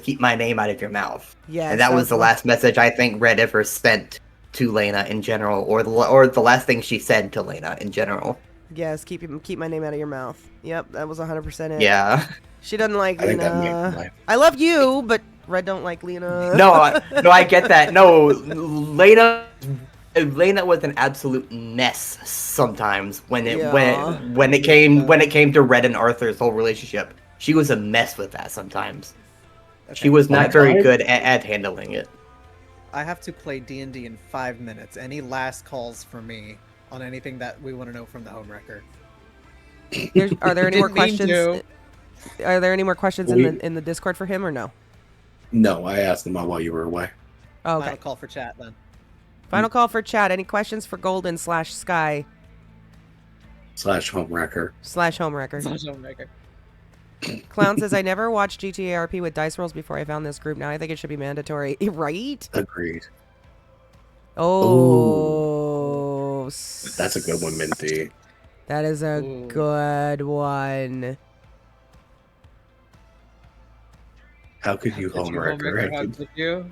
keep my name out of your mouth. Yes, And that was the last message I think Red ever sent to Lena in general, or the last thing she said to Lena in general. Yes, keep my name out of your mouth. Yep, that was 100% it. Yeah. She doesn't like I think that Lena. might- I love you, but Red don't like Lena. No, I get that. No, Lena was an absolute mess sometimes when it Yeah. when it came to Red and Arthur's whole relationship. She was a mess with that sometimes. She was not very good at handling it. I have to play D&D in 5 minutes. Any last calls for me on anything that we want to know from the Homewrecker? Are there any more Didn't mean questions? to. Are there any more questions in the Discord for him or no? No, I asked them while you were away. Oh, okay. Final call for chat then. Final call for chat. Any questions for Golden /Sky /Homewrecker. /Homewrecker? Homewrecker. Clown says, I never watched GTA RP with dice rolls before I found this group. Now I think it should be mandatory. Right? Agreed. Oh. That's a good one, Minty. That is a Ooh. good one. How could you, Homewrecker? How could-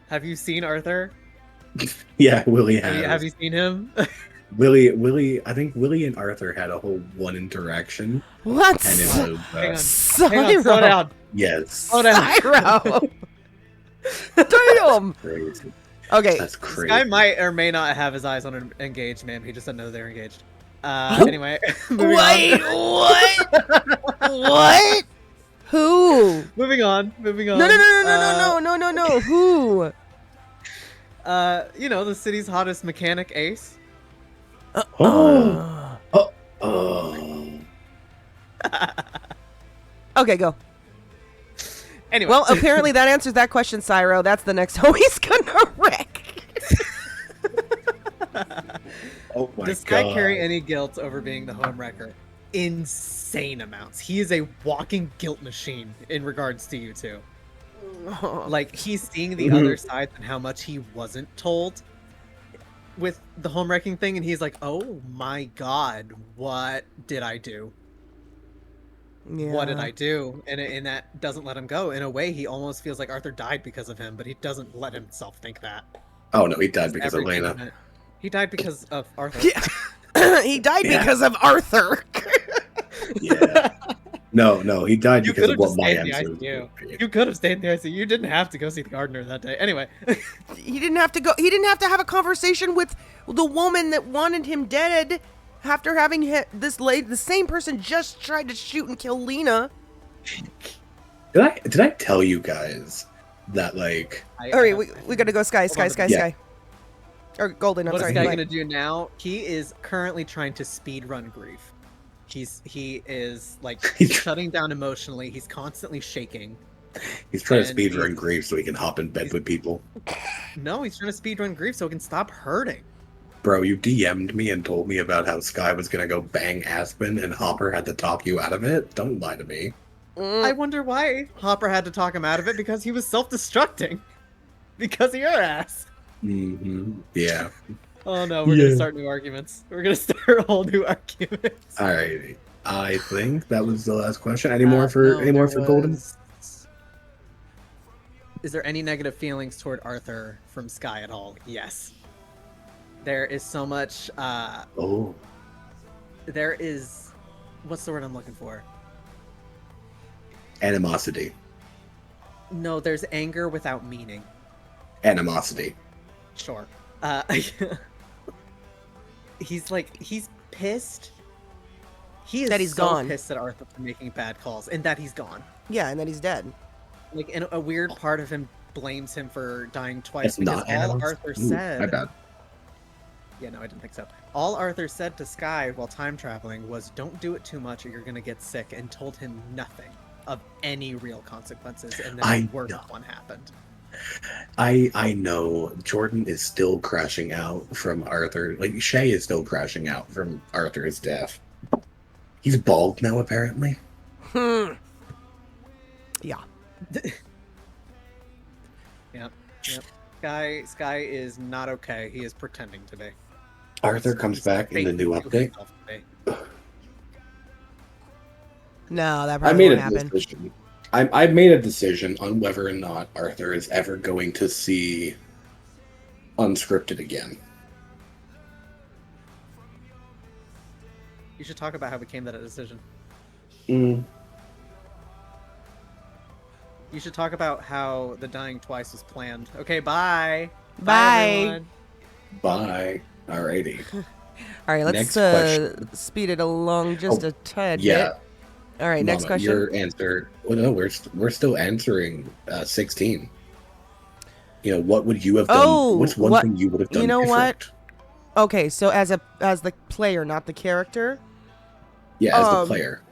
Have you seen Arthur? Yeah, Willie Have you, has. have you seen him? Willie, I think Willie and Arthur had a whole one interaction. What? And it was, Hang on. Cyro. Hang on, slow down. yes. Slow down. Cyro. Damn. Crazy. Okay. That's This crazy. guy might or may not have his eyes on an engaged man. He just doesn't know they're engaged. Anyway. moving Wait, on. what? What? Who? Moving on. Moving on. No. Who? You know, the city's hottest mechanic, Ace. Oh. Okay, go. Anyway. Well, apparently that answers that question, Cyro. That's the next home he's gonna wreck. Oh my Does god. Sky carry any guilt over being the homewrecker? Insane amounts. He is a walking guilt machine in regards to you two. Like, he's seeing the other side and how much he wasn't told with the home wrecking thing, and he's like, oh my god, what did I do? Yeah. What did I do? And that doesn't let him go. In a way, he almost feels like Arthur died because of him, but he doesn't let himself think that. Oh no, he died because of Everything Lena. in it. He died because of Arthur. Yeah. He died Yeah. because of Arthur. Yeah. No, he died You because could of have what just my stayed in the answer would ICU. be. You could have stayed in the ICU. You didn't have to go see the gardener that day. Anyway. He didn't have to go. He didn't have to have a conversation with the woman that wanted him dead after having the same person just tried to shoot and kill Lena. Did I tell you guys that like All right, we gotta go Sky. Yeah. Or Golden, I'm What is sorry. Sky go ahead. gonna do now? He is currently trying to speed run grief. He is like shutting down emotionally. He's constantly shaking. he's trying to And speed run he's- grief so he can hop in bed with people? No, he's trying to speed run grief so he can stop hurting. Bro, you DM'd me and told me about how Sky was gonna go bang Aspen and Hopper had to talk you out of it. Don't lie to me. I wonder why Hopper had to talk him out of it, because he was self-destructing. Because of your ass. Yeah. Oh no, we're gonna start new arguments. We're gonna start a whole new arguments. Alright. I think that was the last question. Any more for Golden? Is there any negative feelings toward Arthur from Sky at all? Yes. There is so much Oh. there is what's the word I'm looking for? Animosity. No, there's anger without meaning. Animosity. Sure. He's pissed. He is That he's so gone. pissed at Arthur for making bad calls and that he's gone. Yeah, and then he's dead. Like, and a weird part of him blames him for dying twice It's because not all animals. Arthur Ooh, said. my bad. Yeah, no, I didn't think so. All Arthur said to Sky while time traveling was, "Don't do it too much, or you're gonna get sick," and told him nothing of any real consequences. And then I the worst know. one happened. I know Jordan is still crashing out from Arthur. Like Shay is still crashing out from Arthur's death. He's bald now, apparently. Yeah. Yep. Sky is not okay. He is pretending to be. Arthur comes back in the new Faking update. himself to be. No, that I probably made won't a happen. decision. I've made a decision on whether or not Arthur is ever going to see Unscripted again. You should talk about how we came to that decision. Mm. You should talk about how the dying twice was planned. Okay, bye. Bye. everyone. Bye. Alrighty. All right, let's Next question. speed it along just Oh, a tad Yeah. bit. All right, next Mama, question. Your answer. Well, no, we're still answering 16. You know, what would you have done? Oh, What's one what- thing you would have done you know what? different? Okay, so as the player, not the character, Yeah, as the player.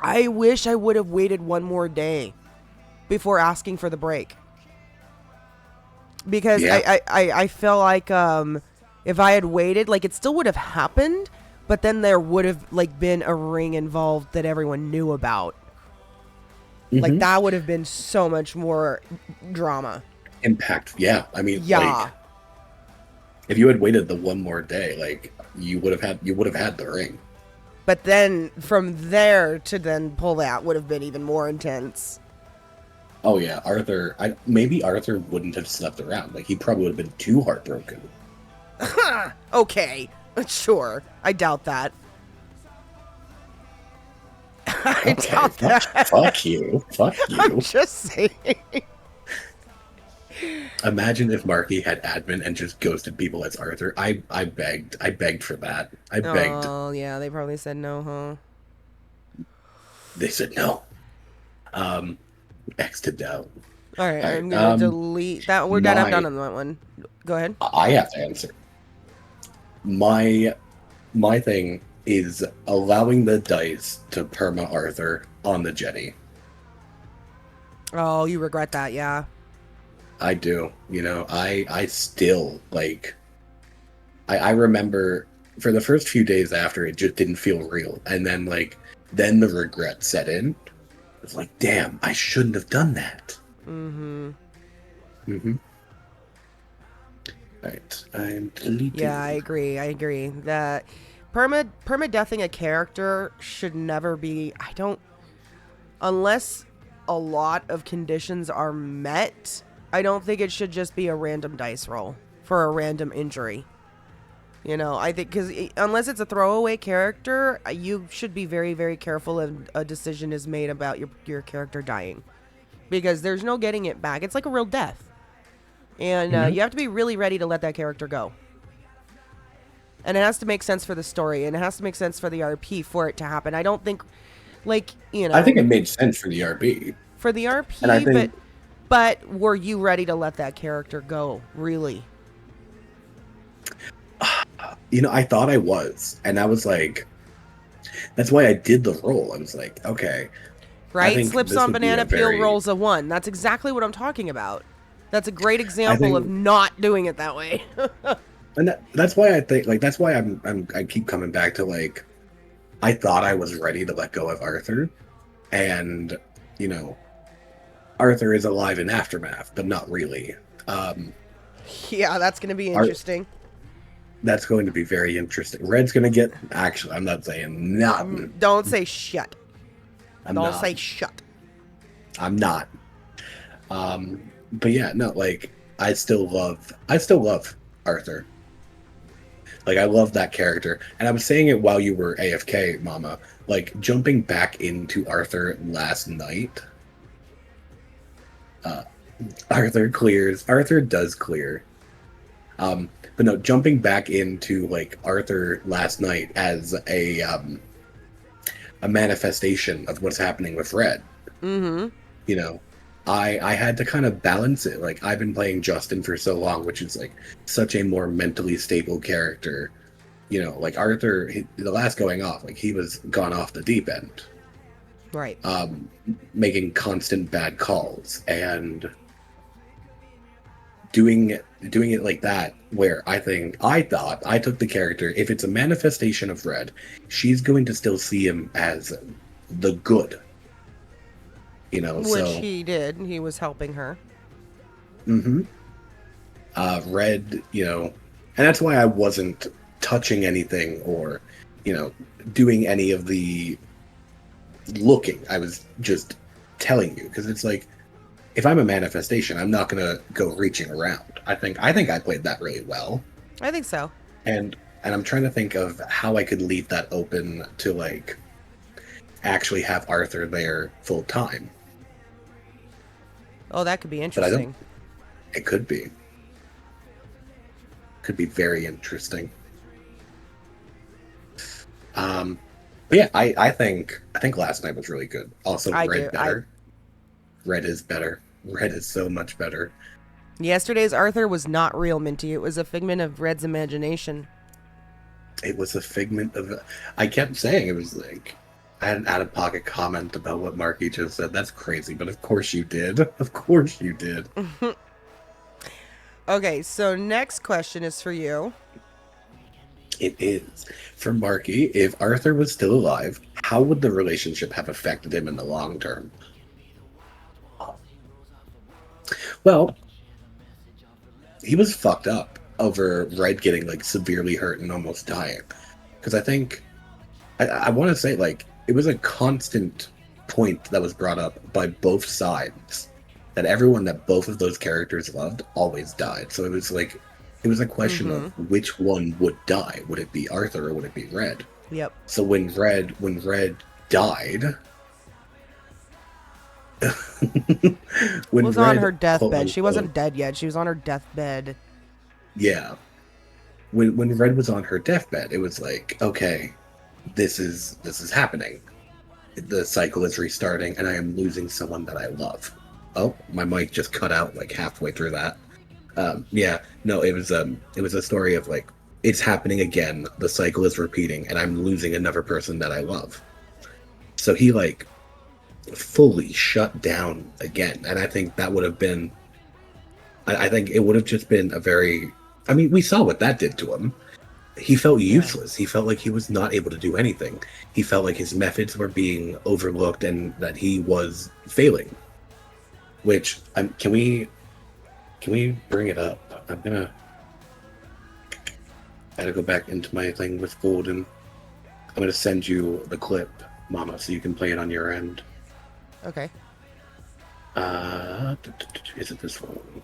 I wish I would have waited one more day before asking for the break. Because Yeah. I feel like if I had waited, like it still would have happened, but then there would have like been a ring involved that everyone knew about. Like Mhm. that would have been so much more drama. Impact. Yeah, I mean, Yeah. like, if you had waited the one more day, like you would have had the ring. But then from there to then pull that would have been even more intense. Oh yeah, Arthur. Maybe Arthur wouldn't have slept around. Like he probably would have been too heartbroken. Okay, sure. I doubt that. I doubt that. Fuck you. Fuck I'm you. just saying. Imagine if Marky had admin and just ghosted people as Arthur. I begged for that. I begged. Oh, yeah, they probably said no, huh? They said no. X to down. All right, All right, I'm gonna delete that. We're done. I'm done on that one. Go ahead. I have to answer. My thing is allowing the dice to perma Arthur on the Jenny. Oh, you regret that, yeah. I do. You know, I still like. I remember for the first few days after it just didn't feel real, and then the regret set in. It's like, damn, I shouldn't have done that. Mm-hmm. Mm-hmm. Alright, I'm deleting. Yeah, I agree. That permadeathing a character should never be. Unless a lot of conditions are met, I don't think it should just be a random dice roll for a random injury. You know, I think because unless it's a throwaway character, you should be very, very careful if a decision is made about your character dying, because there's no getting it back. It's like a real death, and you have to be really ready to let that character go. And it has to make sense for the story, and it has to make sense for the RP for it to happen. I don't think, I think it made sense for the RP. For the RP, and I think, but were you ready to let that character go? Really? You know, I thought I was, and I was like, that's why I did the roll. I was like, okay. Right? Slips on banana peel, rolls a 1. That's exactly what I'm talking about. That's a great example of not doing it that way. And that's why I think, that's why I keep coming back to, I thought I was ready to let go of Arthur, and, you know, Arthur is alive in Aftermath, but not really. Yeah, that's going to be interesting. That's going to be very interesting. Red's going to get... Actually, I'm not saying nothing. Don't say shut. Don't say shut. I'm not. But yeah, no, I still love Arthur. I love that character. And I was saying it while you were AFK, Mama. Jumping back into Arthur last night. Arthur clears. Arthur does clear. But no, jumping back into Arthur last night as a manifestation of what's happening with Red. Mm-hmm. You know, I had to kind of balance it. I've been playing Justin for so long, which is such a more mentally stable character. You know, Arthur, the last going off, he was gone off the deep end. Right. Making constant bad calls and doing it like that, where I thought I took the character, if it's a manifestation of Red, she's going to still see him as the good. You know, which he did. He was helping her. Mm-hmm. Red, you know, and that's why I wasn't touching anything or, you know, doing any of the looking. I was just telling you because it's like if I'm a manifestation, I'm not gonna go reaching around. I think I played that really well, I think so. and I'm trying to think of how I could leave that open to like actually have Arthur there full time. Oh, that could be But I interesting. don't. It could be. Could be very interesting. But yeah, I think last night was really good. Also, I Red do. better. Red is better. Red is so much better. Yesterday's Arthur was not real, Minty. It was a figment of Red's imagination. It was a figment of. I kept saying it was like. I had an out-of-pocket comment about what Marky just said. That's crazy, but of course you did. Of course you did. Okay, so next question is for you. It is. For Marky, if Arthur was still alive, how would the relationship have affected him in the long term? Well, he was fucked up over Red getting like severely hurt and almost dying. Because I think, I want to say like, it was a constant point that was brought up by both sides that everyone that both of those characters loved always died. So it was like, it was a question of which one would die. Would it be Arthur or would it be Red? Yep. So when Red died, when Was on Red, her deathbed. quote, She wasn't dead yet. She was on her deathbed. Yeah. When Red was on her deathbed, it was like, okay, this is happening. The cycle is restarting, and I am losing someone that I love. Oh, my mic just cut out like halfway through that. Yeah, no, it was a story of like it's happening again. The cycle is repeating, and I'm losing another person that I love. So he like fully shut down again, and I think that would have been. I think it would have just been a very. I mean, we saw what that did to him. He felt useless. He felt like he was not able to do anything. He felt like his methods were being overlooked and that he was failing. Which can we bring it up? I gotta go back into my thing with Golden. I'm gonna send you the clip, Mama, so you can play it on your end. Okay. Is it this one?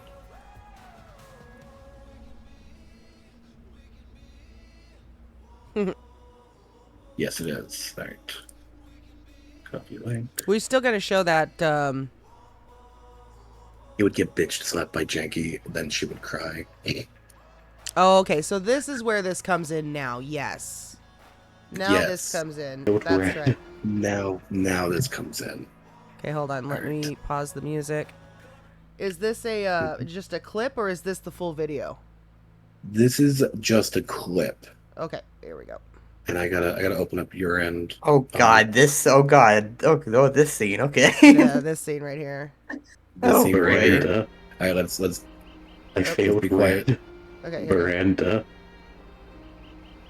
Yes, it is. All right. Copy link. We still gotta show that. He would get bitch slapped by Janky, then she would cry. Oh, okay. So this is where this comes in now. Yes. Now this Yes. comes in. It would That's red. right. Now this comes in. Okay, hold on. Let me pause the music. Is this a just a clip or is this the full video? This is just a clip, Okay, here we go. and I gotta open up your end. Oh god, this. Oh god. Oh, this scene. Okay. Yeah, this scene right here. This scene right here. Miranda. All right, let's. I failed be quiet. Red. Okay. Here. Miranda.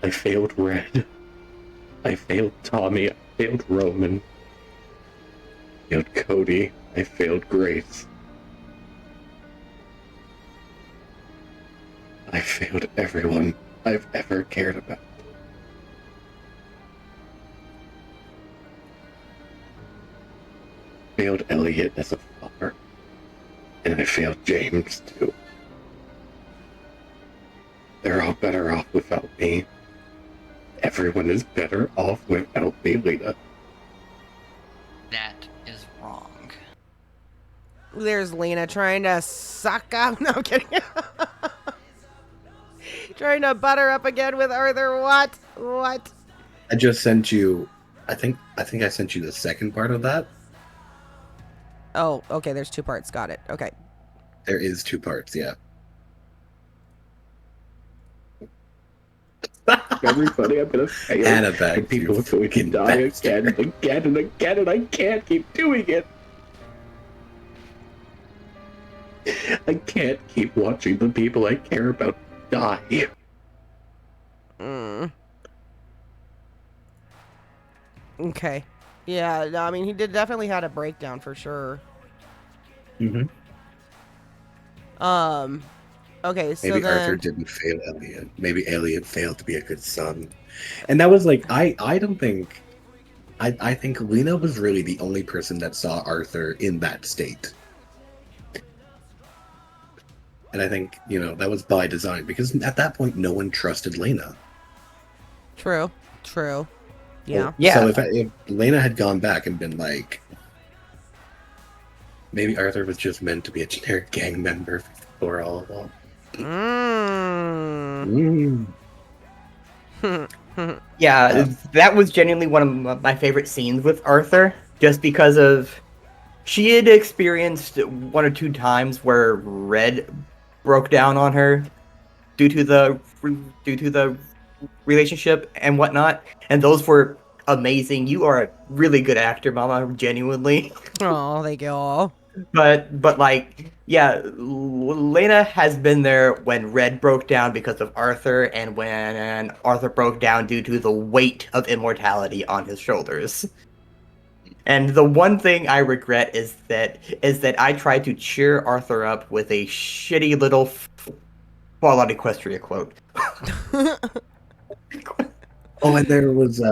I failed Red. I failed Tommy. I failed Roman. I failed Cody. I failed Grace. I failed everyone I've ever cared about. Failed Elliot as a father. And I failed James too. They're all better off without me. Everyone is better off without me, Lena. That is wrong. There's Lena trying to suck up. No, I'm kidding. Trying to butter up again with Arthur. What? What? I just sent you. I think I sent you the second part of that. Oh, okay. There's two parts. Got it. Okay. There is two parts. Yeah. Everybody, I'm gonna fail. Annabeth, And people you so we can die again and again and again, and I can't keep doing it. I can't keep watching the people I care about die. Okay. Yeah, no, I mean, he definitely had a breakdown for sure. Mm-hmm. Okay, so Maybe then... Arthur didn't fail Elliot. Maybe Elliot failed to be a good son. And that was like I don't think I think Lena was really the only person that saw Arthur in that state. And I think, that was by design, because at that point, no one trusted Lena. True. Yeah. Yeah. So if Lena had gone back and been like, maybe Arthur was just meant to be a generic gang member for all along. Yeah, that was genuinely one of my favorite scenes with Arthur, just because of she had experienced 1 or 2 times where Red broke down on her due to the relationship and whatnot, and those were amazing. You are a really good actor, Mama, genuinely. Oh, thank you all. But like, yeah, Lena has been there when Red broke down because of Arthur, and when Arthur broke down due to the weight of immortality on his shoulders. And the one thing I regret is that I tried to cheer Arthur up with a shitty little Fallout Equestria quote. Oh, and there was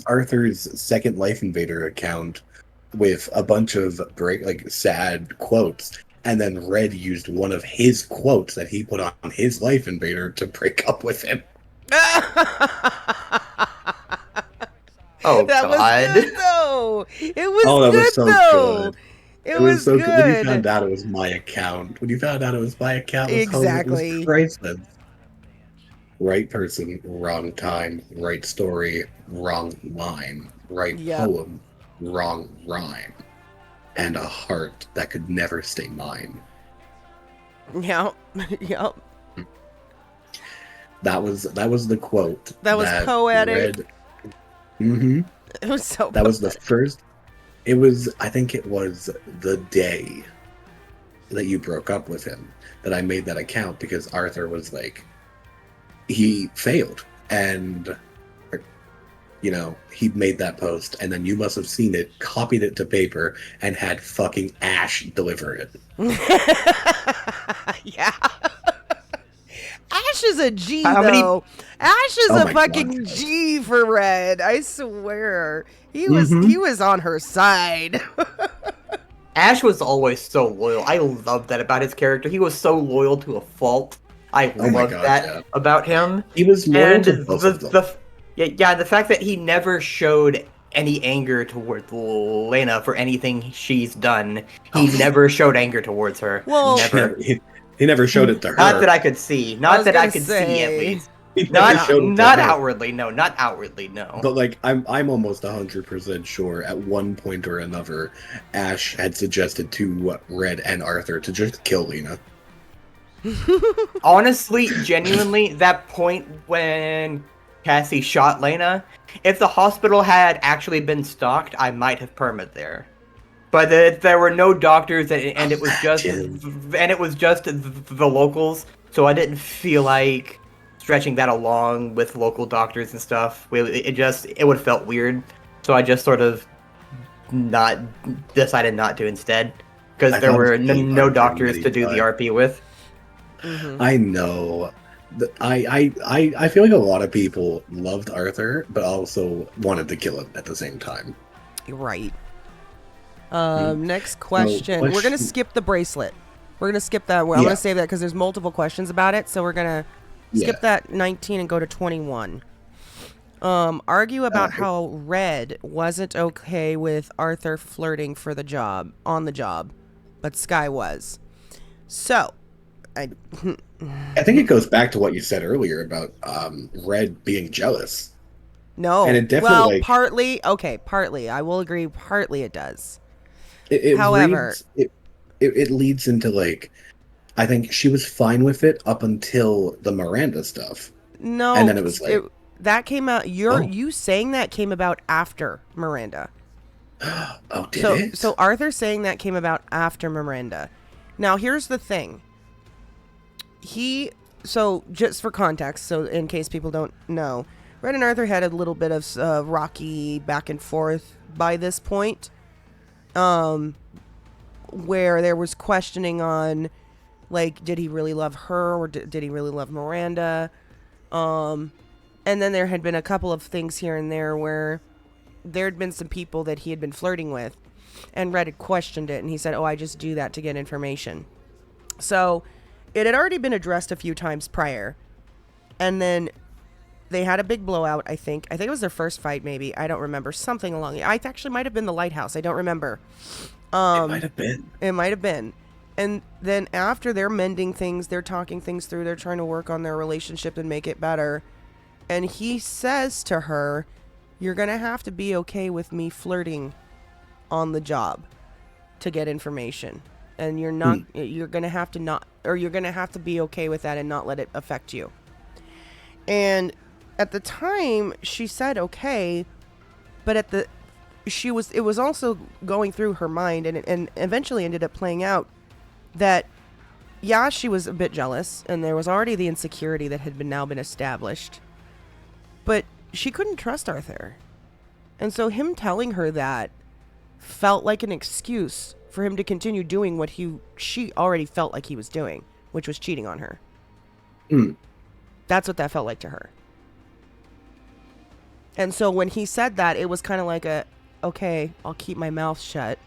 Arthur's Second Life Invader account with a bunch of sad quotes, and then Red used one of his quotes that he put on his Life Invader to break up with him. Oh, that God. was good though. It was Oh, that good was so though. good. It was so good. When you found out it was my account, it Exactly. was priceless. Right person, wrong time. Right story, wrong line. Right poem, wrong rhyme. And a heart that could never stay mine. Yep. That was the quote. That was poetic. It was so That was the first. I think it was the day that you broke up with him that I made that account, because Arthur was like, he failed, and he made that post, and then you must have seen it, copied it to paper, and had fucking Ash deliver it. Yeah. Ash is a G, though. Ash is a fucking G for Red. I swear. He was on her side. Ash was always so loyal. I love that about his character. He was so loyal to a fault. I love that about him. He was loyal to both of them. The fact that he never showed any anger towards Lena for anything she's done. He never showed anger towards her. Well, never. He never showed it to her. Not that I could see. Not that I could see, at least. Not outwardly, no. Not outwardly, no. But I'm almost 100% sure at one point or another, Ash had suggested to Red and Arthur to just kill Lena. Honestly, genuinely, that point when Cassie shot Lena, if the hospital had actually been stocked, I might have permed there. But there were no doctors, and it was just the locals, so I didn't feel like stretching that along with local doctors and stuff. It would have felt weird, so I just sort of decided not to instead, because there were no doctors to do the RP with. Mm-hmm. I know. I feel like a lot of people loved Arthur, but also wanted to kill him at the same time. Right. Next question. We're going to skip the bracelet. We're going to skip that. I'm going to save that because there's multiple questions about it. So we're going to skip that 19 and go to 21. Argue about how Red wasn't okay with Arthur flirting on the job, but Sky was. So, I think it goes back to what you said earlier about Red being jealous. No. And it definitely, partly. I will agree. Partly it does. However, it leads into I think she was fine with it up until the Miranda stuff. No, and then it was that came out. You saying that came about after Miranda. Oh, did it? So Arthur saying that came about after Miranda. Now here's the thing. So just for context, so in case people don't know, Red and Arthur had a little bit of rocky back and forth by this point, where there was questioning on, did he really love her or did he really love Miranda? And then there had been a couple of things here and there where there had been some people that he had been flirting with, and Red had questioned it, and he said, "Oh, I just do that to get information." So it had already been addressed a few times prior, and then they had a big blowout. I think it was their first fight. Maybe, I don't remember, something along. I actually might have been the lighthouse. I don't remember. It might have been. It might have been. And then after they're mending things, they're talking things through, they're trying to work on their relationship and make it better. And he says to her, "You're going to have to be okay with me flirting on the job to get information. And you're going to have to be okay with that and not let it affect you." And at the time she said okay, but it was also going through her mind, and eventually ended up playing out that, yeah, she was a bit jealous, and there was already the insecurity that had now been established, but she couldn't trust Arthur. And so him telling her that felt like an excuse for him to continue doing what she already felt like he was doing, which was cheating on her. That's what that felt like to her. And so when he said that, it was kind of like okay, I'll keep my mouth shut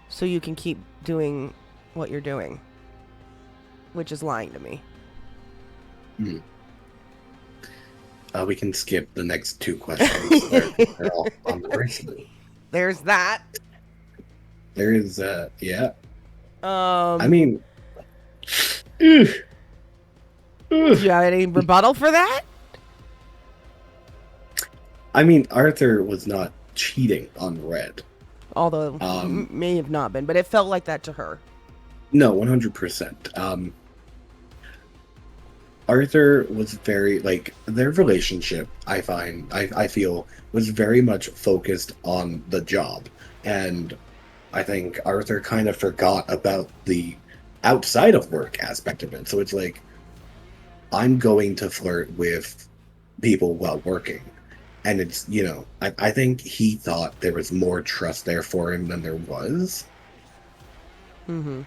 so you can keep doing what you're doing, which is lying to me. We can skip the next two questions. They're all on the list. There's that. There is, yeah. I mean, do you have any rebuttal for that? I mean, Arthur was not cheating on Red. Although may have not been, but it felt like that to her. No, 100%. Arthur was very, like, their relationship, I feel, was very much focused on the job. And I think Arthur kind of forgot about the outside of work aspect of it. So it's like, I'm going to flirt with people while working. And it's, I think he thought there was more trust there for him than there was. Mm-hmm.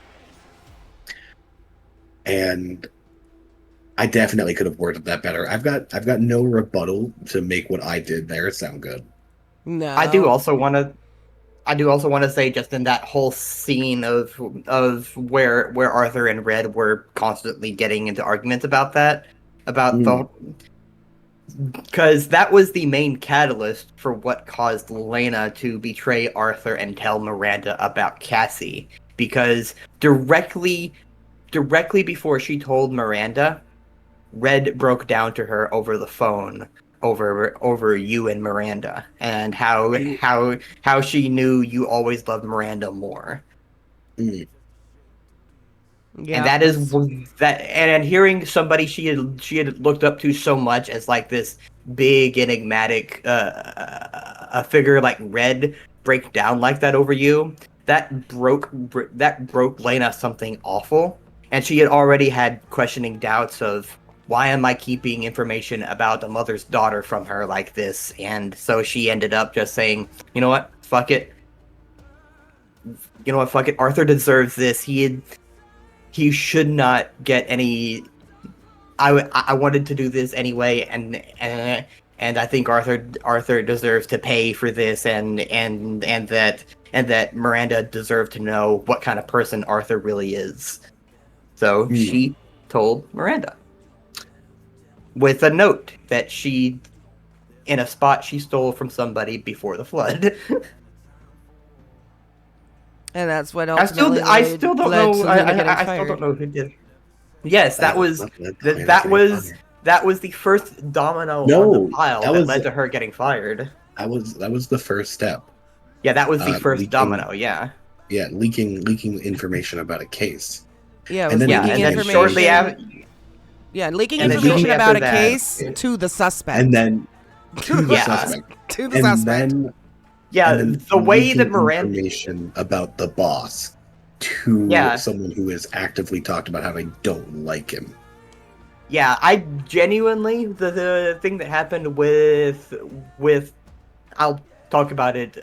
And I definitely could have worded that better. I've got no rebuttal to make what I did there sound good. No. I do also want to say, just in that whole scene of where Arthur and Red were constantly getting into arguments about that, because that was the main catalyst for what caused Lena to betray Arthur and tell Miranda about Cassie. Because directly before she told Miranda, Red broke down to her over the phone over you and Miranda, and how she knew you always loved Miranda more. Yeah, and that is that. And hearing somebody she had looked up to so much as like this big enigmatic a figure like Red break down like that over you, that broke Lena something awful, and she had already had questioning doubts of, why am I keeping information about a mother's daughter from her like this? And so she ended up just saying, you know what, fuck it. Arthur deserves this. He should not get any. I wanted to do this anyway, and I think Arthur deserves to pay for this, and that Miranda deserved to know what kind of person Arthur really is. So she told Miranda, with a note that in a spot she stole from somebody before the flood. And that's what I still don't know. I still don't know who did. Yes, that was the first domino on the pile that led to her getting fired. That was the first step. Yeah, that was the first domino. Yeah. Yeah, leaking information about a case. Yeah, and then shortly after. Yeah, leaking information about a case to the suspect. And then to the suspect. To the suspect. The way that Miranda information about the boss to someone who is actively talked about how they don't like him. Yeah, I genuinely the thing that happened with I'll talk about it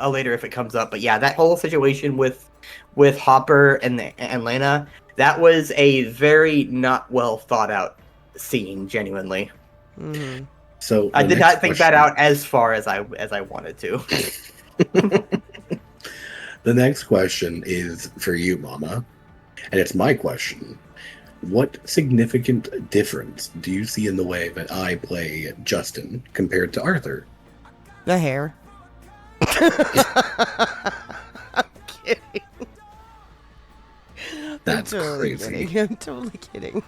later if it comes up. But yeah, that whole situation with Hopper and Lena, that was a very not well thought out scene, genuinely. Mm-hmm. So I the did next not think that question- out as far as I wanted to. The next question is for you, Mama, and it's my question. What significant difference do you see in the way that I play Justin compared to Arthur? The hair. I'm kidding. That's I'm totally crazy. kidding. I'm totally kidding.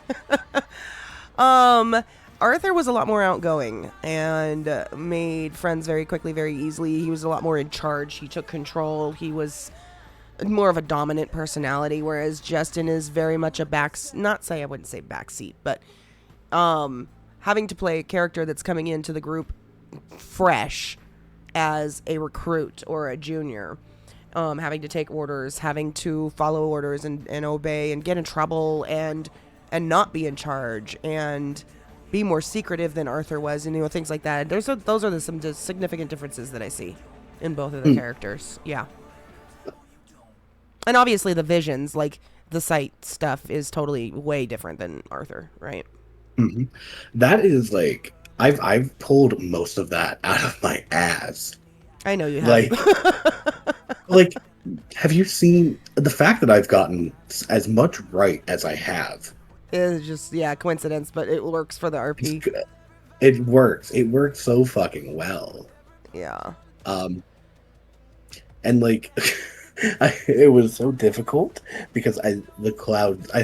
Arthur was a lot more outgoing and made friends very quickly, very easily. He was a lot more in charge. He took control. He was more of a dominant personality, whereas Justin is very much a I wouldn't say backseat, but having to play a character that's coming into the group fresh as a recruit or a junior, having to take orders, having to follow orders and obey and get in trouble and not be in charge and be more secretive than Arthur was, and things like that. Those are some significant differences that I see in both of the characters. Yeah. And obviously the visions, like the sight stuff, is totally way different than Arthur, right? Mm-hmm. That is like I've pulled most of that out of my ass. I know you have. Like, have you seen the fact that I've gotten as much right as I have? It's just coincidence, but it works for the RP. It works. It works so fucking well. Yeah. And like. It was so difficult because I'm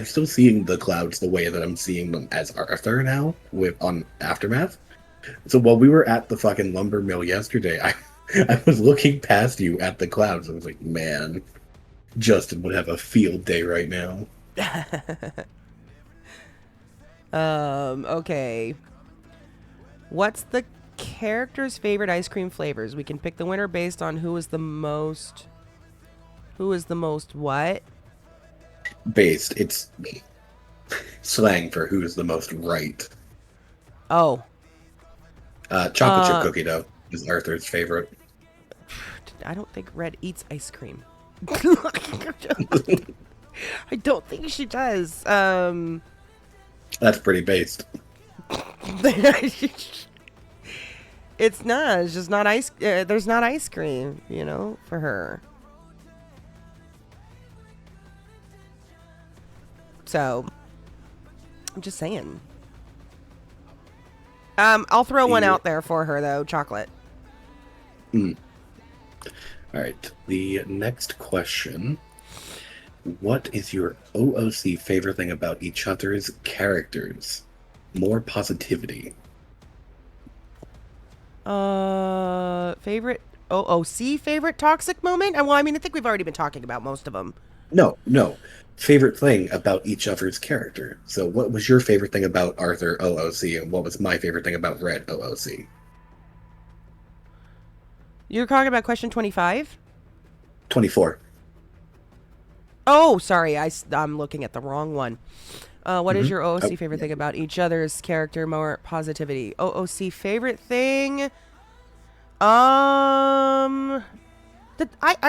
still seeing the clouds the way that I'm seeing them as Arthur now on Aftermath. So while we were at the fucking lumber mill yesterday, I was looking past you at the clouds. I was like, man, Justin would have a field day right now. Okay. What's the character's favorite ice cream flavors? We can pick the winner based on who is the most what? Based. It's slang for who is the most right. Oh. Chocolate chip cookie dough is Arthur's favorite. I don't think Red eats ice cream. I don't think she does. That's pretty based. It's not. It's just not ice. There's not ice cream, for her. So, I'm just saying. I'll throw one out there for her though. Chocolate. All right. The next question. What is your OOC favorite thing about each other's characters? More positivity. Favorite OOC favorite toxic moment? Well, I mean, I think we've already been talking about most of them. No. Favorite thing about each other's character. So what was your favorite thing about Arthur OOC, and what was my favorite thing about Red OOC? You're talking about question 25? 24. Oh, sorry. I'm looking at the wrong one. What is your OOC favorite thing about each other's character? More positivity. OOC favorite thing? I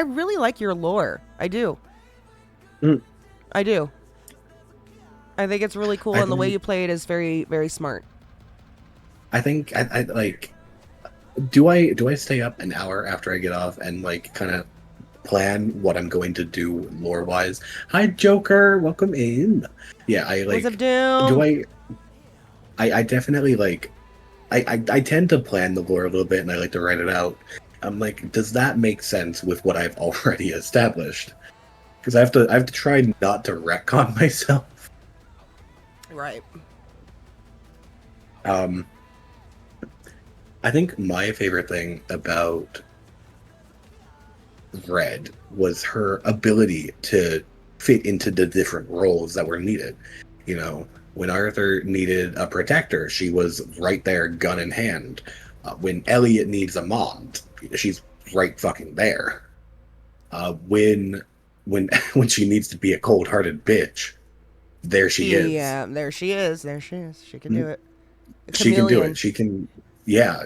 really like your lore. I do. I do. I think it's really cool, and the way you play it is very, very smart. I think I like. Do I stay up an hour after I get off and like kind of plan what I'm going to do lore wise? Hi, Joker, welcome in. Yeah, I like. What's up, Doom? Do I definitely like. I tend to plan the lore a little bit, and I like to write it out. I'm like, does that make sense with what I've already established? Because I have to try not to retcon myself. Right. I think my favorite thing about Red was her ability to fit into the different roles that were needed. When Arthur needed a protector, she was right there, gun in hand. When Elliot needs a mom, she's right fucking there. When she needs to be a cold-hearted bitch, there she is. Yeah, there she is. She can do it. She can do it.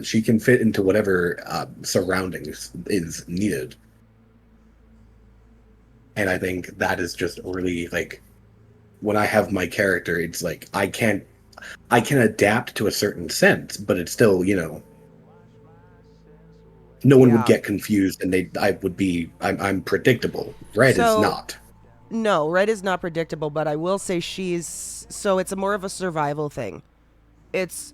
She can fit into whatever surroundings is needed. And I think that is just really like, when I have my character, it's like I can't I can adapt to a certain sense, but it's still, no one would Yeah. get confused, and I'm predictable. Red is So- not. No, Red is not predictable, but I will say it's more of a survival thing. It's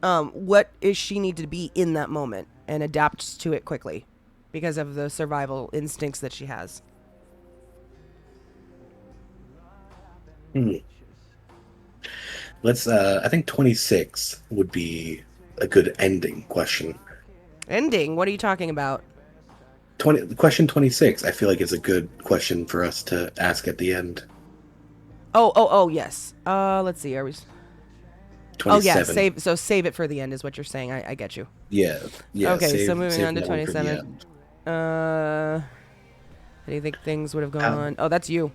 what is she need to be in that moment and adapts to it quickly because of the survival instincts that she has. Let's I think 26 would be a good ending question. Ending? What are you talking about? Question 26, I feel like is a good question for us to ask at the end. Oh, yes. Let's see. Are we? 27. Oh yeah, save it for the end is what you're saying. I get you. Yeah. Okay, so save- moving save on to that one for the 27. end. How do you think things would have gone? Oh, that's you.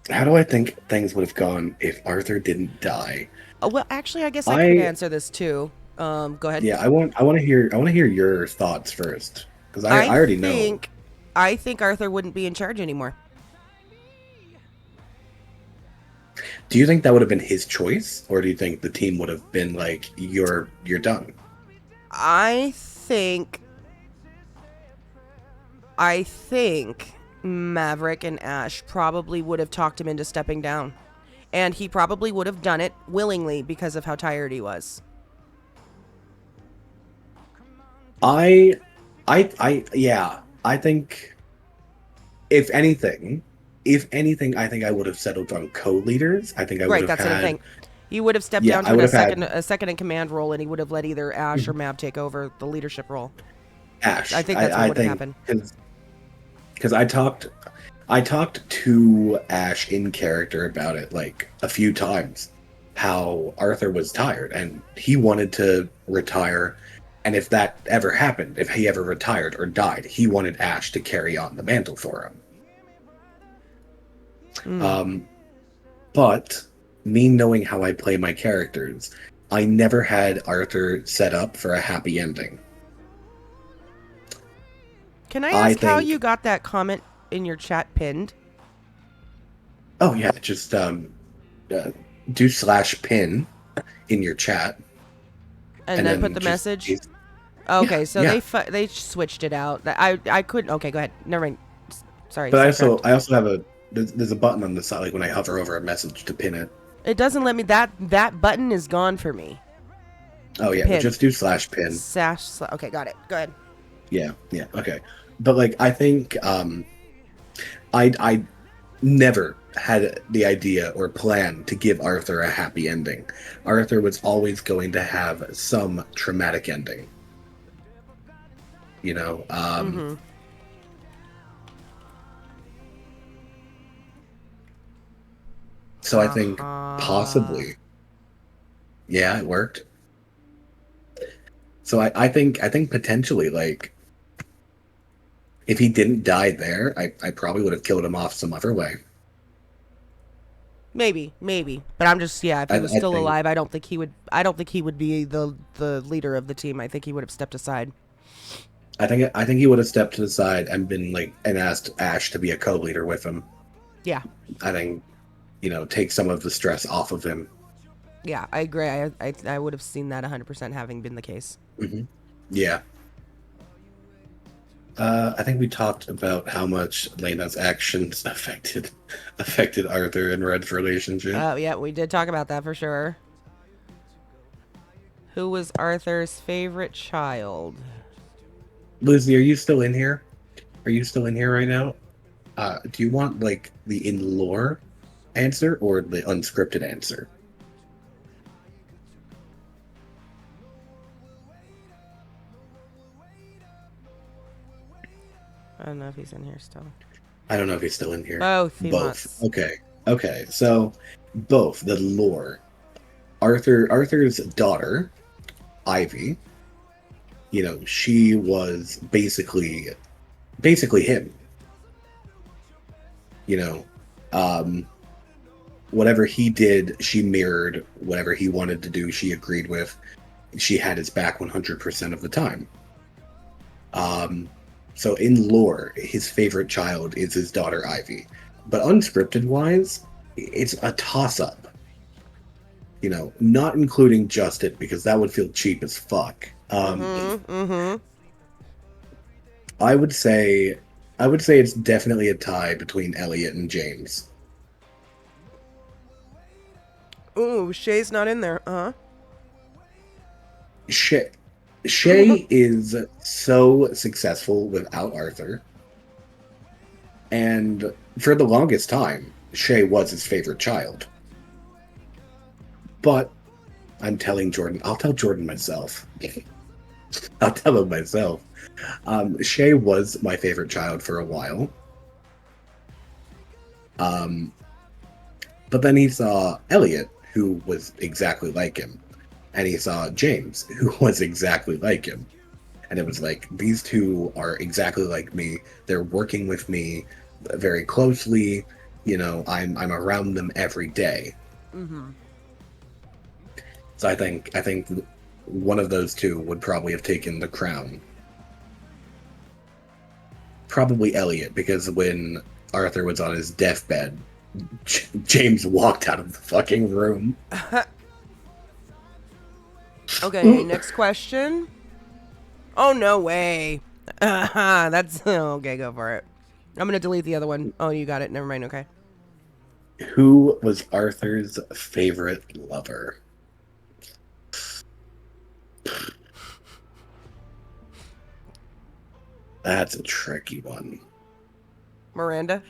How do I think things would have gone if Arthur didn't die? Oh, well, actually, I guess I could answer this too. Go ahead. Yeah, I want to hear your thoughts first, because I already know. I think Arthur wouldn't be in charge anymore. Do you think that would have been his choice, or do you think the team would have been like, you're done? I think Maverick and Ash probably would have talked him into stepping down. And he probably would have done it willingly because of how tired he was. I think if anything, I think I would have settled on co-leaders. I think I would Right, have that's had. what I'm saying. He would have stepped Yeah, down I to would a have had- second in command role, and he would have let either Ash or Mav take over the leadership role. Ash. I think that's what would have happened. Because I talked to Ash in character about it like a few times, how Arthur was tired and he wanted to retire, and if that ever happened, if he ever retired or died, he wanted Ash to carry on the mantle for him. But me knowing how I play my characters, I never had Arthur set up for a happy ending. Can I I ask how think- you got that comment in your chat pinned? Oh yeah, just do /pin in your chat, And then put the just- message? Okay, so yeah. they switched it out. I couldn't. Okay, go ahead. Never mind. Sorry. But sidetracked. I also have there's a button on the side, like when I hover over a message to pin it. It doesn't let me. That button is gone for me. Oh yeah, Pin. but just do /pin. Okay, got it. Go ahead. Yeah, okay. But like I think I never had the idea or plan to give Arthur a happy ending. Arthur was always going to have some traumatic ending. So I think possibly. Yeah, it worked. So I think potentially, like, if he didn't die there, I probably would have killed him off some other way. Maybe, but I'm just if he was I still think- alive, I don't think he would be the leader of the team. I think he would have stepped aside. I think he would have stepped to the side and been like and asked Ash to be a co-leader with him. Yeah, I think, take some of the stress off of him. yeah, I agree. I would have seen that 100% having been the case. Yeah. I think we talked about how much Lena's actions affected Arthur and Red's relationship. Oh yeah, we did talk about that for sure. Who was Arthur's favorite child? Lizzie, are you still in here? Are you still in here right now? Do you want like the in-lore answer or the unscripted answer? I don't know if he's in here still. I don't know if he's still in here. Both. He Both. wants. Okay. So both the lore. Arthur's daughter, Ivy. She was basically him. Whatever he did, she mirrored. Whatever he wanted to do, she agreed with. She had his back 100% of the time. So in lore, his favorite child is his daughter Ivy. But unscripted wise, it's a toss-up. not including Justin because that would feel cheap as fuck. I would say it's definitely a tie between Elliot and James. Ooh, Shay's not in there, Shay is so successful without Arthur. And for the longest time, Shay was his favorite child. But I'm telling Jordan, I'll tell Jordan myself. I'll tell him myself. Shay was my favorite child for a while. But then he saw Elliot, who was exactly like him. And he saw James, who was exactly like him. And it was like, these two are exactly like me. They're working with me very closely. I'm around them every day. So I think one of those two would probably have taken the crown. Probably Elliot, because when Arthur was on his deathbed, James walked out of the fucking room. Okay, next question. Oh, no way. That's okay, go for it. I'm gonna delete the other one. Oh, you got it. Never mind, okay. Who was Arthur's favorite lover? That's a tricky one. Miranda?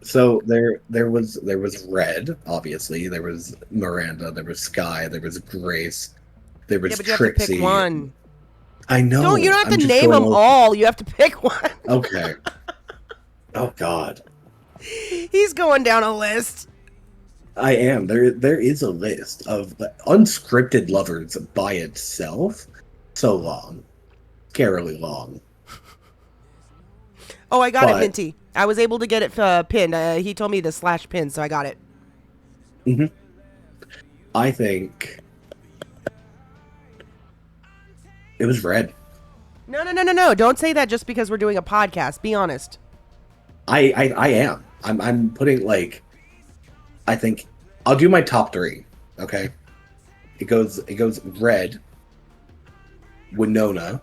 So there was Red, obviously. There was Miranda. There was Sky. There was Grace. There was but you Trixie. have to pick one. I know. You don't have I'm to just name going them over- all. You have to pick one. Okay. Oh God. He's going down a list. I am. There is a list of unscripted lovers by itself. So long. Scarily long. Oh, I got But- it, Minty. I was able to get it pinned. He told me to slash pin, so I got it. Mm-hmm. I think it was Red. No. Don't say that just because we're doing a podcast. Be honest. I am. I'm putting I think I'll do my top 3. Okay. It goes Red, Winona,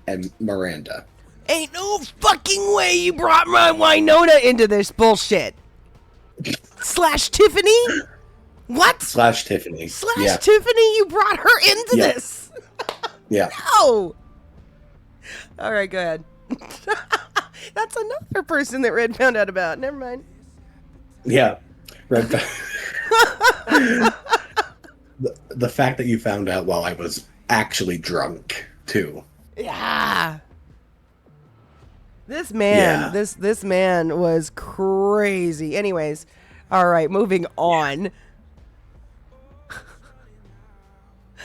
and Miranda. Ain't no fucking way you brought my Winona into this bullshit. Slash Tiffany? What? Slash Tiffany. Slash Yeah. Tiffany? You brought her into Yeah. this? Yeah. No. All right, go ahead. That's another person that Red found out about. Never mind. Yeah. Red. The fact that you found out while I was actually drunk too. Yeah. This man, this man was crazy. Anyways, all right, moving on.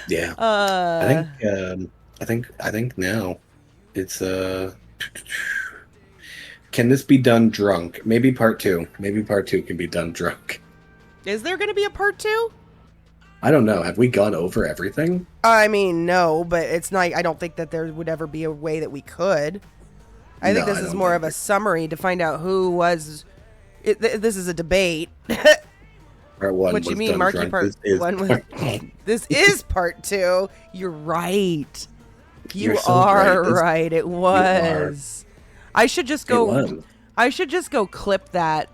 Yeah. I think now it's can this be done drunk? Maybe part 2. Maybe part 2 can be done drunk. Is there going to be a part 2? I don't know. Have we gone over everything? I mean, no, but it's not. I don't think that there would ever be a way that we could. I think No, this I is don't more think of a summary to find out who was. This is a debate. Part 1 What you was mean, done Marky? drunk. Part This is 1 was. part 2. This is part 2. You're right. You You're so are right. right. It was. I should just It go. was. I should just go clip that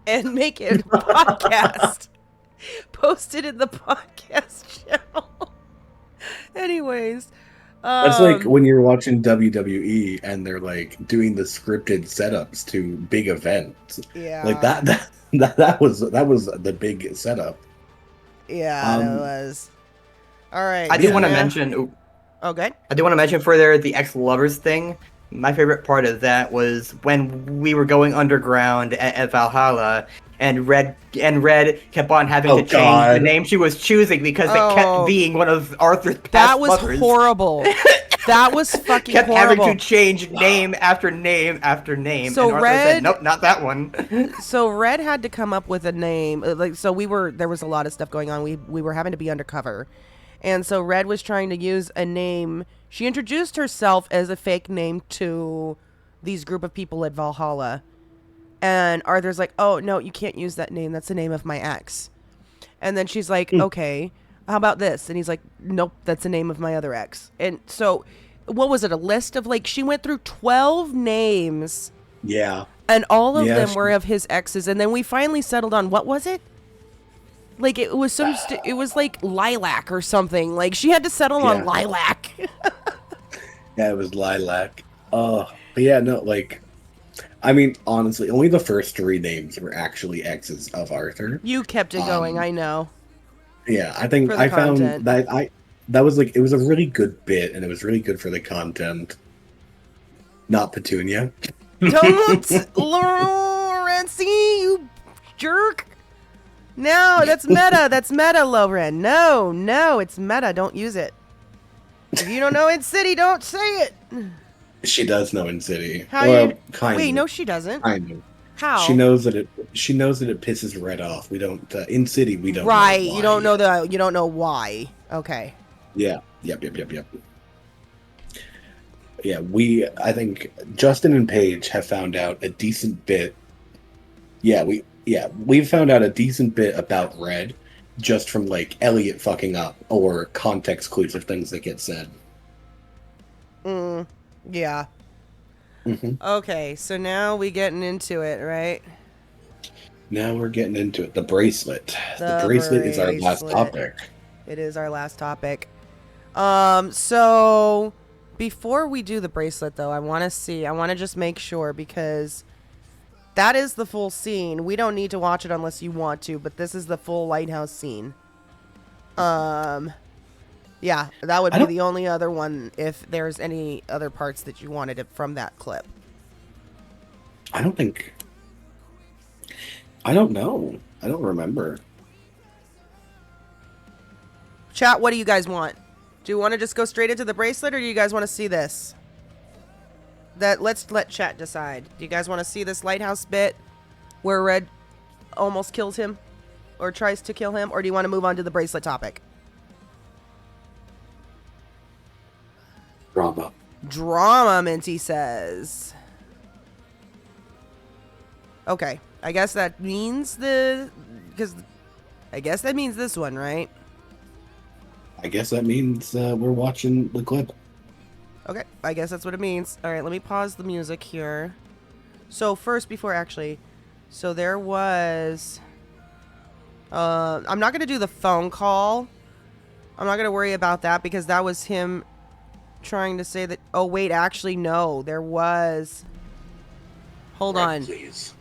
and make it a podcast. Post it in the podcast channel. Anyways. That's like when you're watching WWE and they're like doing the scripted setups to big events. Yeah. Like that was the big setup. Yeah, it was. All right. I do want to yeah. mention. Okay. I do want to mention further the ex-lovers thing. My favorite part of that was when we were going underground at Valhalla, and Red kept on having to change God. the name she was choosing because it Oh. kept being one of Arthur's past That was lovers. horrible. That was fucking Kept horrible. having to change name after name after name. So and Arthur Red- said, nope, not that one. So Red had to come up with a name. There was a lot of stuff going on. We were having to be undercover. And so Red was trying to use a name. She introduced herself as a fake name to these group of people at Valhalla. And Arthur's like, oh, no, you can't use that name. That's the name of my ex. And then she's like, okay, how about this? And he's like, nope, that's the name of my other ex. And so, what was it? A list of like, she went through 12 names. Yeah. And all of Yeah, them she- were of his exes. And then we finally settled on, what was it? Like, it was it was like lilac or something. Like, she had to settle on Yeah. lilac. Yeah, it was Lilac. But yeah, no, like, I mean, honestly, only the first 3 names were actually exes of Arthur. You kept it going, I know. Yeah, I think For the I found content. that was like, it was a really good bit, and it was really good for the content. Not Petunia. Don't, Lawrence, you jerk. No, that's meta. That's meta, Lauren. No, it's meta. Don't use it. If you don't know In City, don't say it. She does know In City. How well, you? kind Wait, of. no, she doesn't. Kind of. How? She knows that it pisses Red off. We don't In City. We don't. know Right. why You don't know yet. you don't know why. Okay. Yeah. Yep. Yeah. I think Justin and Paige have found out a decent bit. We've found out a decent bit about Red, just from like Elliot fucking up or context clues of things that get said. Yeah. Mm-hmm. Okay. So now we getting into it, right? Now we're getting into it. The bracelet. The The bracelet is our last bracelet. topic. It is our last topic. So before we do the bracelet, though, I want to just make sure, because that is the full scene. We don't need to watch it unless you want to, but this is the full lighthouse scene. Yeah, that would be the only other one if there's any other parts that you wanted it from that clip. I don't know. I don't remember. Chat, what do you guys want? Do you want to just go straight into the bracelet, or do you guys want to see this? Let's let chat decide. Do you guys want to see this lighthouse bit where Red almost kills him or tries to kill him, or do you want to move on to the bracelet topic? Drama, Minty says. Okay, I guess that means I guess that means this one, right? I guess that means we're watching the clip. Okay, I guess that's what it means. All right, let me pause the music here. So first, so there was, I'm not going to do the phone call. I'm not going to worry about that, because that was him trying to say that, oh wait, actually no, there was, hold on. Please.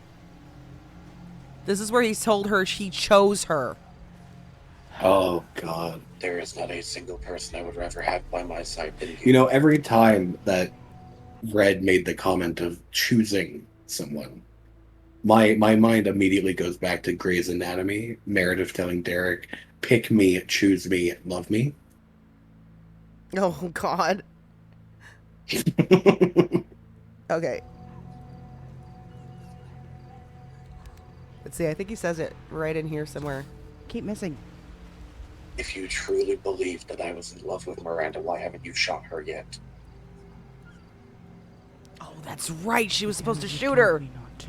This is where he told her he chose her. Oh God. There is not a single person I would rather have by my side than you. You know, every time that Red made the comment of choosing someone, my mind immediately goes back to Grey's Anatomy. Meredith telling Derek, "Pick me, choose me, love me." Oh God. Okay. Let's see, I think he says it right in here somewhere. Keep missing. If you truly believed that I was in love with Miranda, why haven't you shot her yet? Oh, that's right. She was supposed to shoot her. Not to.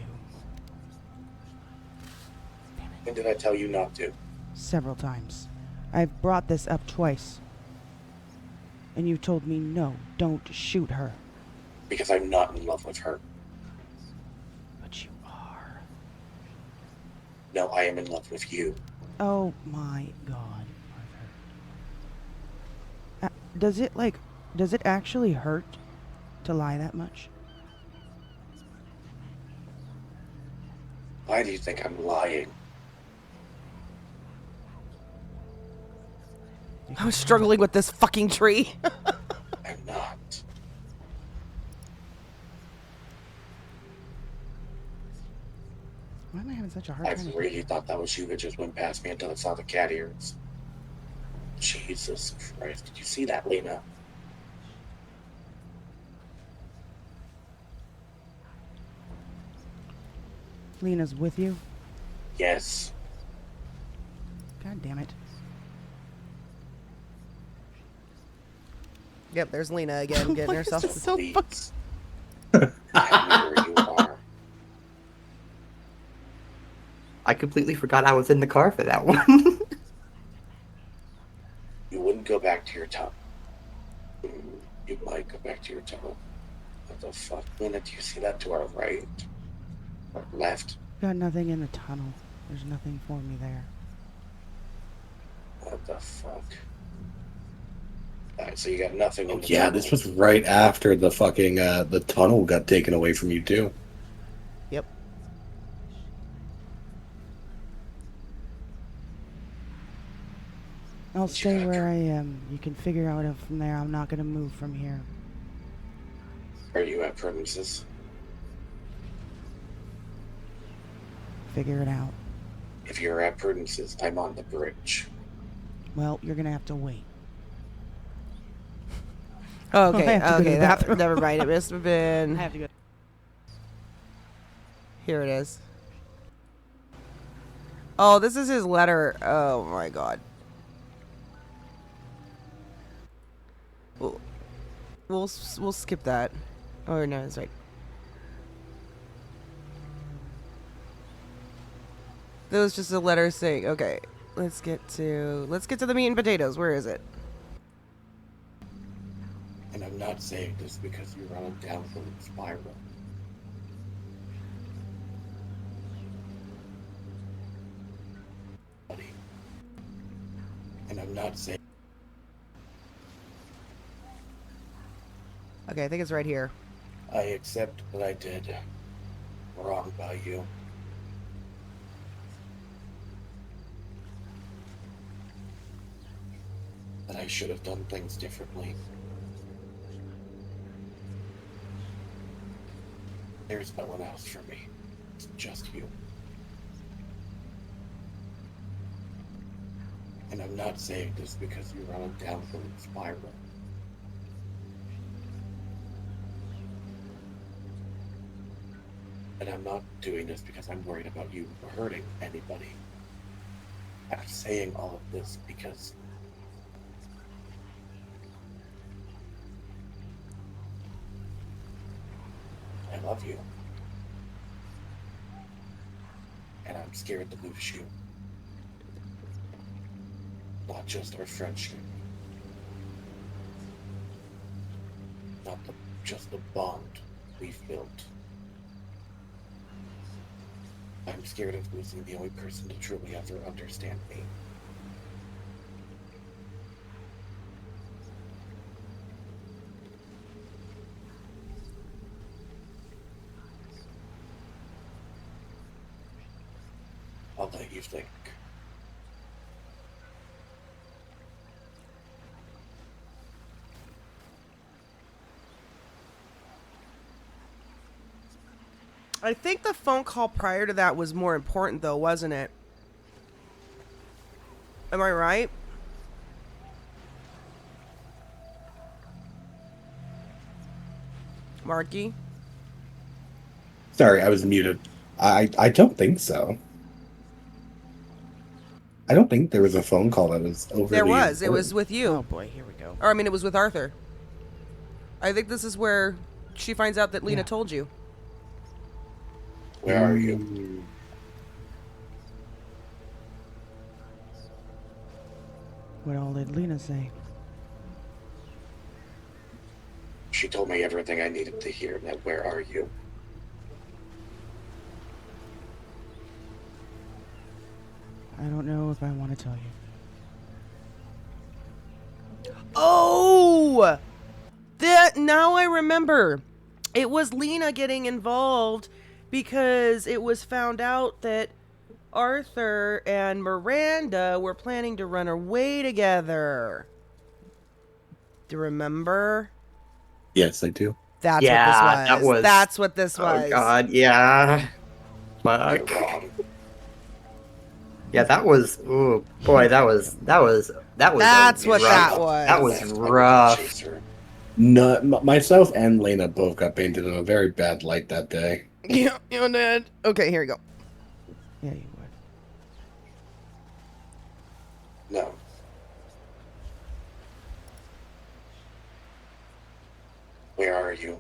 When did I tell you not to? Several times. I've brought this up twice. And you told me no, don't shoot her. Because I'm not in love with her. But you are. No, I am in love with you. Oh my God, Arthur. Does it actually hurt to lie that much? Why do you think I'm lying? I was struggling with this fucking tree. I'm not. Why am I having such a hard I time? really thought that was you that just went past me until I saw the cat ears. Jesus Christ. Did you see that, Lena? Lena's with you? Yes. God damn it. Yep, there's Lena again, getting herself. Please. I know where you are. I completely forgot I was in the car for that one. You wouldn't go back to your tunnel. You might go back to your tunnel. What the fuck? Lena, do you see that to our right? Or left? Got nothing in the tunnel. There's nothing for me there. What the fuck? Alright, so you got nothing in the Yeah, tunnel. this was right after the fucking the tunnel got taken away from you too. Yep. I'll stay where I am. You can figure out it from there. I'm not gonna move from here. Are you at premises? Figure it out. If you're at Prudence's, I'm on the bridge. Well, you're gonna have to wait. Okay, I have to go to okay, the that, bathroom. never mind. It must have been. I have to go. Here it is. Oh, this is his letter. Oh my god. We'll skip that. Oh no, that's right. That was just a letter saying. Okay, let's get to the meat and potatoes. Where is it? And I'm not saying this because you're on a downward spiral. Buddy. And I'm not saying. Okay, I think it's right here. I accept that I did wrong by you. That I should have done things differently. There's no one else for me. It's just you. And I'm not saying this because you're on a downward spiral. And I'm not doing this because I'm worried about you hurting anybody. I'm saying all of this because I love you. And I'm scared to lose you. Not just our friendship. Not just the bond we've built. I'm scared of losing the only person to truly ever understand me. I'll let you think. I think the phone call prior to that was more important, though, wasn't it? Am I right? Marky? Sorry, I was muted. I don't think so. I don't think there was a phone call that was overly There was. It important. was with you. Oh boy, here we go. Or, I mean, it was with Arthur. I think this is where she finds out that Lena told you. Where are you? What all did Lena say? She told me everything I needed to hear. Now, where are you? I don't know if I want to tell you. Oh! That now I remember. It was Lena getting involved because it was found out that Arthur and Miranda were planning to run away together. Do you remember? Yes, I do. That's Yeah, what that this was. was- That's what this Oh was. god, yeah. Fuck. You're wrong. Yeah, that was. Oh boy, that was. That's what rough. that was. That was Left, I rough. chase her. No, myself and Lena both got painted in a very bad light that day. Yeah, you did. Okay, here you go. Yeah, you would. No. Where are you?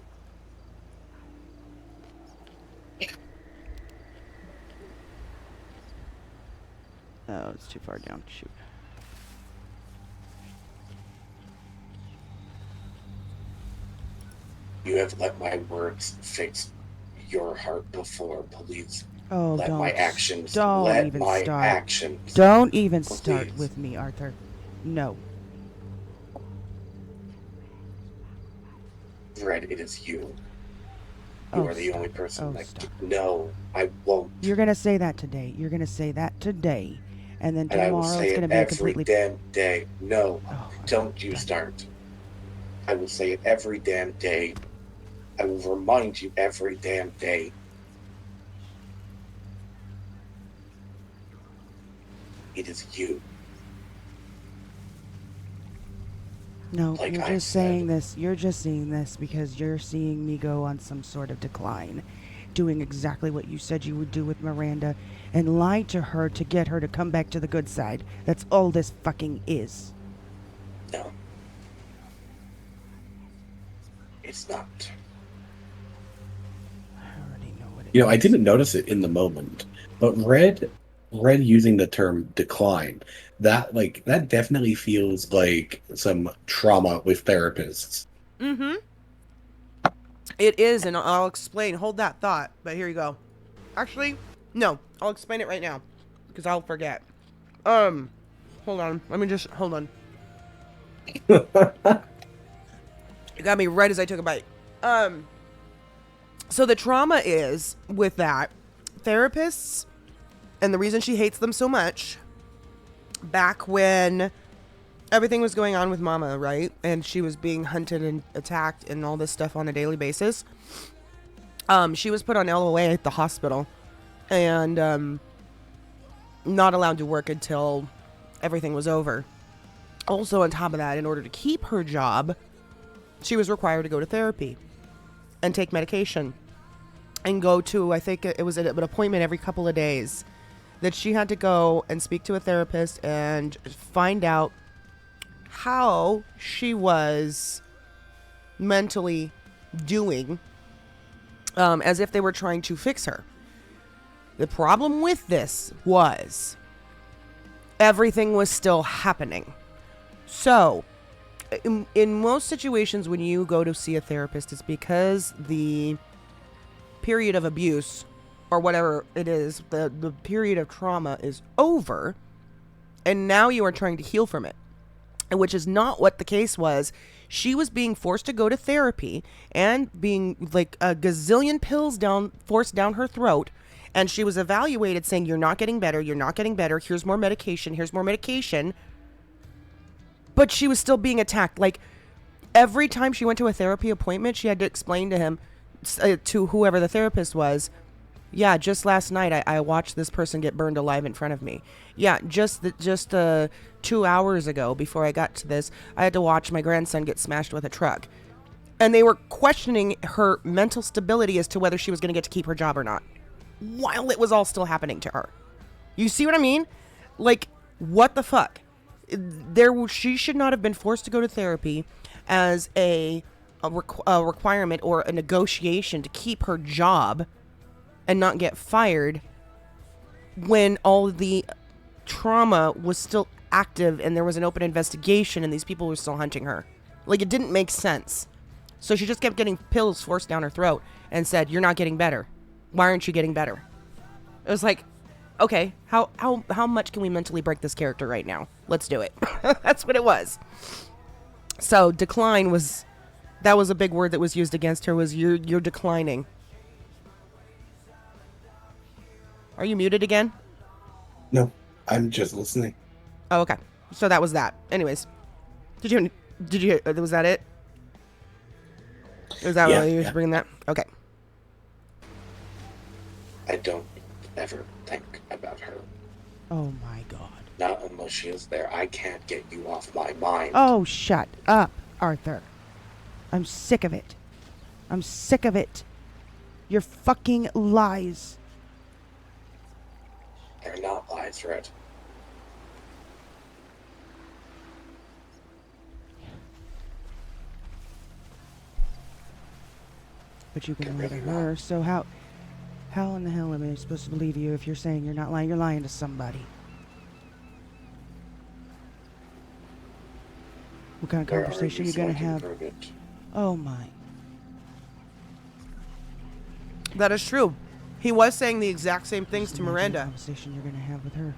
Oh, it's too far down. Shoot. You have let my words fix your heart before. Please Oh, let don't. my actions. Don't let even my start. actions. Don't even start Please. with me, Arthur. No. Red, it is you. You Oh, are the stop. only person Oh, that. stop. No, I won't. You're gonna say that today. You're gonna say that today. And then And I will tomorrow say it's gonna it be a every completely... damn day. No, Oh, don't you start. I will say it every damn day. I will remind you every damn day. It is you. No, Like you're I just said. saying this. You're just saying this because you're seeing me go on some sort of decline, doing exactly what you said you would do with Miranda, and lie to her to get her to come back to the good side. That's all this fucking is. No. It's not. I already know what it You know, I is. didn't notice it in the moment, but Red using the term decline, that definitely feels like some trauma with therapists. Mm-hmm. It is, and I'll explain. Hold that thought, but here you go. Actually, no, I'll explain it right now, because I'll forget. Hold on. Let me just, hold on. You got me right as I took a bite. So the trauma is, with that, therapists, and the reason she hates them so much, back when everything was going on with Mama, right? And she was being hunted and attacked and all this stuff on a daily basis. She was put on LOA at the hospital and not allowed to work until everything was over. Also, on top of that, in order to keep her job, she was required to go to therapy and take medication and go to, I think it was an appointment every couple of days, that she had to go and speak to a therapist and find out how she was mentally doing, as if they were trying to fix her. The problem with this was everything was still happening. So, in most situations when you go to see a therapist, it's because the period of abuse or whatever it is, the period of trauma is over, and now you are trying to heal from it. Which is not what the case was. She was being forced to go to therapy and being like a gazillion pills forced down her throat. And she was evaluated saying, you're not getting better. You're not getting better. Here's more medication. Here's more medication. But she was still being attacked. Like every time she went to a therapy appointment, she had to explain to him, to whoever the therapist was, yeah, just last night I watched this person get burned alive in front of me. Yeah, just 2 hours ago before I got to this, I had to watch my grandson get smashed with a truck. And they were questioning her mental stability as to whether she was going to get to keep her job or not, while it was all still happening to her. You see what I mean? Like, what the fuck? She should not have been forced to go to therapy as a requirement or a negotiation to keep her job and not get fired when all the trauma was still active and there was an open investigation and these people were still hunting her. Like, it didn't make sense. So she just kept getting pills forced down her throat and said, you're not getting better. Why aren't you getting better? It was like, okay, how much can we mentally break this character right now? Let's do it. That's what it was. So decline that was a big word that was used against her, was you're declining. Are you muted again? No, I'm just listening. Oh, okay. So that was that. Anyways, did you was that it? Is that why you were bringing that? Okay. I don't ever think about her. Oh my god. Not unless she is there. I can't get you off my mind. Oh, shut up, Arthur. I'm sick of it. I'm sick of it. Your fucking lies. They're not lies, Red. But you can lie to really her, so how in the hell am I supposed to believe you if you're saying you're not lying? You're lying to somebody. What kind of Where are conversation you you gonna so I can have? prove it? Oh my. That is true. He was saying the exact same things Just to imagine the Miranda. conversation you're gonna have with her.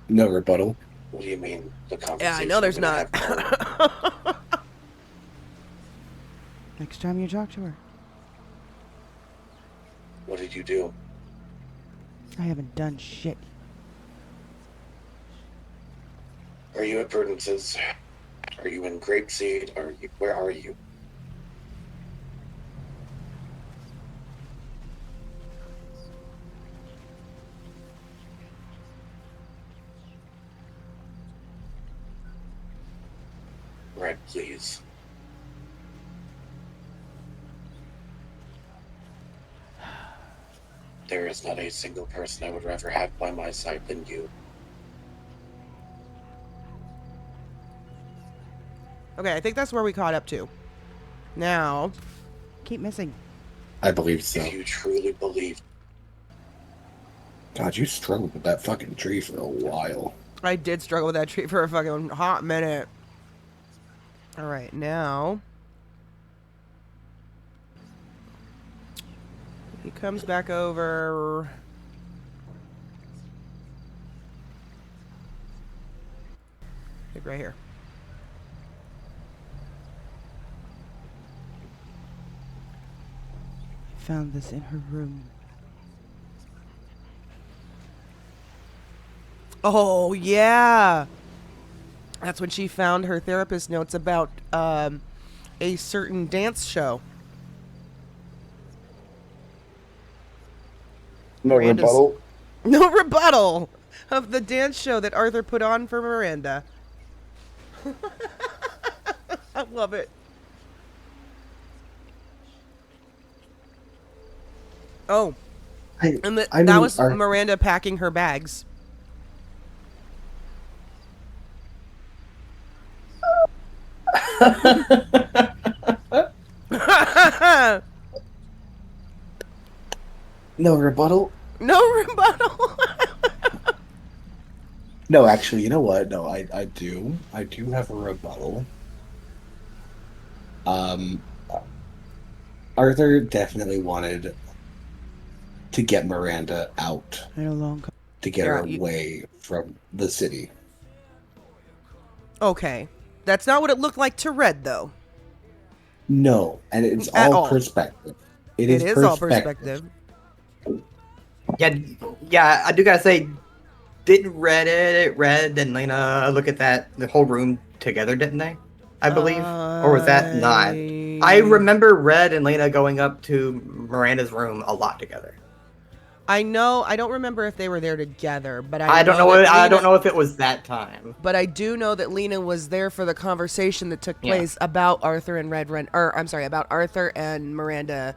No rebuttal. What do you mean? The Yeah, conversation I know there's I'm gonna not. have with her? Next time you talk to her. What did you do? I haven't done shit. Are you at Prudence's? Are you in Grapeseed? Where are you? Red, please. There is not a single person I would rather have by my side than you. Okay, I think that's where we caught up to. Now, Keep missing. I believe so. If you truly believe, God, you struggled with that fucking tree for a while. I did struggle with that tree for a fucking hot minute. All right, now he comes back over. Like right here. I found this in her room. Oh, yeah. That's when she found her therapist notes about a certain dance show. No Miranda's- rebuttal. No rebuttal of the dance show that Arthur put on for Miranda. I love it. Oh, and that mean, was Miranda packing her bags. No rebuttal. No rebuttal. No, actually, you know what? No, I do. I do have a rebuttal. Arthur definitely wanted to get Miranda out, I no longer. to get her Yeah, away from the city. Okay, that's not what it looked like to Red, though. No, and it's At all all. perspective. It is all perspective. Yeah, I do gotta say, didn't Red and Lena look at the whole room together, didn't they? I believe, or was that not? I remember Red and Lena going up to Miranda's room a lot together. I know. I don't remember if they were there together, but I don't know. I don't know if it was that time. But I do know that Lena was there for the conversation that took Yeah. place about Arthur and about Arthur and Miranda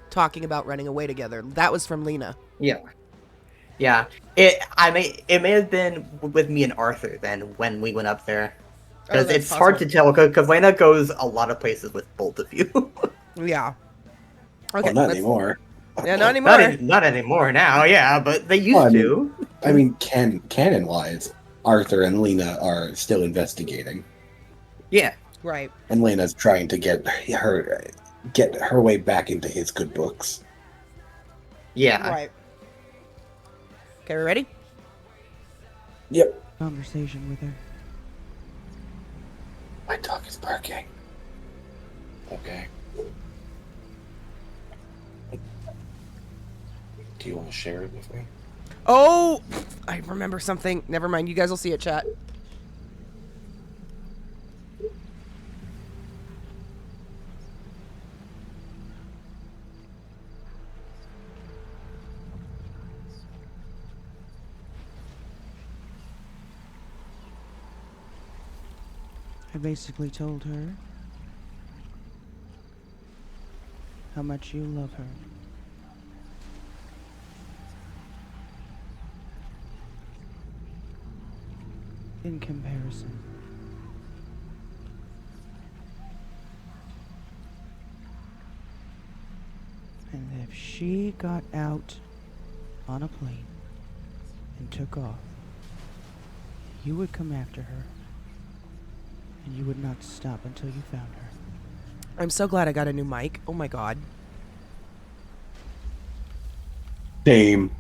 talking about running away together. That was from Lena. Yeah. Yeah. It may have been with me and Arthur then when we went up there. Because that's it's hard to possible. tell because Lena goes a lot of places with both of you. Yeah. Well, Okay. not anymore. Yeah, not anymore. Not anymore now, yeah, but they used Well, I mean- to. I mean, canon-wise, Arthur and Lena are still investigating, Yeah. Right. and Lena's trying to get her way back into his good books. Yeah. Right. Okay, we ready? Yep. Conversation with her. My dog is barking. okay. Do you want to share it with me? Oh, I remember something. Never mind. You guys will see it, chat. I basically told her how much you love her. In comparison. And if she got out on a plane and took off, You would come after her, and you would not stop until you found her. I'm so glad I got a new mic. Oh my god. Same.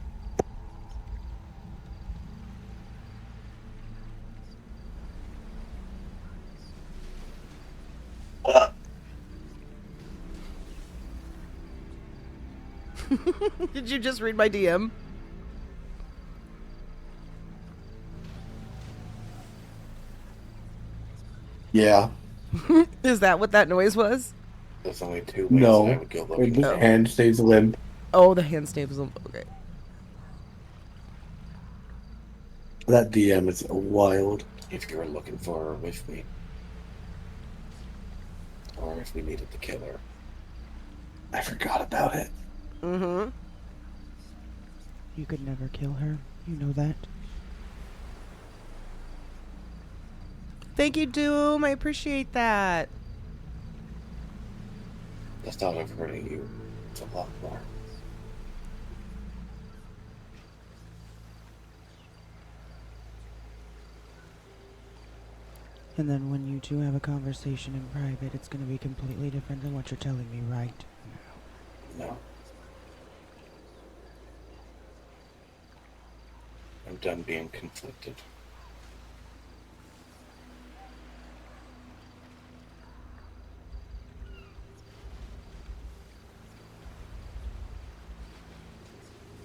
Did you just read my DM? Yeah. Is that what that noise was? There's only two ways No. that I would go looking. His hand stays limp. Oh, the hand staves. Okay. That DM is wild. If you were looking for her with me, or if we needed to kill her. I forgot about it. Mm-hmm. You could never kill her. You know that. Thank you, Doom. I appreciate that. The thought of hurting you, it's a lot more. And then when you two have a conversation in private, it's going to be completely different than what you're telling me right now. No. I'm done being conflicted.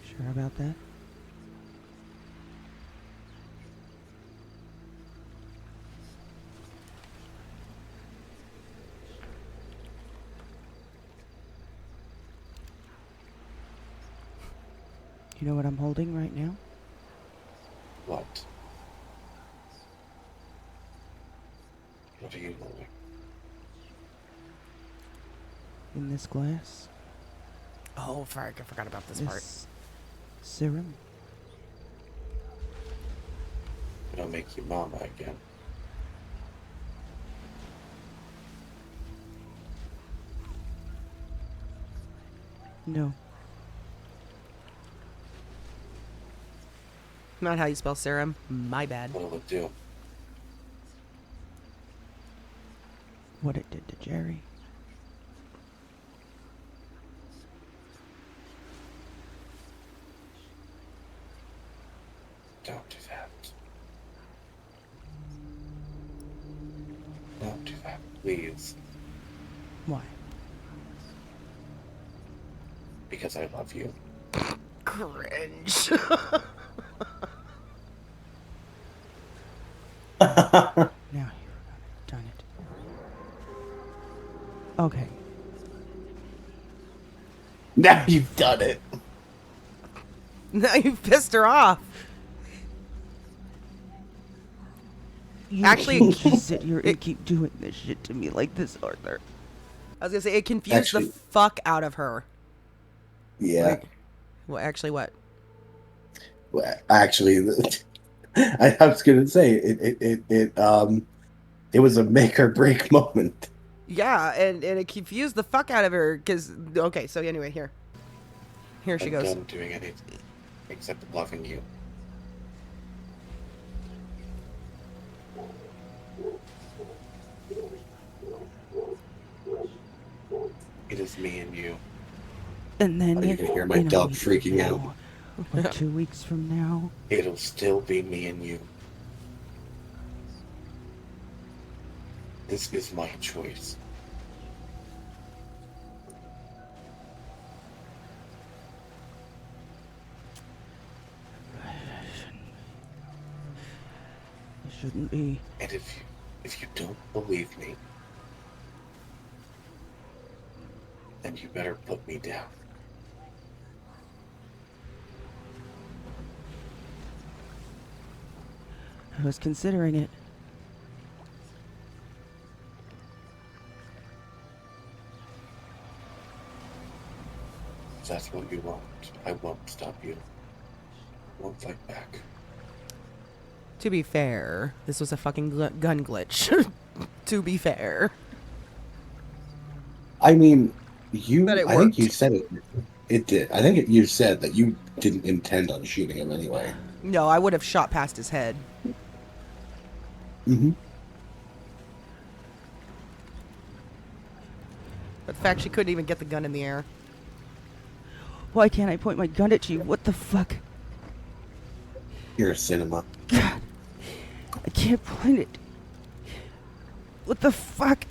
Sure about that? You know what I'm holding right now? What? What are you holding? In this glass? Oh, fuck. I forgot about this part. This serum? It'll make you mama again. No. Not how you spell serum. My bad. What'll it do? What it did to Jerry. Don't do that. Don't do that, please. Why? Because I love you. Cringe. Now you've done it. Okay. Now you've done it. Now you've pissed her off. You Actually, can't sit here and keep doing this shit to me like this, Arthur. I was gonna say it confused Actually- the fuck out of her. Yeah. Like, well, actually, what? Well, actually, I was gonna say it was a make or break moment. Yeah, and it confused the fuck out of her. Cause okay, so anyway, here she I'm goes. done doing anything except loving you. It is me and you. And then Oh, you can hear my in a dog week freaking from out. now, or 2 weeks from now, It'll still be me and you. This is my choice. it shouldn't be. And if you don't believe me, then you better put me down. I was considering it. If that's what you want, I won't stop you. I won't fight back. To be fair, this was a fucking gun glitch. To be fair. I mean, you. But it I think you worked. said it. It did. I think you said that you didn't intend on shooting him anyway. No, I would have shot past his head. Mm-hmm. But the fact she couldn't even get the gun in the air. Why can't I point my gun at you? What the fuck? You're a cinema. God. I can't point it. What the fuck?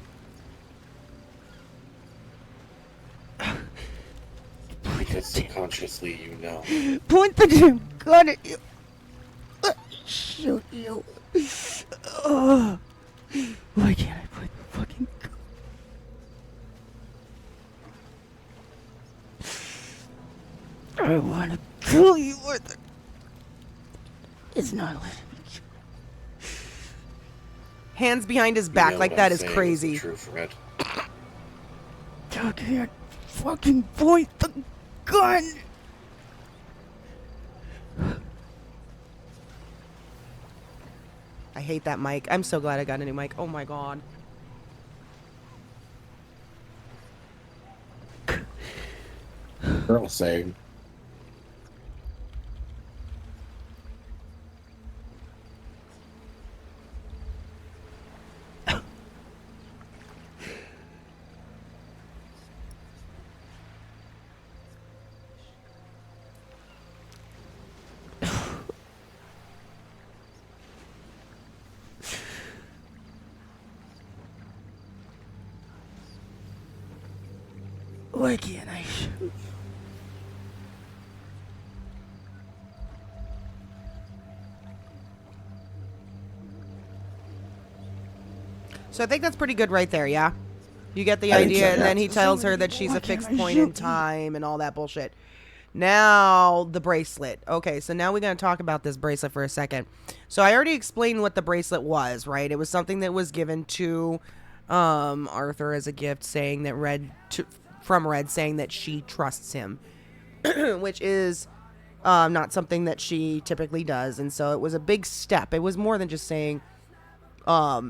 Because subconsciously you know. Point the damn gun at you. Shoot you. Why can't I point the fucking gun? I want to kill you, Arthur. It's not letting me. Hands behind his back like that is crazy. True, Fred. I can't fucking point the gun. I hate that mic. I'm so glad I got a new mic. Oh my god. Girl saying. Why can't I shoot you? So I think that's pretty good right there, yeah? You get the I think idea, so, and yeah. then he tells her that she's Why a can't fixed I point in shoot you? time and all that bullshit. Now, the bracelet. Okay, so now we're going to talk about this bracelet for a second. So I already explained what the bracelet was, right? It was something that was given to Arthur as a gift, saying that from Red, saying that she trusts him, which is not something that she typically does. And so it was a big step. It was more than just saying, I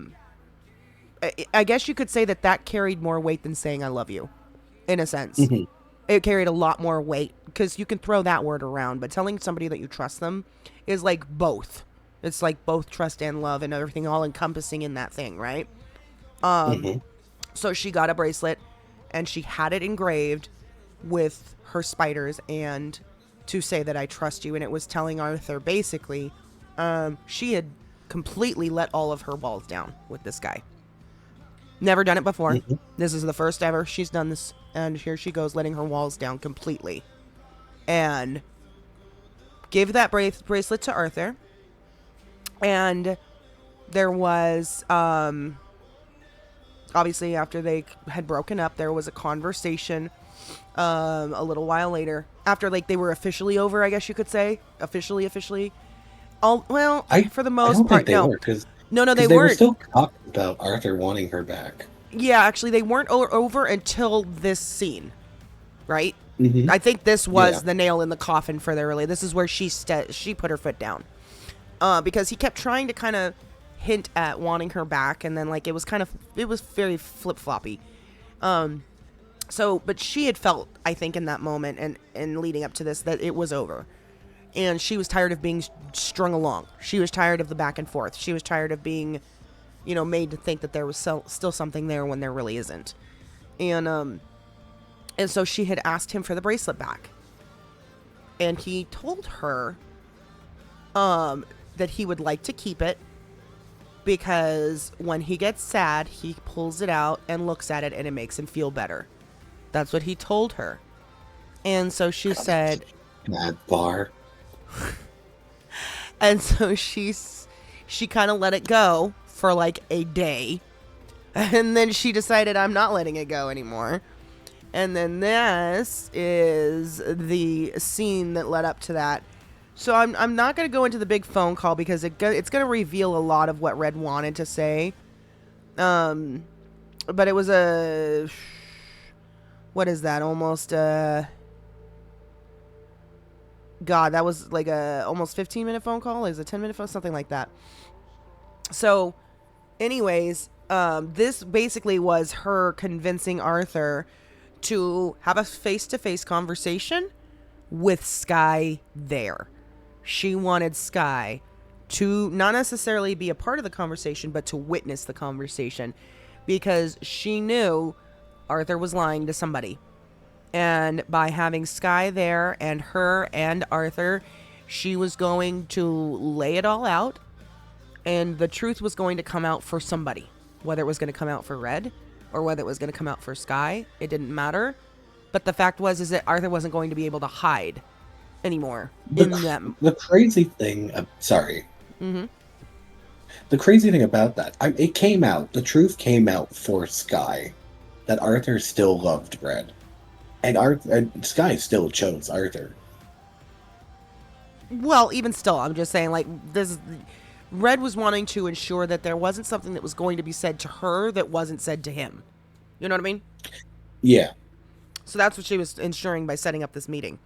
guess you could say that carried more weight than saying I love you, in a sense. Mhm. It carried a lot more weight, because you can throw that word around, but telling somebody that you trust them is like both. It's like both trust and love and everything all encompassing in that thing, right? So she got a bracelet, and she had it engraved with her spiders and to say that I trust you, and it was telling Arthur basically she had completely let all of her walls down with this guy. Never done it before. This is the first ever she's done this, and here she goes letting her walls down completely. And gave that bracelet to Arthur. And there was obviously after they had broken up, there was a conversation a little while later, after like they were officially over, I guess you could say. Officially. For the most part, no. No, they they were weren't. still talking about Arthur wanting her back. Yeah, actually, they weren't over until this scene, right? Mm-hmm. I think this was the nail in the coffin for their relationship. This is where she put her foot down, because he kept trying to kind of hint at wanting her back, and then like it was very flip floppy. But she had felt, I think, in that moment and leading up to this, that it was over. And she was tired of being strung along. She was tired of the back and forth. She was tired of being, made to think that there was still something there when there really isn't. And so she had asked him for the bracelet back. And he told her that he would like to keep it because when he gets sad, he pulls it out and looks at it and it makes him feel better. That's what he told her. And so she said... That bar. And so she kind of let it go for like a day. And then she decided, I'm not letting it go anymore. And then this is the scene that led up to that. So I'm not going to go into the big phone call because it's going to reveal a lot of what Red wanted to say. But it was what is that? Almost God, that was like a almost 15-minute phone call. Is it 10-minute phone? Something like that. So, anyways, this basically was her convincing Arthur to have a face-to-face conversation with Sky there. She wanted Sky to not necessarily be a part of the conversation, but to witness the conversation, because she knew Arthur was lying to somebody. And by having Sky there and her and Arthur, she was going to lay it all out, and the truth was going to come out for somebody. Whether it was going to come out for Red or whether it was going to come out for Sky, it didn't matter. But the fact was is that Arthur wasn't going to be able to hide anymore in them. The crazy thing, sorry. Mm-hmm. The crazy thing about that, it came out, the truth came out for Sky, that Arthur still loved Red. And Sky still chose Arthur. Well, even still, I'm just saying, like, this Red was wanting to ensure that there wasn't something that was going to be said to her that wasn't said to him. You know what I mean? Yeah. So that's what she was ensuring by setting up this meeting.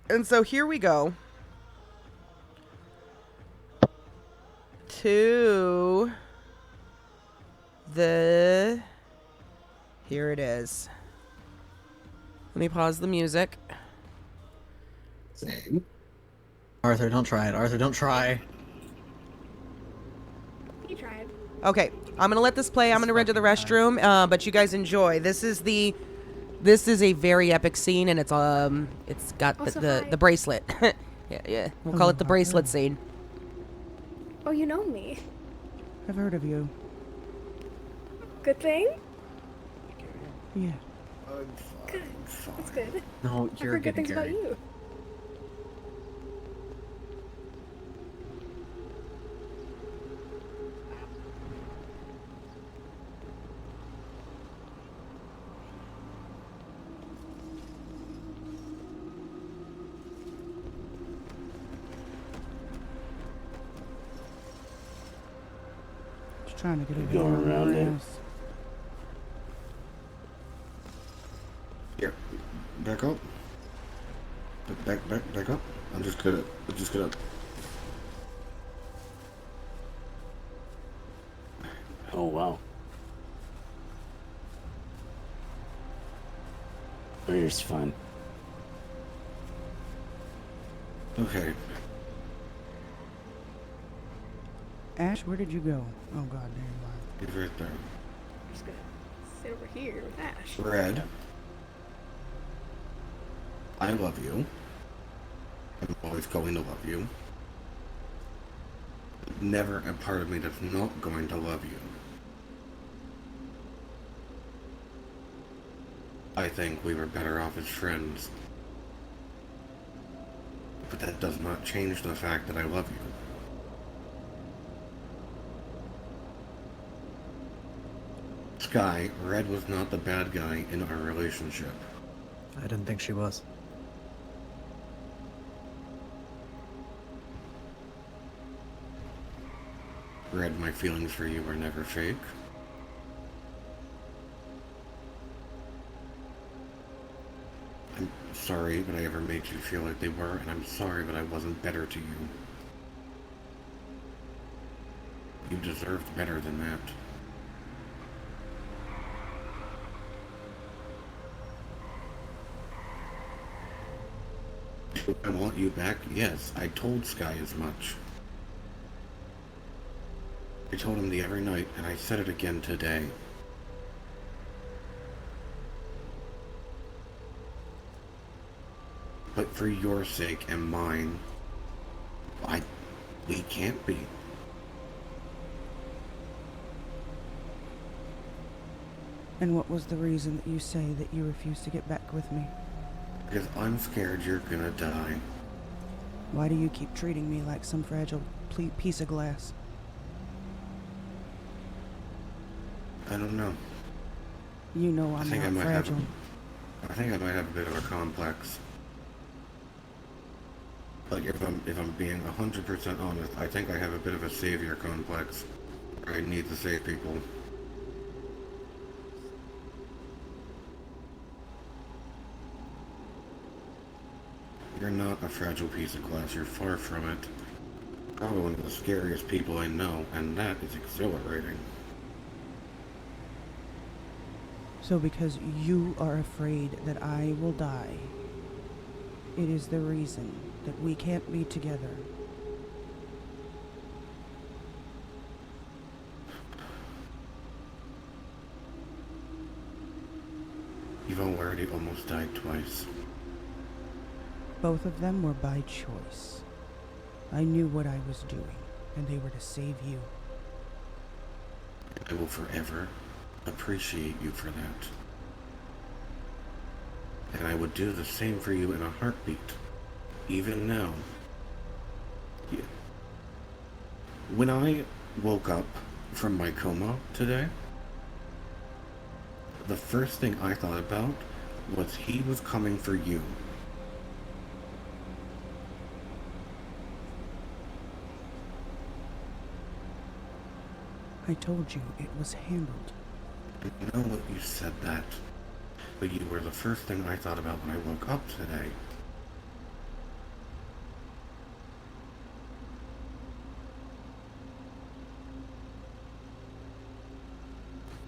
And so here we go to the... Here it is. Let me pause the music. Same. Arthur, don't try it. Arthur, don't try. He tried. Okay, I'm gonna let this play. I'm gonna run to the restroom, but you guys enjoy. This is a very epic scene, and it's got Also, the bracelet. yeah. We'll call it the bracelet scene. Oh, you know me. I've heard of you. Good thing? Yeah. Good. That's good. No, I've you're heard good getting things about Gary. you. Just trying to get over going there around my it. ass. Here. Back up. Back up. I'm just gonna Oh, wow. Warrior's fun. Okay. Ash, where did you go? Oh god, there you are. He's right there. I'm just gonna sit over here with Ash. Red. I love you. I'm always going to love you. Never a part of me that's not going to love you. I think we were better off as friends. But that does not change the fact that I love you. Sky, Red was not the bad guy in our relationship. I didn't think she was. Red, my feelings for you were never fake. I'm sorry that I ever made you feel like they were, and I'm sorry that I wasn't better to you. You deserved better than that. Do I want you back? Yes, I told Sky as much. I told him the every night, and I said it again today. But for your sake and mine, we can't be. And what was the reason that you say that you refused to get back with me? Because I'm scared you're gonna die. Why do you keep treating me like some fragile piece of glass? I don't know. You know I'm not fragile. I think I might have a bit of a complex. Like if I'm being 100% honest, I think I have a bit of a savior complex. I need to save people. You're not a fragile piece of glass. You're far from it. Probably one of the scariest people I know, and that is exhilarating. So because you are afraid that I will die, it is the reason that we can't be together. You've already almost died twice. Both of them were by choice. I knew what I was doing, and they were to save you. I will forever appreciate you for that. And I would do the same for you in a heartbeat. Even now. Yeah. When I woke up from my coma today, the first thing I thought about was he was coming for you. I told you it was handled. I know what you said that, but you were the first thing I thought about when I woke up today.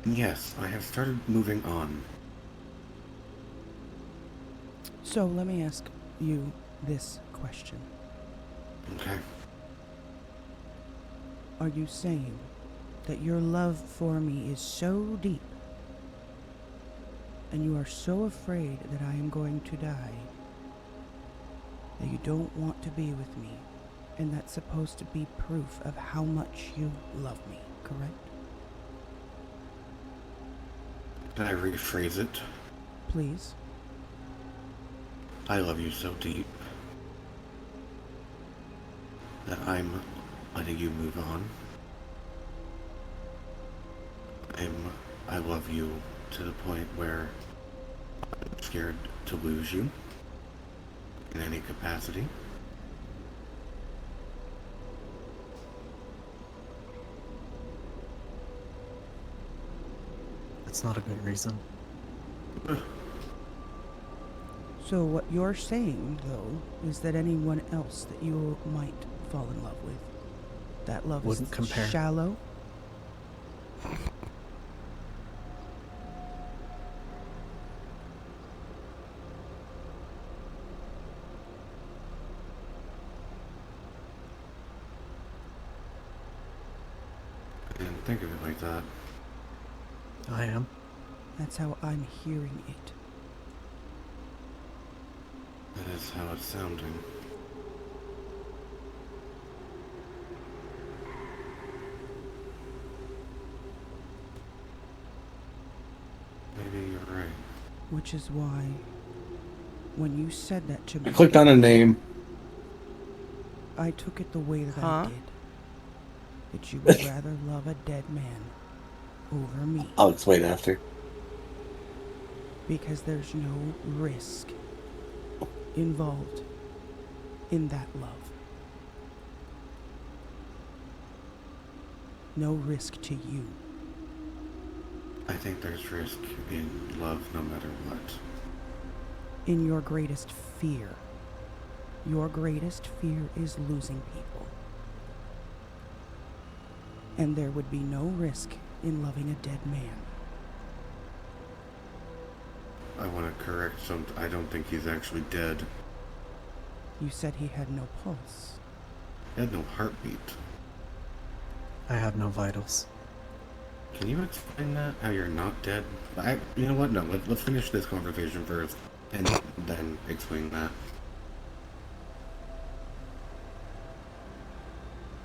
Yes, I have started moving on. So let me ask you this question. Okay. Are you saying that your love for me is so deep and you are so afraid that I am going to die that you don't want to be with me, and that's supposed to be proof of how much you love me, correct? Can I rephrase it? Please. I love you so deep that I'm letting you move on. I love you to the point where I'm scared to lose you in any capacity. That's not a good reason. So what you're saying, though, is that anyone else that you might fall in love with, that love Wouldn't is compare. shallow? I didn't think of it like that. I am. That's how I'm hearing it. That is how it's sounding. Maybe you're right. Which is why, when you said that to me, I clicked on a name. I took it the way that Huh? I did. That you would rather love a dead man over me. I'll explain after. Because there's no risk involved in that love. No risk to you. I think there's risk in love no matter what. In your greatest fear. Your greatest fear is losing people. And there would be no risk in loving a dead man. I want to correct something. I don't think he's actually dead. You said he had no pulse. He had no heartbeat. I have no vitals. Can you explain that? How you're not dead? You know what? No, let's finish this conversation first, and then explain that.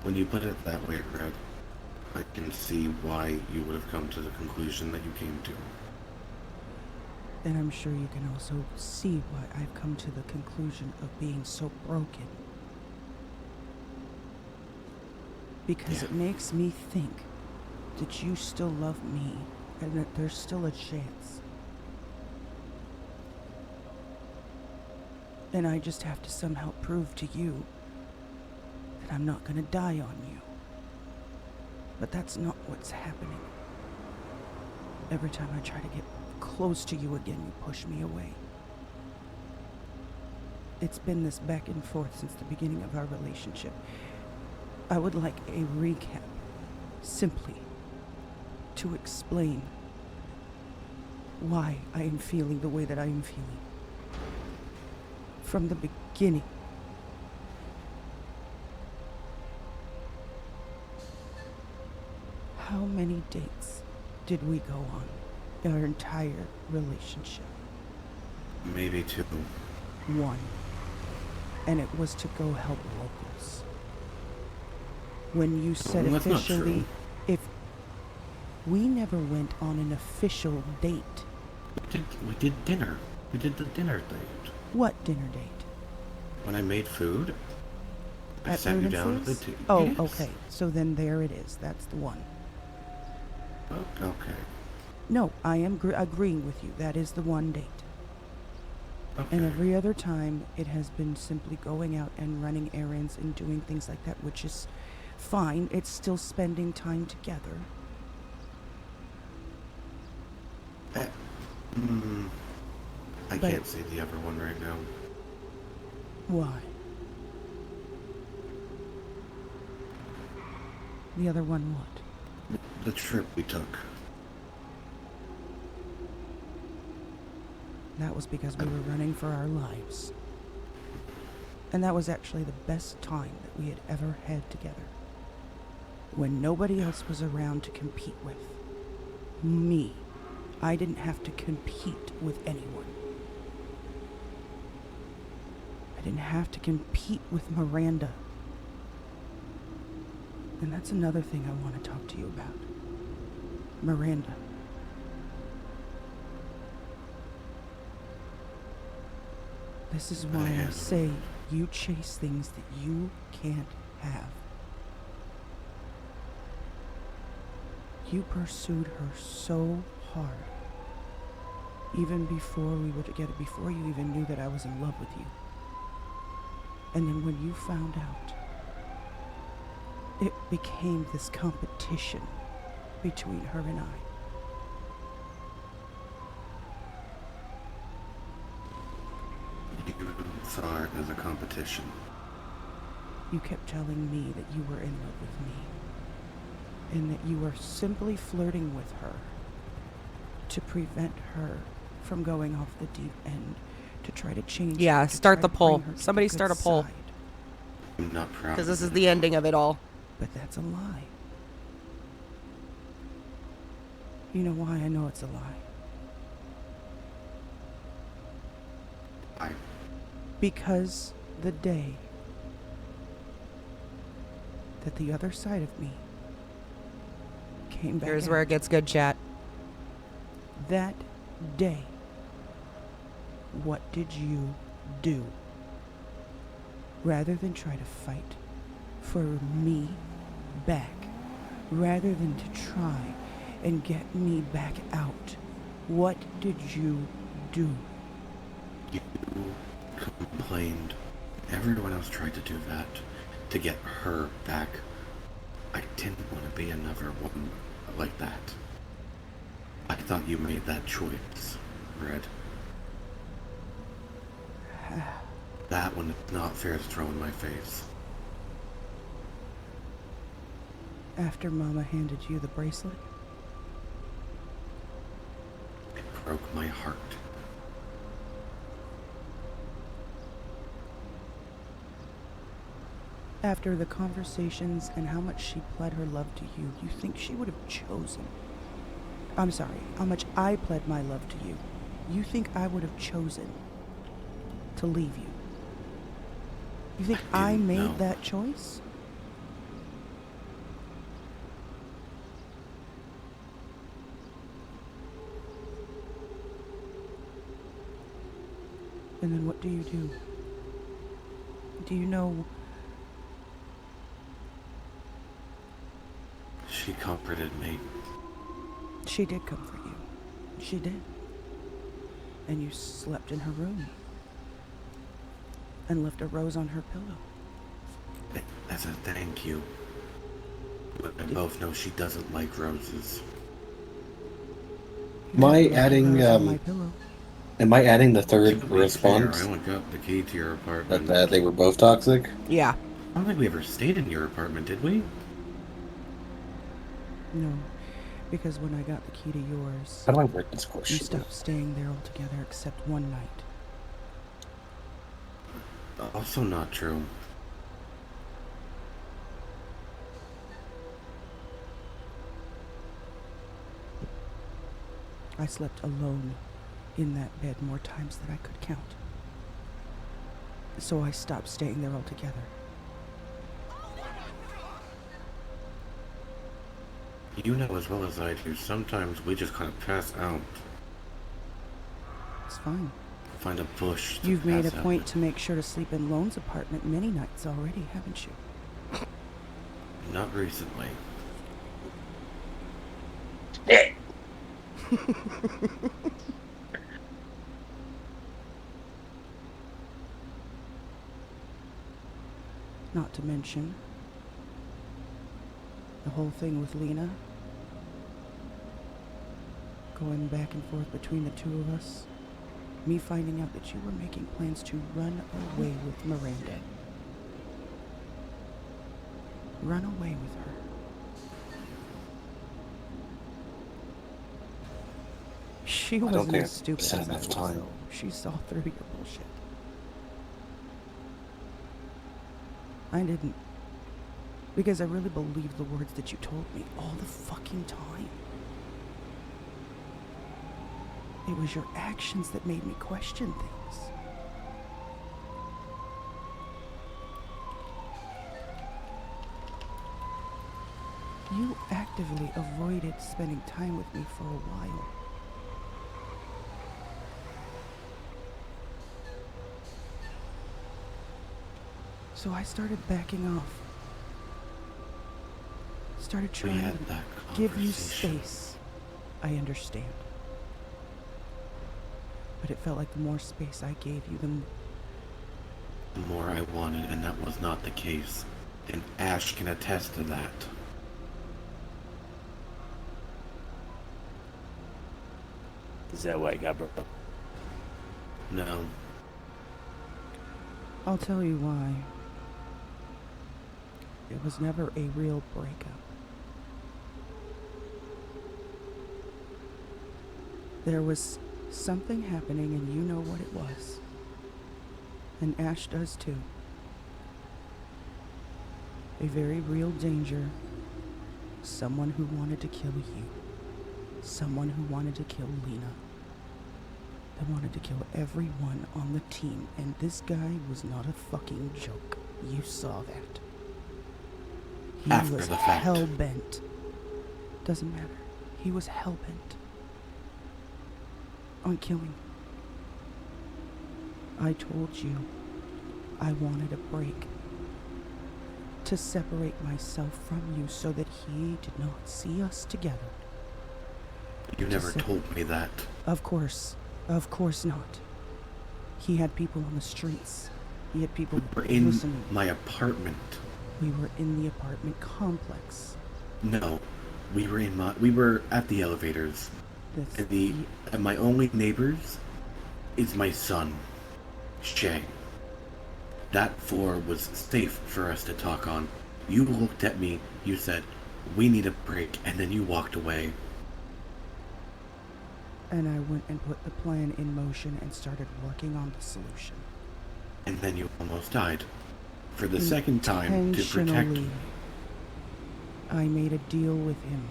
When you put it that way, Greg, I can see why you would have come to the conclusion that you came to. And I'm sure you can also see why I've come to the conclusion of being so broken. Because it makes me think that you still love me and that there's still a chance. And I just have to somehow prove to you that I'm not gonna die on you. But that's not what's happening. Every time I try to get close to you again, you push me away. It's been this back and forth since the beginning of our relationship. I would like a recap, simply, to explain why I am feeling the way that I am feeling. From the beginning. How many dates did we go on in our entire relationship? Maybe 2. One. And it was to go help locals. When you said Well, that's not officially, true. if we never went on an official date. We did dinner. We did the dinner date. What dinner date? When I made food, I At sat you down at the Prudенce's? table. Oh, Yes. okay. So then there it is. That's the one. Okay. No, I am agreeing with you. That is the one date. Okay. And every other time, it has been simply going out and running errands and doing things like that, which is fine. It's still spending time together. I But- can't say the other one right now. Why? The other one what? The trip we took. That was because we were running for our lives. And that was actually the best time that we had ever had together. When nobody else was around to compete with. Me. I didn't have to compete with anyone. I didn't have to compete with Miranda. And that's another thing I want to talk to you about. Miranda. This is why I say you chase things that you can't have. You pursued her so hard. Even before we were together, before you even knew that I was in love with you. And then when you found out, it became this competition between her and I. You saw it as a competition. You kept telling me that you were in love with me. And that you were simply flirting with her to prevent her from going off the deep end, to try to change Yeah, her, to start try the to poll. bring her to Somebody the start a good poll. side. I'm not proud. Because this is the ending of it all. But that's a lie. You know why I know it's a lie? Why? Because the day that the other side of me came back Here's out, where it gets good, chat. that day, what did you do? Rather than try to fight for me back, rather than to try and get me back out, what did you do? You complained. Everyone else tried to do that to get her back. I didn't want to be another one like that. I thought you made that choice, Red. That one is not fair to throw in my face. After Mama handed you the bracelet? It broke my heart. After the conversations and how much she pled her love to you, you think she would have chosen? I'm sorry, how much I pled my love to you. You think I would have chosen to leave you? You think I didn't made know. that choice? And then what do you do? Do you know She comforted me. she did comfort you? She did. And you slept in her room and left a rose on her pillow. As a thank you. But I both know she doesn't like roses. Am I You left a adding rose on my pillow. am I adding the third To be fair, response I only got the key to your apartment. that they were both toxic? Yeah. I don't think we ever stayed in your apartment, did we? No, because when I got the key to yours, How do I word this you question? stopped staying there altogether except one night. Also not true. I slept alone in that bed more times than I could count. So I stopped staying there altogether. You know as well as I do, sometimes we just kind of pass out. It's fine. Find a bush to You've made a pass out point in. to make sure to sleep in Lone's apartment many nights already, haven't you? Not recently. Not to mention the whole thing with Lena. Going back and forth between the two of us. Me finding out that you were making plans to run away with Miranda. Run away with her. She don't wasn't think as I stupid spent as I enough was, time. though. She saw through your bullshit. I didn't. Because I really believed the words that you told me all the fucking time. It was your actions that made me question things. You actively avoided spending time with me for a while. So I started backing off. Started We trying had to that give you conversation. space. I understand. But it felt like the more space I gave you, The more I wanted, and that was not the case. And Ash can attest to that. Is that why I got broke up? No. I'll tell you why. It was never a real breakup. There was something happening, and you know what it was. And Ash does too. A very real danger. Someone who wanted to kill you. Someone who wanted to kill Lena. They wanted to kill everyone on the team, and this guy was not a fucking joke. You saw that. He After was the fact. hell-bent. Doesn't matter. He was hell-bent on killing. I told you I wanted a break. To separate myself from you so that he did not see us together. You never told me that. Of course not. He had people on the streets. He had people We're in listening. my apartment. We were in the apartment complex. No. We were at the elevators. That's And my only neighbors is my son, Shay. That floor was safe for us to talk on. You looked at me, you said, "We need a break," and then you walked away. And I went and put the plan in motion and started working on the solution. And then you almost died. For the second time, to protect Intentionally, I made a deal with him.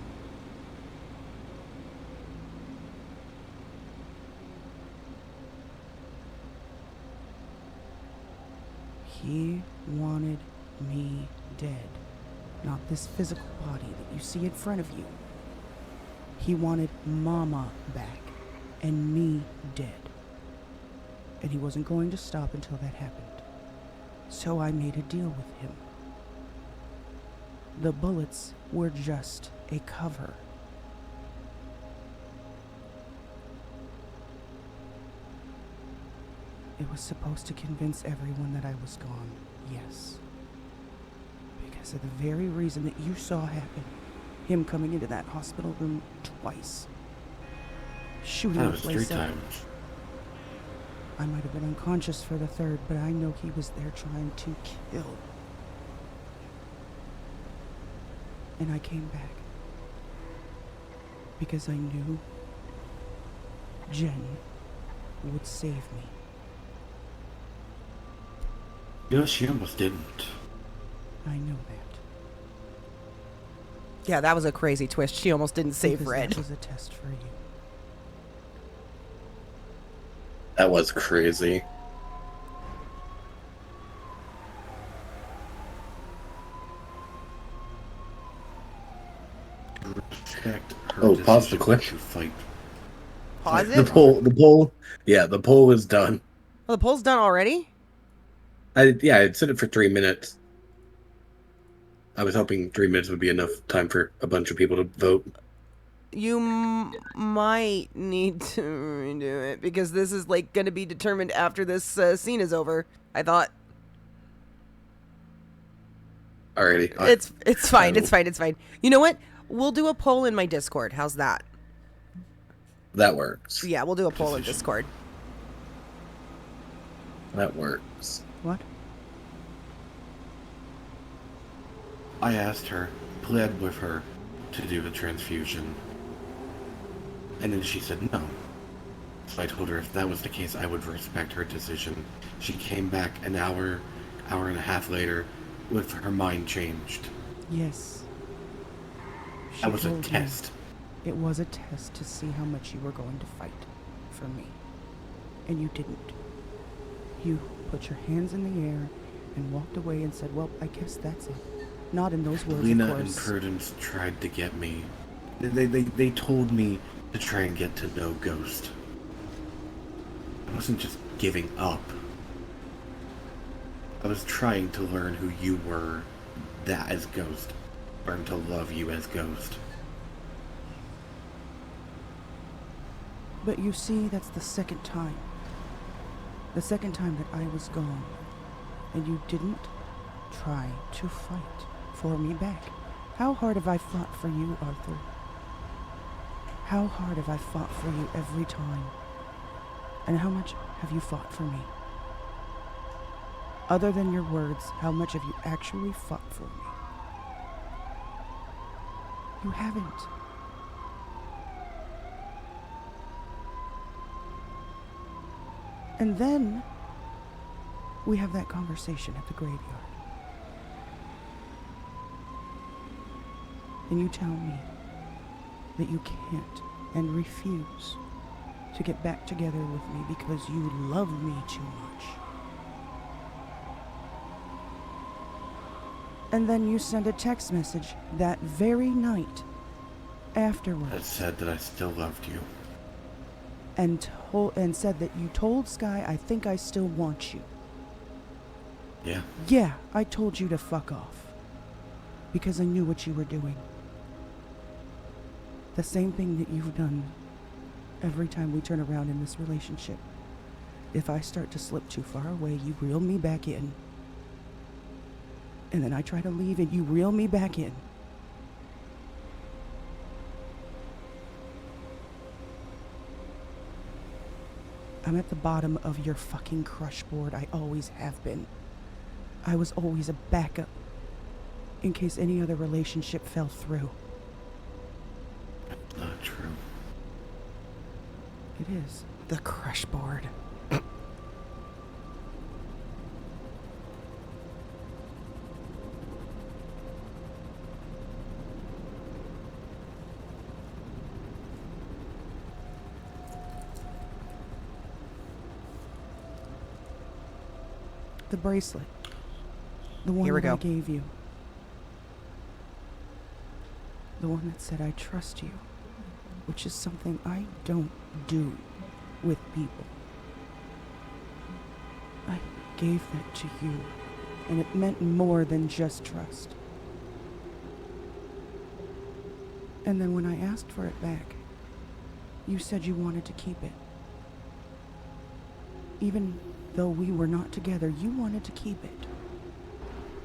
He wanted me dead, not this physical body that you see in front of you. He wanted Mama back and me dead. And he wasn't going to stop until that happened. So I made a deal with him. The bullets were just a cover. It was supposed to convince everyone that I was gone, yes. Because of the very reason that you saw happen. Him coming into that hospital room twice. Shooting That the was place 3 up. times. I might have been unconscious for the third, but I know he was there trying to kill. And I came back. Because I knew Jen would save me. You know, she almost didn't. I know that. Yeah, that was a crazy twist. She almost didn't save Because Red. that was a test for you. That was crazy. Respect her Oh, pause the decision clip. to fight. Pause The it. poll, yeah, the poll is done. Oh, the poll's done already? I'd set it for 3 minutes. I was hoping 3 minutes would be enough time for a bunch of people to vote. You might need to redo it because this is like going to be determined after this scene is over. I thought Alrighty. it's fine. It's fine. It's fine. You know what? We'll do a poll in my Discord. How's that? That works. Yeah, we'll do a poll in Discord. That works. What? I asked her, pled with her, to do the transfusion. And then she said no. So I told her if that was the case, I would respect her decision. She came back an hour and a half later with her mind changed. Yes. That was a told me test. It was a test to see how much you were going to fight for me. And you didn't. You put your hands in the air and walked away and said, well, I guess that's it. Not in those words, Lena of and course. Prudence tried to get me. They told me to try and get to know Ghost. I wasn't just giving up. I was trying to learn who you were, that as Ghost. Learn to love you as Ghost. But you see, that's the second time. The second time that I was gone. And you didn't try to fight for me back. How hard have I fought for you, Arthur? How hard have I fought for you every time? And how much have you fought for me? Other than your words, how much have you actually fought for me? You haven't. And then we have that conversation at the graveyard. And you tell me that you can't and refuse to get back together with me because you love me too much. And then you send a text message that very night afterwards. That said that I still loved you. And said that you told Sky, I think I still want you. Yeah. Yeah, I told you to fuck off. Because I knew what you were doing. The same thing that you've done every time we turn around in this relationship. If I start to slip too far away, you reel me back in. And then I try to leave and you reel me back in. I'm at the bottom of your fucking crush board. I always have been. I was always a backup in case any other relationship fell through. That's not true. It is. The crush board. The bracelet. The one Here we that I go. gave you. The one that said I trust you. Which is something I don't do with people. I gave that to you. And it meant more than just trust. And then when I asked for it back, you said you wanted to keep it. Even though we were not together, you wanted to keep it.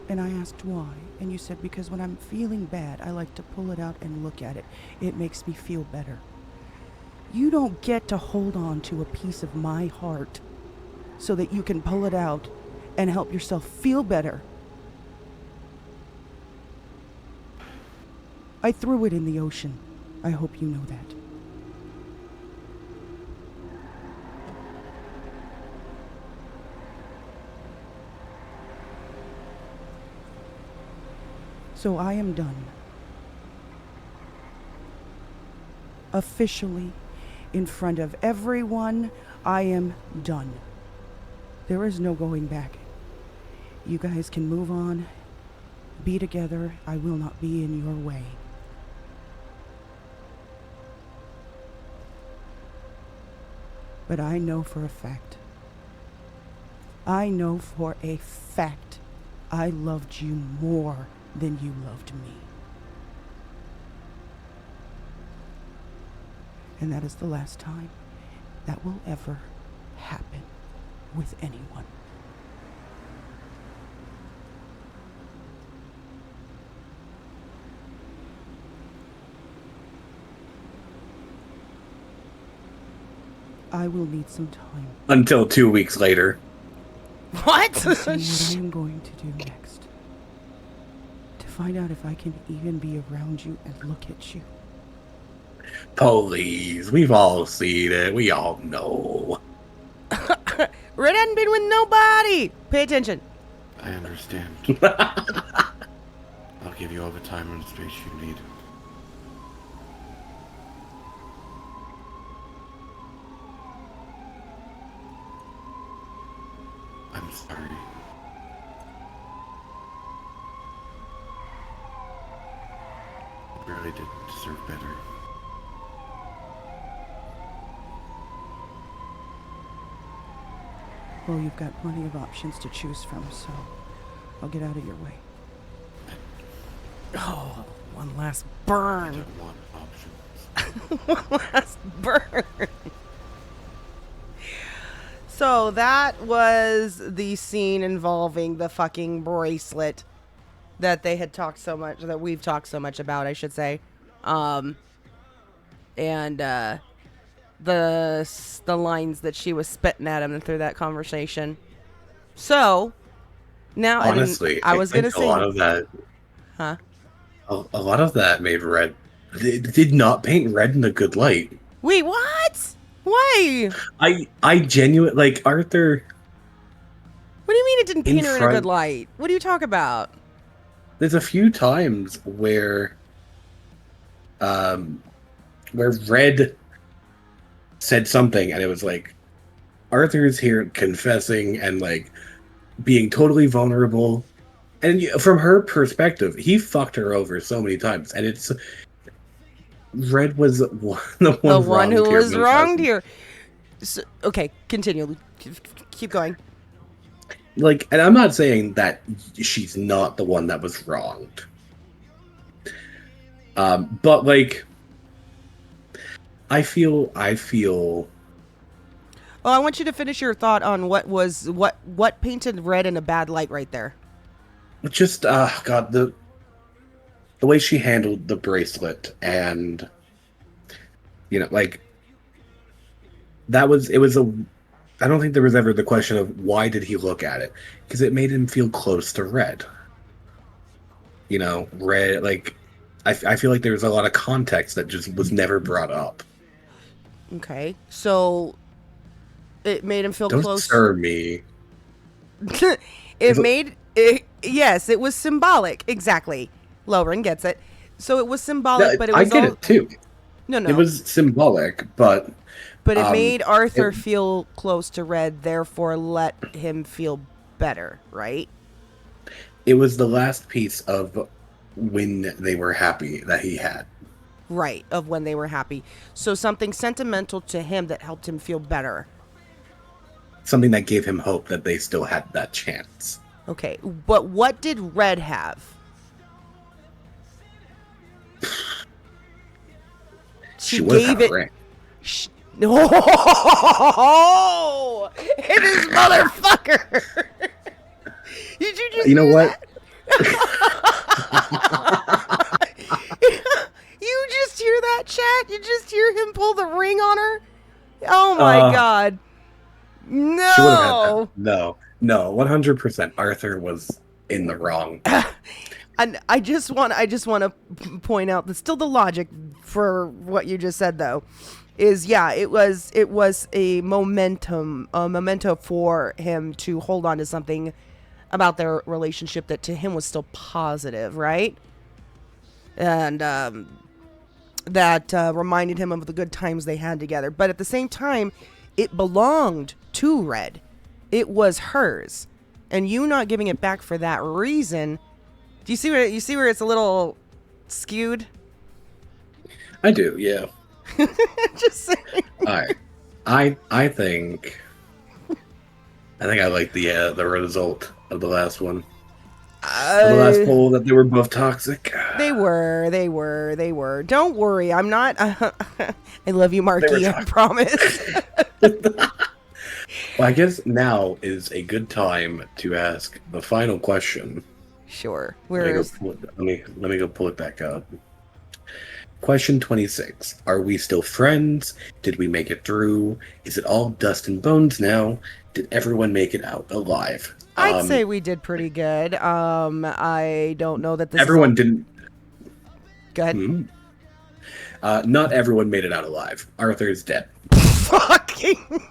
And I asked why, and you said because when I'm feeling bad, I like to pull it out and look at it. It makes me feel better. You don't get to hold on to a piece of my heart so that you can pull it out and help yourself feel better. I threw it in the ocean. I hope you know that. So I am done. Officially in front of everyone. I am done. There is no going back. You guys can move on. Be together. I will not be in your way. But I know for a fact. I know for a fact I loved you more than you loved me. And that is the last time that will ever happen with anyone. I will need some time Until 2 weeks later. What? to see what I am going to do next. To find out if I can even be around you and look at you. Please, we've all seen it. We all know. Red hadn't been with nobody. Pay attention. I understand. I'll give you all the time and space you need. I'm sorry. I really did deserve better. Well, you've got plenty of options to choose from, so I'll get out of your way. Oh, one last I burn. don't want options. One last burn. So that was the scene involving the fucking bracelet that they had talked so much, that we've talked so much about, I should say. The lines that she was spitting at him through that conversation. So now, Honestly, I was gonna think say, a lot of that. huh? A lot of that made Red. They did not paint Red in a good light. Wait, what? Why? I genuinely like Arthur. What do you mean it didn't In paint her in a front- good light? What do you talk about? There's a few times where Red said something and it was like Arthur's here confessing and like being totally vulnerable, and from her perspective he fucked her over so many times, and it's Red was the one who was most wronged often. here. So, okay, continue. Keep going. Like, and I'm not saying that she's not the one that was wronged, but like I feel Oh, I want you to finish your thought on what painted Red in a bad light right there. just God, the way she handled the bracelet, and like I don't think there was ever the question of why did he look at it, because it made him feel close to Red. Red, like I feel like there was a lot of context that just was never brought up. Okay, so it made him feel Don't close. stir me. Yes, it was symbolic. Exactly. Lauren gets it. So it was symbolic, Yeah, but it I was get all... it too. No. It was symbolic, but it made Arthur feel close to Red, therefore let him feel better, right? it was the last piece of when they were happy that he had. Right, of when they were happy. So something sentimental to him that helped him feel better. Something that gave him hope that they still had that chance. Okay, but what did Red have? She was gave a it. ring. Oh, it is motherfucker. Did you just? You know what? You just hear that, chat? You just hear him pull the ring on her? Oh my god! No. She would've had that. No, 100%. Arthur was in the wrong. And I just want to point out that still the logic for what you just said though is it was a memento for him to hold on to something about their relationship that to him was still positive, right? And that reminded him of the good times they had together. But at the same time, it belonged to Red. It was hers. And you not giving it back for that reason, do you see where it's a little skewed? I do, yeah. Just saying. Alright. I think I like the result of the last one. The last poll, that they were both toxic. They were. Don't worry, I'm not. I love you, Marky. I promise. Well, I guess now is a good time to ask the final question. Sure. Let me go pull it back up. Question 26. Are we still friends? Did we make it through? Is it all dust and bones now? Did everyone make it out alive? I'd say we did pretty good. I don't know that this everyone didn't. Go ahead. Not everyone made it out alive. Arthur is dead. Fucking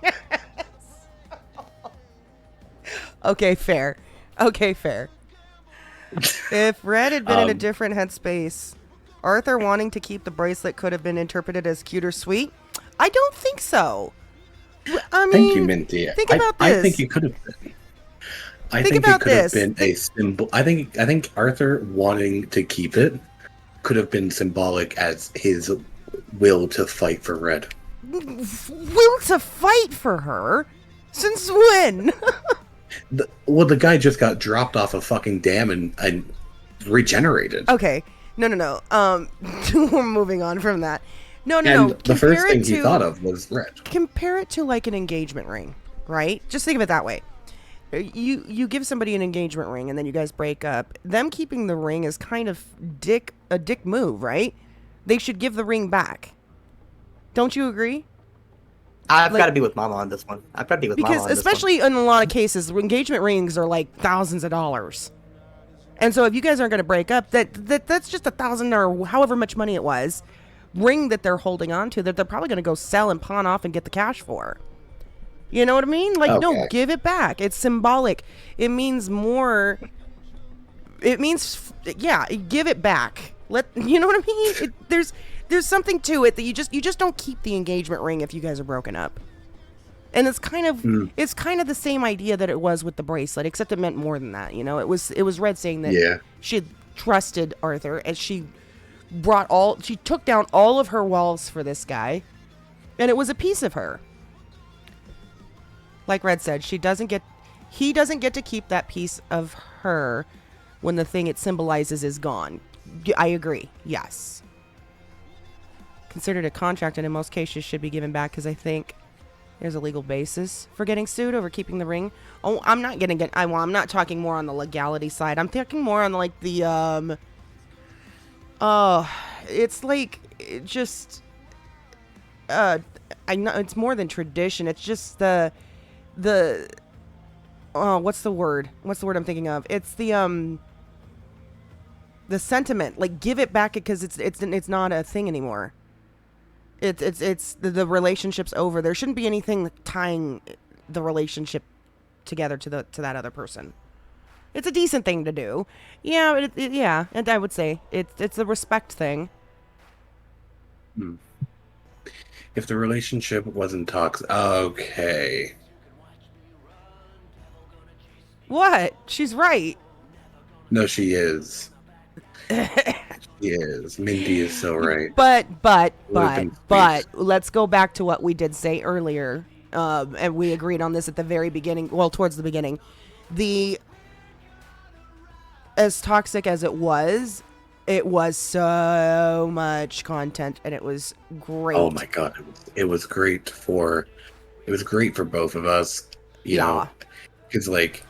Okay, fair. If Red had been in a different headspace, Arthur wanting to keep the bracelet could have been interpreted as cute or sweet. I don't think so. I mean, thank you, Minty. Think about this. I think it could have been. I think it could have been a symbol. I think Arthur wanting to keep it could have been symbolic as his will to fight for Red. Will to fight for her? Since when? The guy just got dropped off a fucking dam and regenerated. Okay. No. We're moving on from that. No. The first thing he thought of was Red. Compare it to like an engagement ring, right? Just think of it that way. You give somebody an engagement ring and then you guys break up. Them keeping the ring is kind of a dick move, right? They should give the ring back. Don't you agree? I've got to be with Mama on this one. I've got to be with Mama on this one. Because especially in a lot of cases, engagement rings are like thousands of dollars. And so if you guys aren't going to break up, that's just $1,000 or however much money it was, ring that they're holding on to that they're probably going to go sell and pawn off and get the cash for. You know what I mean? Like, no, give it back. It's symbolic. It means more. It means, give it back. You know what I mean? There's something to it that you just don't keep the engagement ring if you guys are broken up. And it's kind of the same idea that it was with the bracelet, except it meant more than that. You know, it was Red saying that she had trusted Arthur as she took down all of her walls for this guy, and it was a piece of her. Like Red said, he doesn't get to keep that piece of her when the thing it symbolizes is gone. I agree. Yes. Considered a contract and in most cases should be given back because I think there's a legal basis for getting sued over keeping the ring. Oh, I'm not talking more on the legality side. I'm talking more on like the it's like I know it's more than tradition. It's just what's the word I'm thinking of? It's the sentiment, like give it back because it's not a thing anymore. It's the relationship's over. There shouldn't be anything tying the relationship together to that other person. It's a decent thing to do. Yeah, and I would say it's a respect thing. If the relationship wasn't toxic, okay. What? She's right. No, she is. She is. Minty is so right. But let's go back to what we did say earlier, and we agreed on this at the very beginning. Well, towards the beginning, as toxic as it was so much content, and it was great. Oh my god, it was great for both of us. You know, because like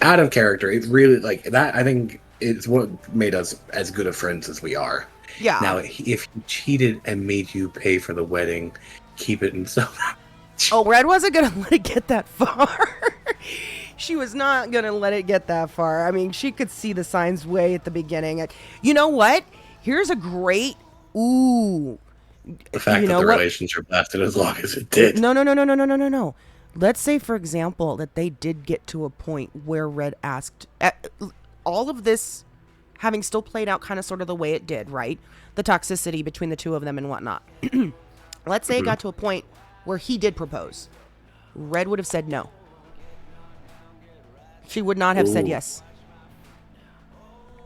out of character, it's really like that. I think it's what made us as good of friends as we are. Yeah. Now, if he cheated and made you pay for the wedding, keep it in so. Oh, Red wasn't gonna let it get that far. She was not gonna let it get that far. I mean, she could see the signs way at the beginning. You know what? Here's a great the fact that the relationship lasted as long as it did. No. Let's say, for example, that they did get to a point where Red asked. All of this having still played out kind of sort of the way it did, right? The toxicity between the two of them and whatnot. Let's say it got to a point where he did propose. Red would have said no. She would not have said yes.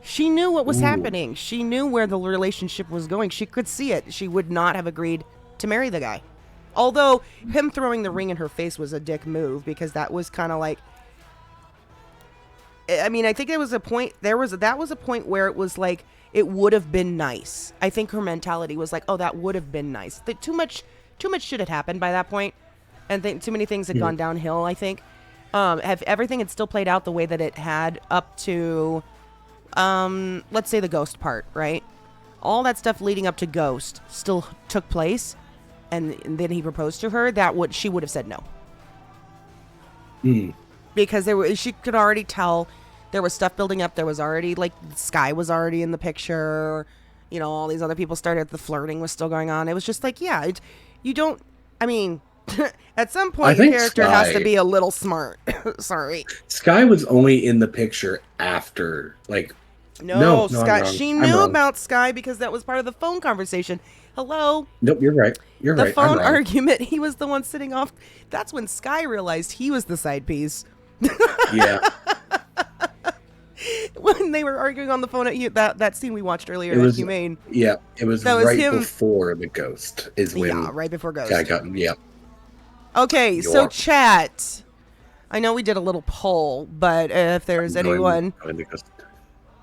She knew what was happening. She knew where the relationship was going. She could see it. She would not have agreed to marry the guy. Although him throwing the ring in her face was a dick move, because that was kind of like, I mean, I think there was a point, that was a point where it was like, it would have been nice. I think her mentality was like, oh, that would have been nice. Too much shit had happened by that point, and too many things had gone downhill, I think. Everything had still played out the way that it had up to, let's say the ghost part, right? All that stuff leading up to Ghost still took place, and then he proposed to her. She would have said no. Because she could already tell there was stuff building up. There was already, like, Sky was already in the picture. You know, all these other people started. The flirting was still going on. It was just like, yeah, you don't, I mean, at some point your character has to be a little smart. Sorry. Sky was only in the picture after, like, no, Sky. She knew about Sky because that was part of the phone conversation. Hello? Nope, you're right. The phone argument, he was the one sitting off. That's when Sky realized he was the side piece. Yeah. When they were arguing on the phone at that scene we watched earlier at Humane. Yeah, it was right before the Ghost is when. Yeah, right before Ghost. Okay, so chat. I know we did a little poll, but if there's anyone.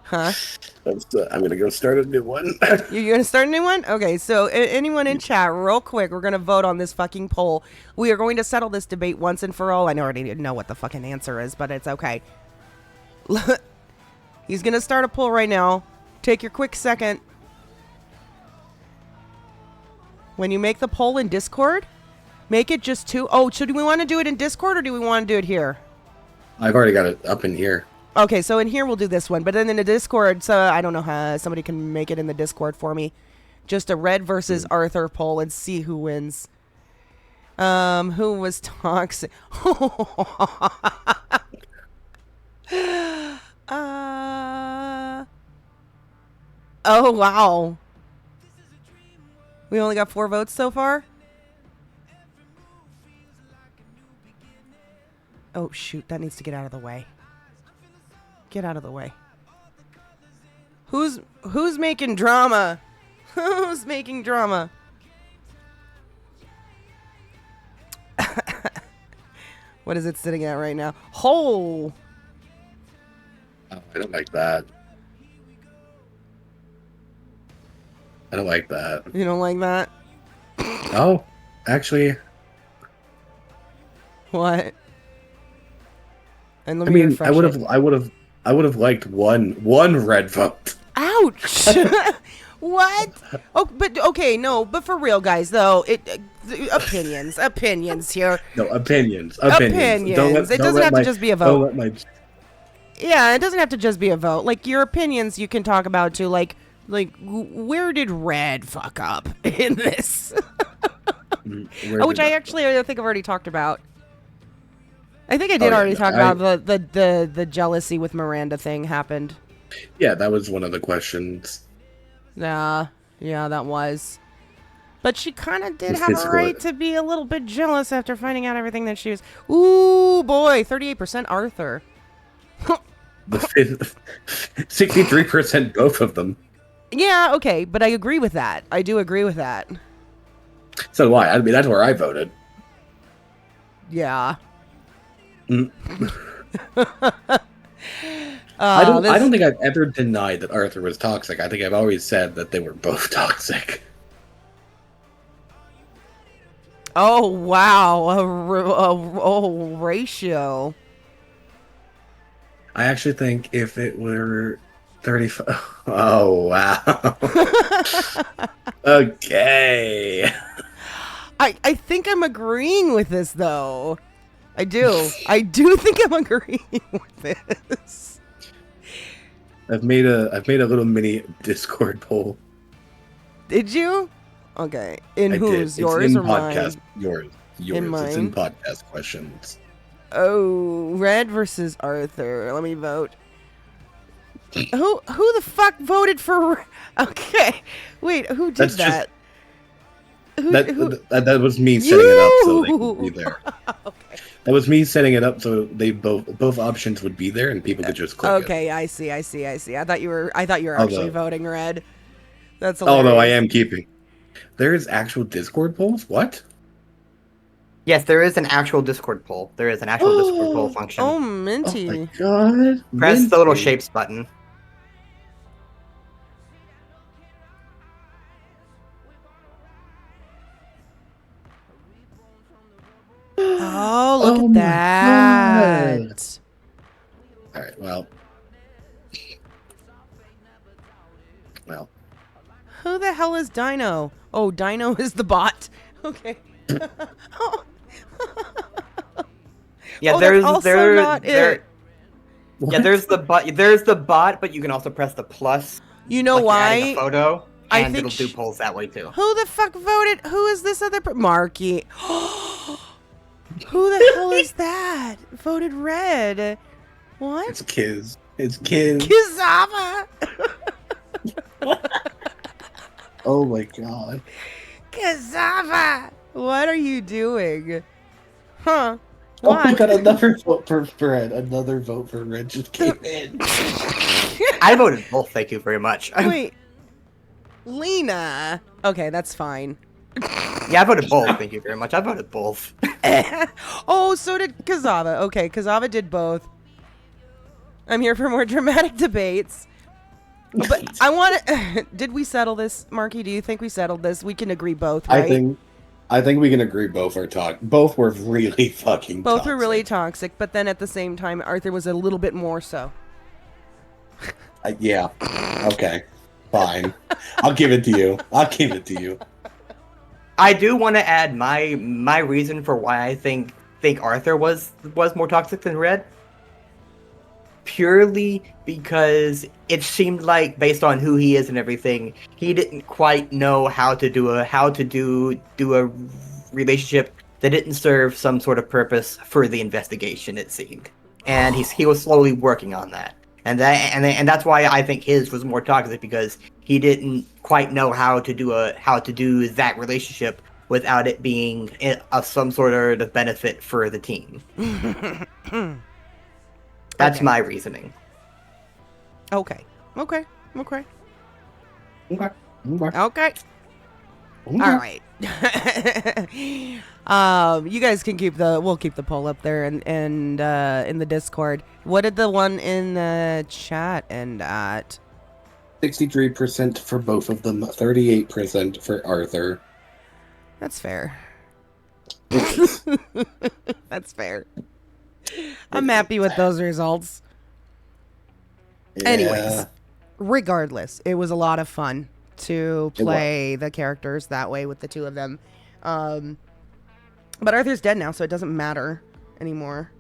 Huh? I'm gonna go start a new one. You're gonna start a new one? Okay, so anyone in chat, real quick, we're gonna vote on this fucking poll. We are going to settle this debate once and for all. I already know what the fucking answer is, but it's okay. He's gonna start a poll right now. Take your quick second. When you make the poll in Discord, make it just 2. Oh, so do we want to do it in Discord or do we want to do it here? I've already got it up in here. Okay, so in here we'll do this one, but then in the Discord, so I don't know how somebody can make it in the Discord for me. Just a Red versus Arthur poll and see who wins. Who was toxic? Oh wow. We only got 4 votes so far? Oh shoot, that needs to get out of the way. Get out of the way. Who's making drama? Who's making drama? What is it sitting at right now? Oh, I don't like that. I don't like that. You don't like that? Oh, actually. What? And let I me mean, refresh it. I would have liked one red vote. Ouch! What? Oh, but okay, no, but for real, guys, though, opinions here. No, opinions. It doesn't have to just be a vote. Yeah, it doesn't have to just be a vote. Like, your opinions, you can talk about too. Like, where did Red fuck up in this? Which I think I've already talked about. I think I did already talk about the jealousy with Miranda thing happened. Yeah, that was one of the questions. Yeah, that was. But she kind of did have a right to be a little bit jealous after finding out everything that she was. Ooh, boy, 38% Arthur. 63% both of them. Yeah, okay, but I agree with that. I do agree with that. So do I. I mean, that's where I voted. Yeah. I don't think I've ever denied that Arthur was toxic. I think I've always said that they were both toxic. Oh wow, a ratio. I actually think if it were 35. Oh wow. Okay. I think I'm agreeing with this though. I do think I'm agreeing with this. I've made a little mini Discord poll. Did you? Okay. In I whose? did. Yours it's in or podcast, mine? Yours. In mine? It's in podcast questions. Oh, Red versus Arthur. Let me vote. Who the fuck voted for? Okay, wait. Who did That's just- that? That was me setting it up so they could be there. Okay. That was me setting it up so they both options would be there and people could just click it. Okay, I see. I thought you were actually Although- voting red. That's Oh no, I hilarious. am keeping. There is actual Discord polls? What? Yes, there is an actual Discord poll. There is an actual Discord poll function. Oh, Minty. God. Press the little Minty. shapes button. Oh, look Oh at my that. Alright, well. Well. Who the hell is Dino? Oh, Dino is the bot. Okay. Oh. Yeah, Oh, there's that's also there, not there it. Yeah, there's the bot, but you can also press the plus. You know like you're adding why? a photo, I and think it'll do polls that way too. Who the fuck voted? Who is this other Marky? Who the hell is that? Voted red. What? It's Kiz. It's Kiz. Kizava. Oh my god. Kizava. What are you doing? Huh? Oh my Why? god, another vote for Red. Another vote for Red just came in. I voted both. Thank you very much. Wait. Lena. Okay, that's fine. Yeah, I voted both. Thank you very much. I voted both. Oh, so did Kazava. Okay, Kazava did both. I'm here for more dramatic debates. But I want to. Did we settle this, Marky? Do you think we settled this? We can agree both, right? I think we can agree both were really fucking Both toxic. were really toxic, but then at the same time, Arthur was a little bit more so. Yeah. Okay. Fine. I'll give it to you. I'll give it to you. I do want to add my reason for why I think Arthur was more toxic than Red. Purely because it seemed like, based on who he is and everything, he didn't quite know how to do a relationship that didn't serve some sort of purpose for the investigation. It seemed, and he was slowly working on that, and that's why I think his was more toxic, because he didn't quite know how to do that relationship without it being of some sort of benefit for the team. That's Okay. my reasoning. Okay. Okay. Okay. Okay. Okay. All right. You guys can we'll keep the poll up there and in the Discord. What did the one in the chat end at? 63% for both of them, 38% for Arthur. That's fair. It's- That's fair. I'm happy with those results. Anyways, yeah. regardless, it was a lot of fun to play the characters that way with the two of them. But Arthur's dead now, so it doesn't matter anymore.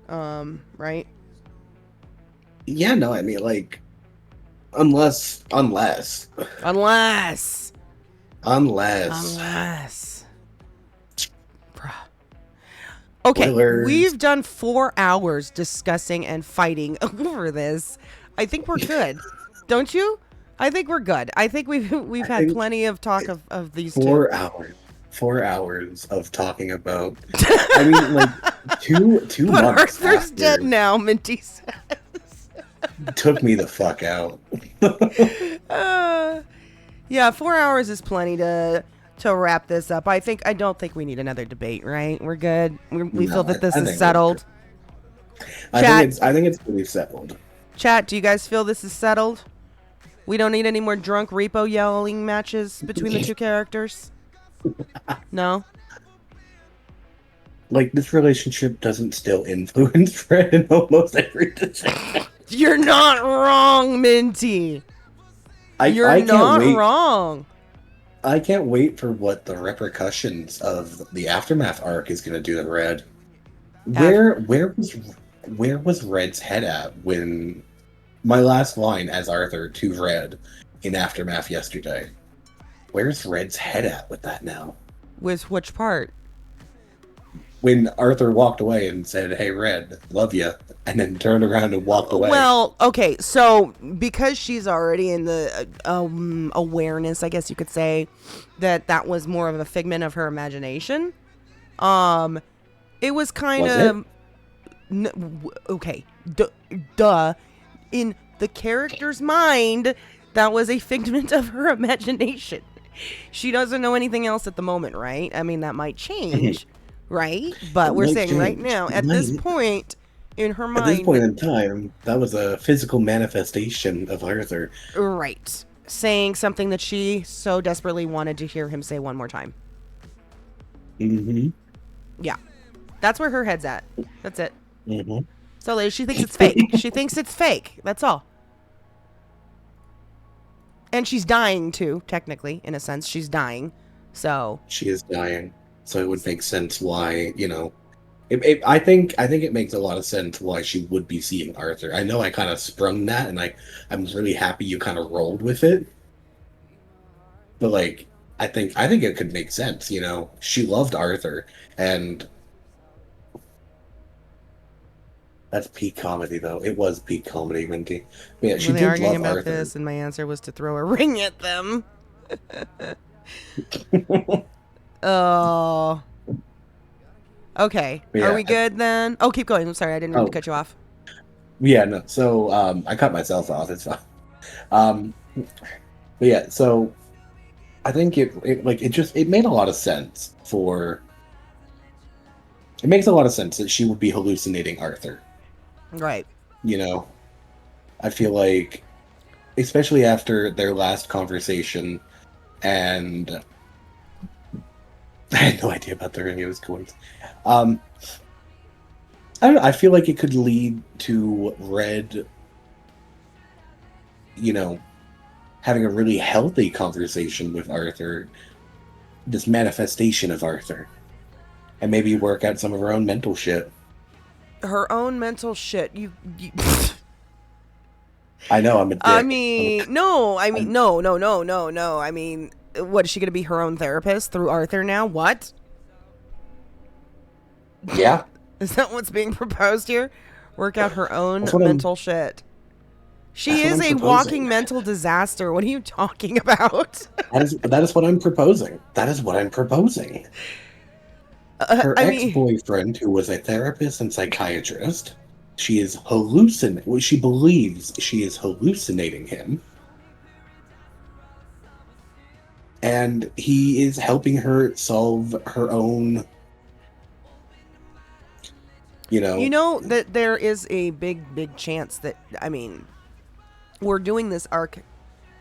Right? Yeah, no, I mean, like, unless. Bruh. Okay, Spoilers. we've done 4 hours discussing and fighting over this. I think we're good. Don't you? I think we're good. I think we've had think plenty of talk of these 4 two. hours. 4 hours of talking about. I mean, like, two But months Arthur's after dead now, Minty says. took me the fuck out. Yeah, 4 hours is plenty to wrap this up. I don't think we need another debate, right? We're good. We No, feel that this I is think we're settled. I think it's pretty settled. Chat, do you guys feel this is settled? We don't need any more drunk repo yelling matches between the two characters? No? Like, this relationship doesn't still influence Fred in almost every decision. You're not wrong, Minty. You're I can't not wait. wrong. I can't wait for what the repercussions of the Aftermath arc is going to do to Red. Where was Red's head at when my last line as Arthur to Red in Aftermath yesterday? Where's Red's head at with that now? With which part? When Arthur walked away and said, "Hey, Red, love ya," and then turned around and walked away. Well, okay, so because she's already in the awareness, I guess you could say, that was more of a figment of her imagination. It was kind of okay. Duh. In the character's mind, that was a figment of her imagination. She doesn't know anything else at the moment, right? I mean, that might change, right? But we're saying right now, at this point in her mind, at this point in time, that was a physical manifestation of Arthur. Right. Saying something that she so desperately wanted to hear him say one more time. Mm-hmm. Yeah. That's where her head's at. That's it. Mm-hmm. So she thinks it's fake. She thinks it's fake. That's all. And she's dying too, technically, in a sense. She's dying. So she is dying. So it would make sense why, I think it makes a lot of sense why she would be seeing Arthur. I know I kind of sprung that, and I'm really happy you kind of rolled with it. But I think it could make sense. She loved Arthur, and that's peak comedy, though. It was peak comedy, Minty. Yeah, she did arguing love about Arthur. this, and my answer was to throw a ring at them. Oh. Okay. Yeah, Are we good then? Oh, keep going. I'm sorry. I didn't mean to cut you off. Yeah, no. So I cut myself off. It's fine. But yeah, so I think it made a lot of sense it makes a lot of sense that she would be hallucinating Arthur. Right. I feel like, especially after their last conversation, and I had no idea about the ring. It was cool. I don't know. I feel like it could lead to Red, having a really healthy conversation with Arthur, this manifestation of Arthur, and maybe work out some of her own mental shit. Her own mental shit. You I know, I'm a dick. no. I mean, no. I mean, what, is she going to be her own therapist through Arthur now? What? Yeah. Is that what's being proposed here? Work out her own mental shit. She is a walking mental disaster. What are you talking about? That is what I'm proposing. Her ex-boyfriend, who was a therapist and psychiatrist, she believes she is hallucinating him. And he is helping her solve her own, that there is a big chance that, we're doing this arc.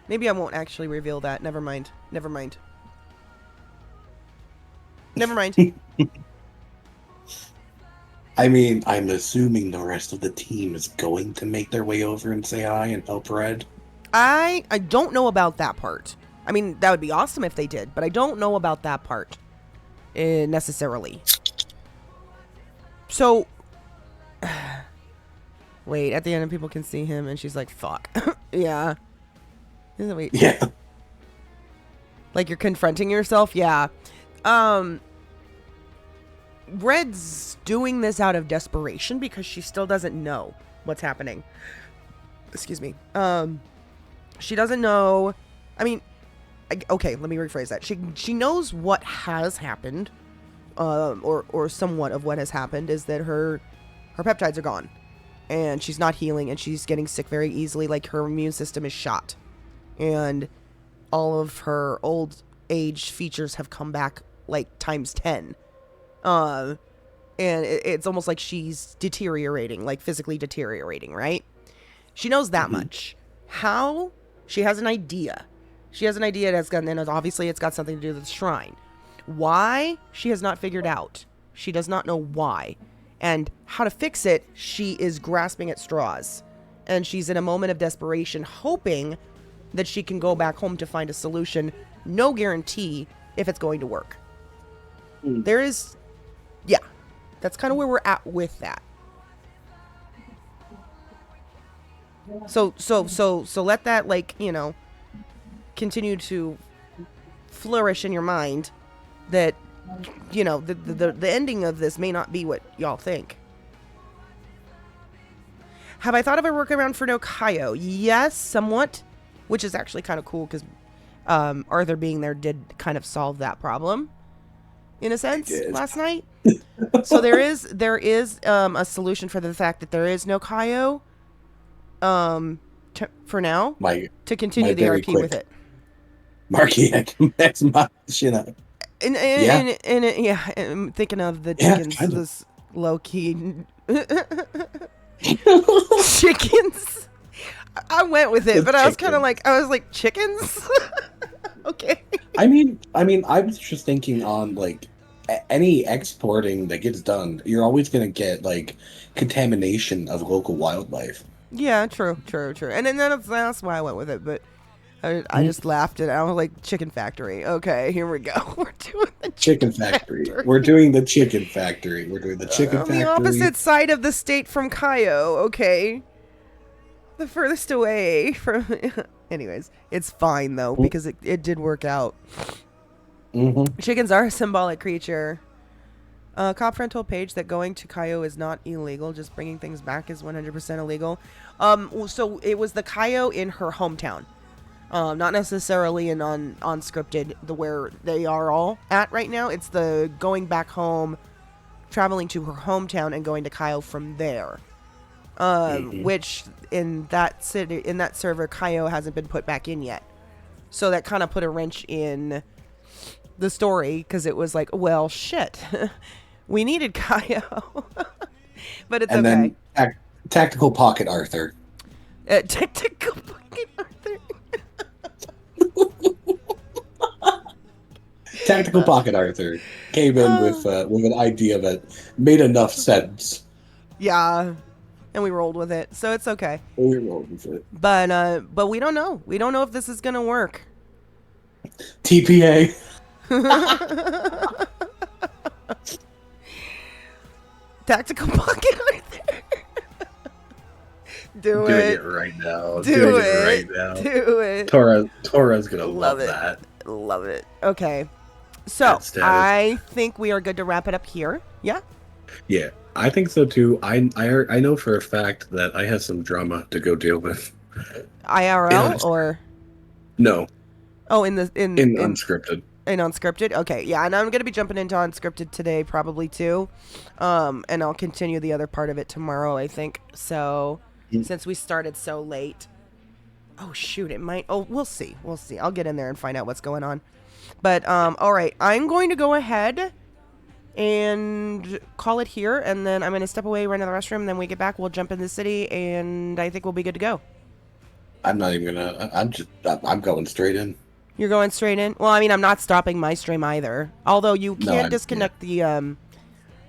Maybe I won't actually reveal that. Never mind. I'm assuming the rest of the team is going to make their way over and say hi and help Red. I don't know about that part. That would be awesome if they did, but I don't know about that part necessarily. So, wait, at the end, people can see him, and she's like, fuck. Yeah. Wait. Yeah. Like you're confronting yourself? Yeah. Red's doing this out of desperation because she still doesn't know what's happening. Excuse me. She doesn't know. Okay, let me rephrase that. She knows what has happened, or somewhat of what has happened is that her peptides are gone, and she's not healing, and she's getting sick very easily. Like her immune system is shot, and all of her old age features have come back like times 10. And it's almost like she's deteriorating, like physically deteriorating, right? She knows that much. How? She has an idea. And obviously it's got something to do with the shrine. Why? She has not figured out. She does not know why. And how to fix it, she is grasping at straws. And she's in a moment of desperation, hoping that she can go back home to find a solution. No guarantee if it's going to work. There is... Yeah. That's kind of where we're at with that. So let that, continue to flourish in your mind that, the ending of this may not be what y'all think. Have I thought of a workaround for no Kaio? Yes, somewhat, which is actually kind of cool because Arthur being there did kind of solve that problem in a sense last night. So there is a solution for the fact that there is no Kaio for now to continue the RP with it. Marky, I can mess my shit up. And I'm thinking of the chickens, this low key chickens. I went with it, but I was kind of like, chickens. Okay. I mean, I was just thinking on like any exporting that gets done, you're always gonna get like contamination of local wildlife. Yeah, true. And then that's why I went with it, but I just laughed at it. I was like, chicken factory. Okay, here we go. We're doing the chicken factory. We're doing the chicken factory. We're doing the chicken factory. On the opposite side of the state from Kaio. Okay. The furthest away from... Anyways, it's fine, though, because it did work out. Mm-hmm. Chickens are a symbolic creature. Cop friend told Paige that going to Kaio is not illegal. Just bringing things back is 100% illegal. So it was the Kaio in her hometown. Not necessarily in unscripted, where they are all at right now. It's the going back home, traveling to her hometown, and going to Kaio from there. Which in that server, Kaio hasn't been put back in yet. So that kind of put a wrench in the story, because it was like, well, shit, we needed Kaio, but it's okay. Then Tactical Pocket Arthur. Tactical Pocket Arthur. Tactical Pocket Arthur came in with an idea that made enough sense. Yeah, and we rolled with it, so it's okay. We rolled with it, but we don't know. We don't know if this is gonna work. TPA. Tactical Pocket Arthur. Doing it right now. Do it. Tora's gonna love that. Love it. Okay. So I think we are good to wrap it up here. Yeah? Yeah, I think so too. I know for a fact that I have some drama to go deal with. IRL or no? Oh, in unscripted. In unscripted? Okay, yeah, and I'm gonna be jumping into unscripted today probably too. And I'll continue the other part of it tomorrow, I think. So since we started so late. Oh shoot, it might we'll see. I'll get in there and find out what's going on. But all right, I'm going to go ahead and call it here, and then I'm going to step away, run to the restroom, and then we get back, we'll jump in the city, and I think we'll be good to go. I'm not even gonna, I'm going straight in. You're going straight in? Well, I mean, I'm not stopping my stream either. Although you can disconnect the,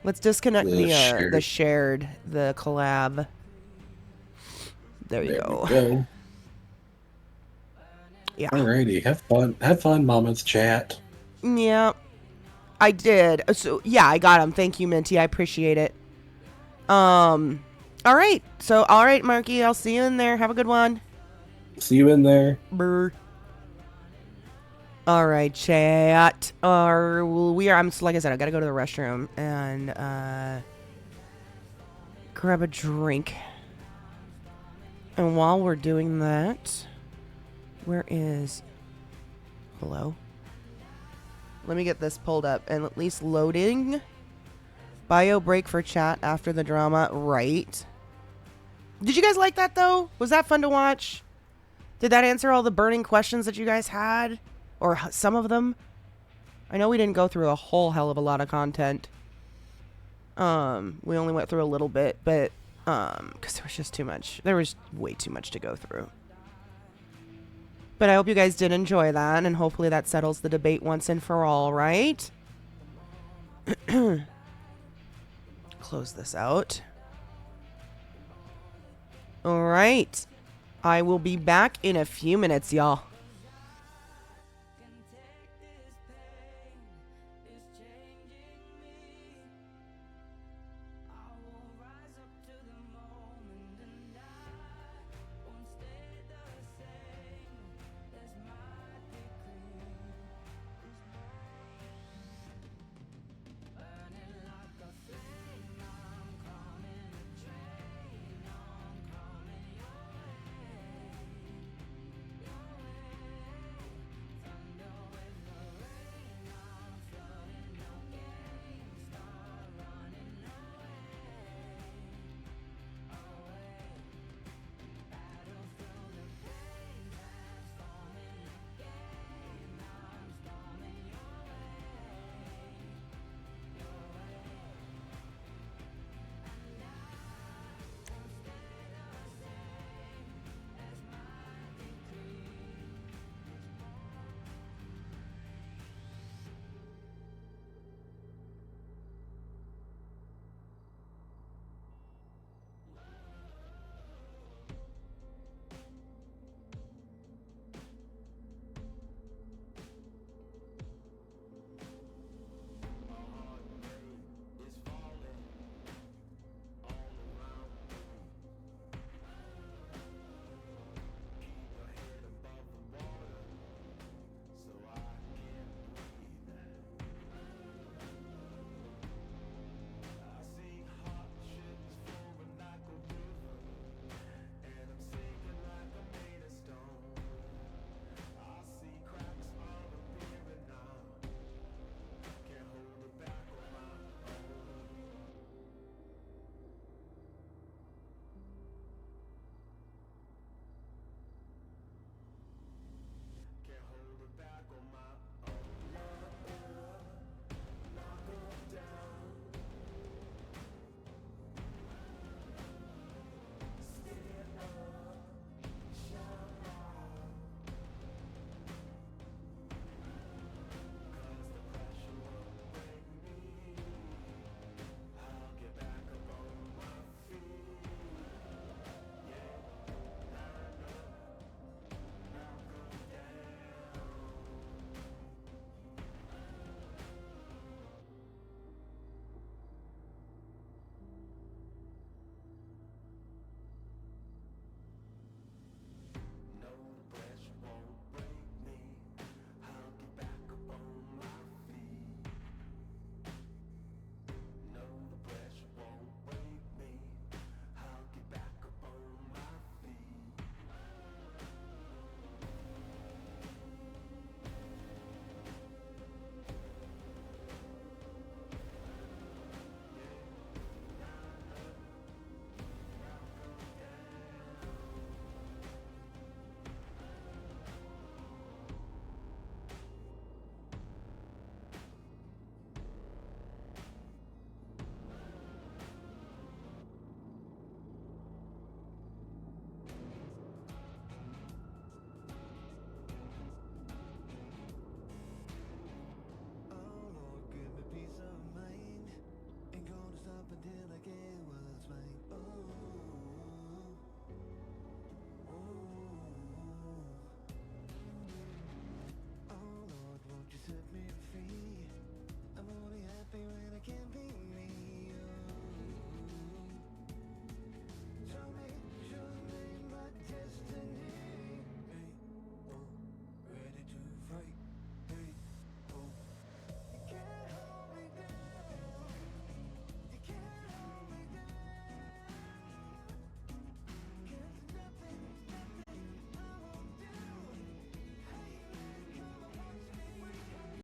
let's disconnect the shared, the collab. There you go. Yeah. Alrighty, have fun, Mama's chat. Yeah, I did. So yeah, I got him. Thank you, Minty. I appreciate it. All right. So all right, Marky. I'll see you in there. Have a good one. See you in there. Brr. All right, chat. I'm like I said, I gotta go to the restroom and grab a drink. And while we're doing that. Where is... Hello? Let me get this pulled up and at least loading. Bio break for chat after the drama. Right. Did you guys like that, though? Was that fun to watch? Did that answer all the burning questions that you guys had? Or some of them? I know we didn't go through a whole hell of a lot of content. We only went through a little bit, but... because there was just too much. There was way too much to go through. But I hope you guys did enjoy that, and hopefully that settles the debate once and for all, right? Close this out. All right. I will be back in a few minutes, y'all.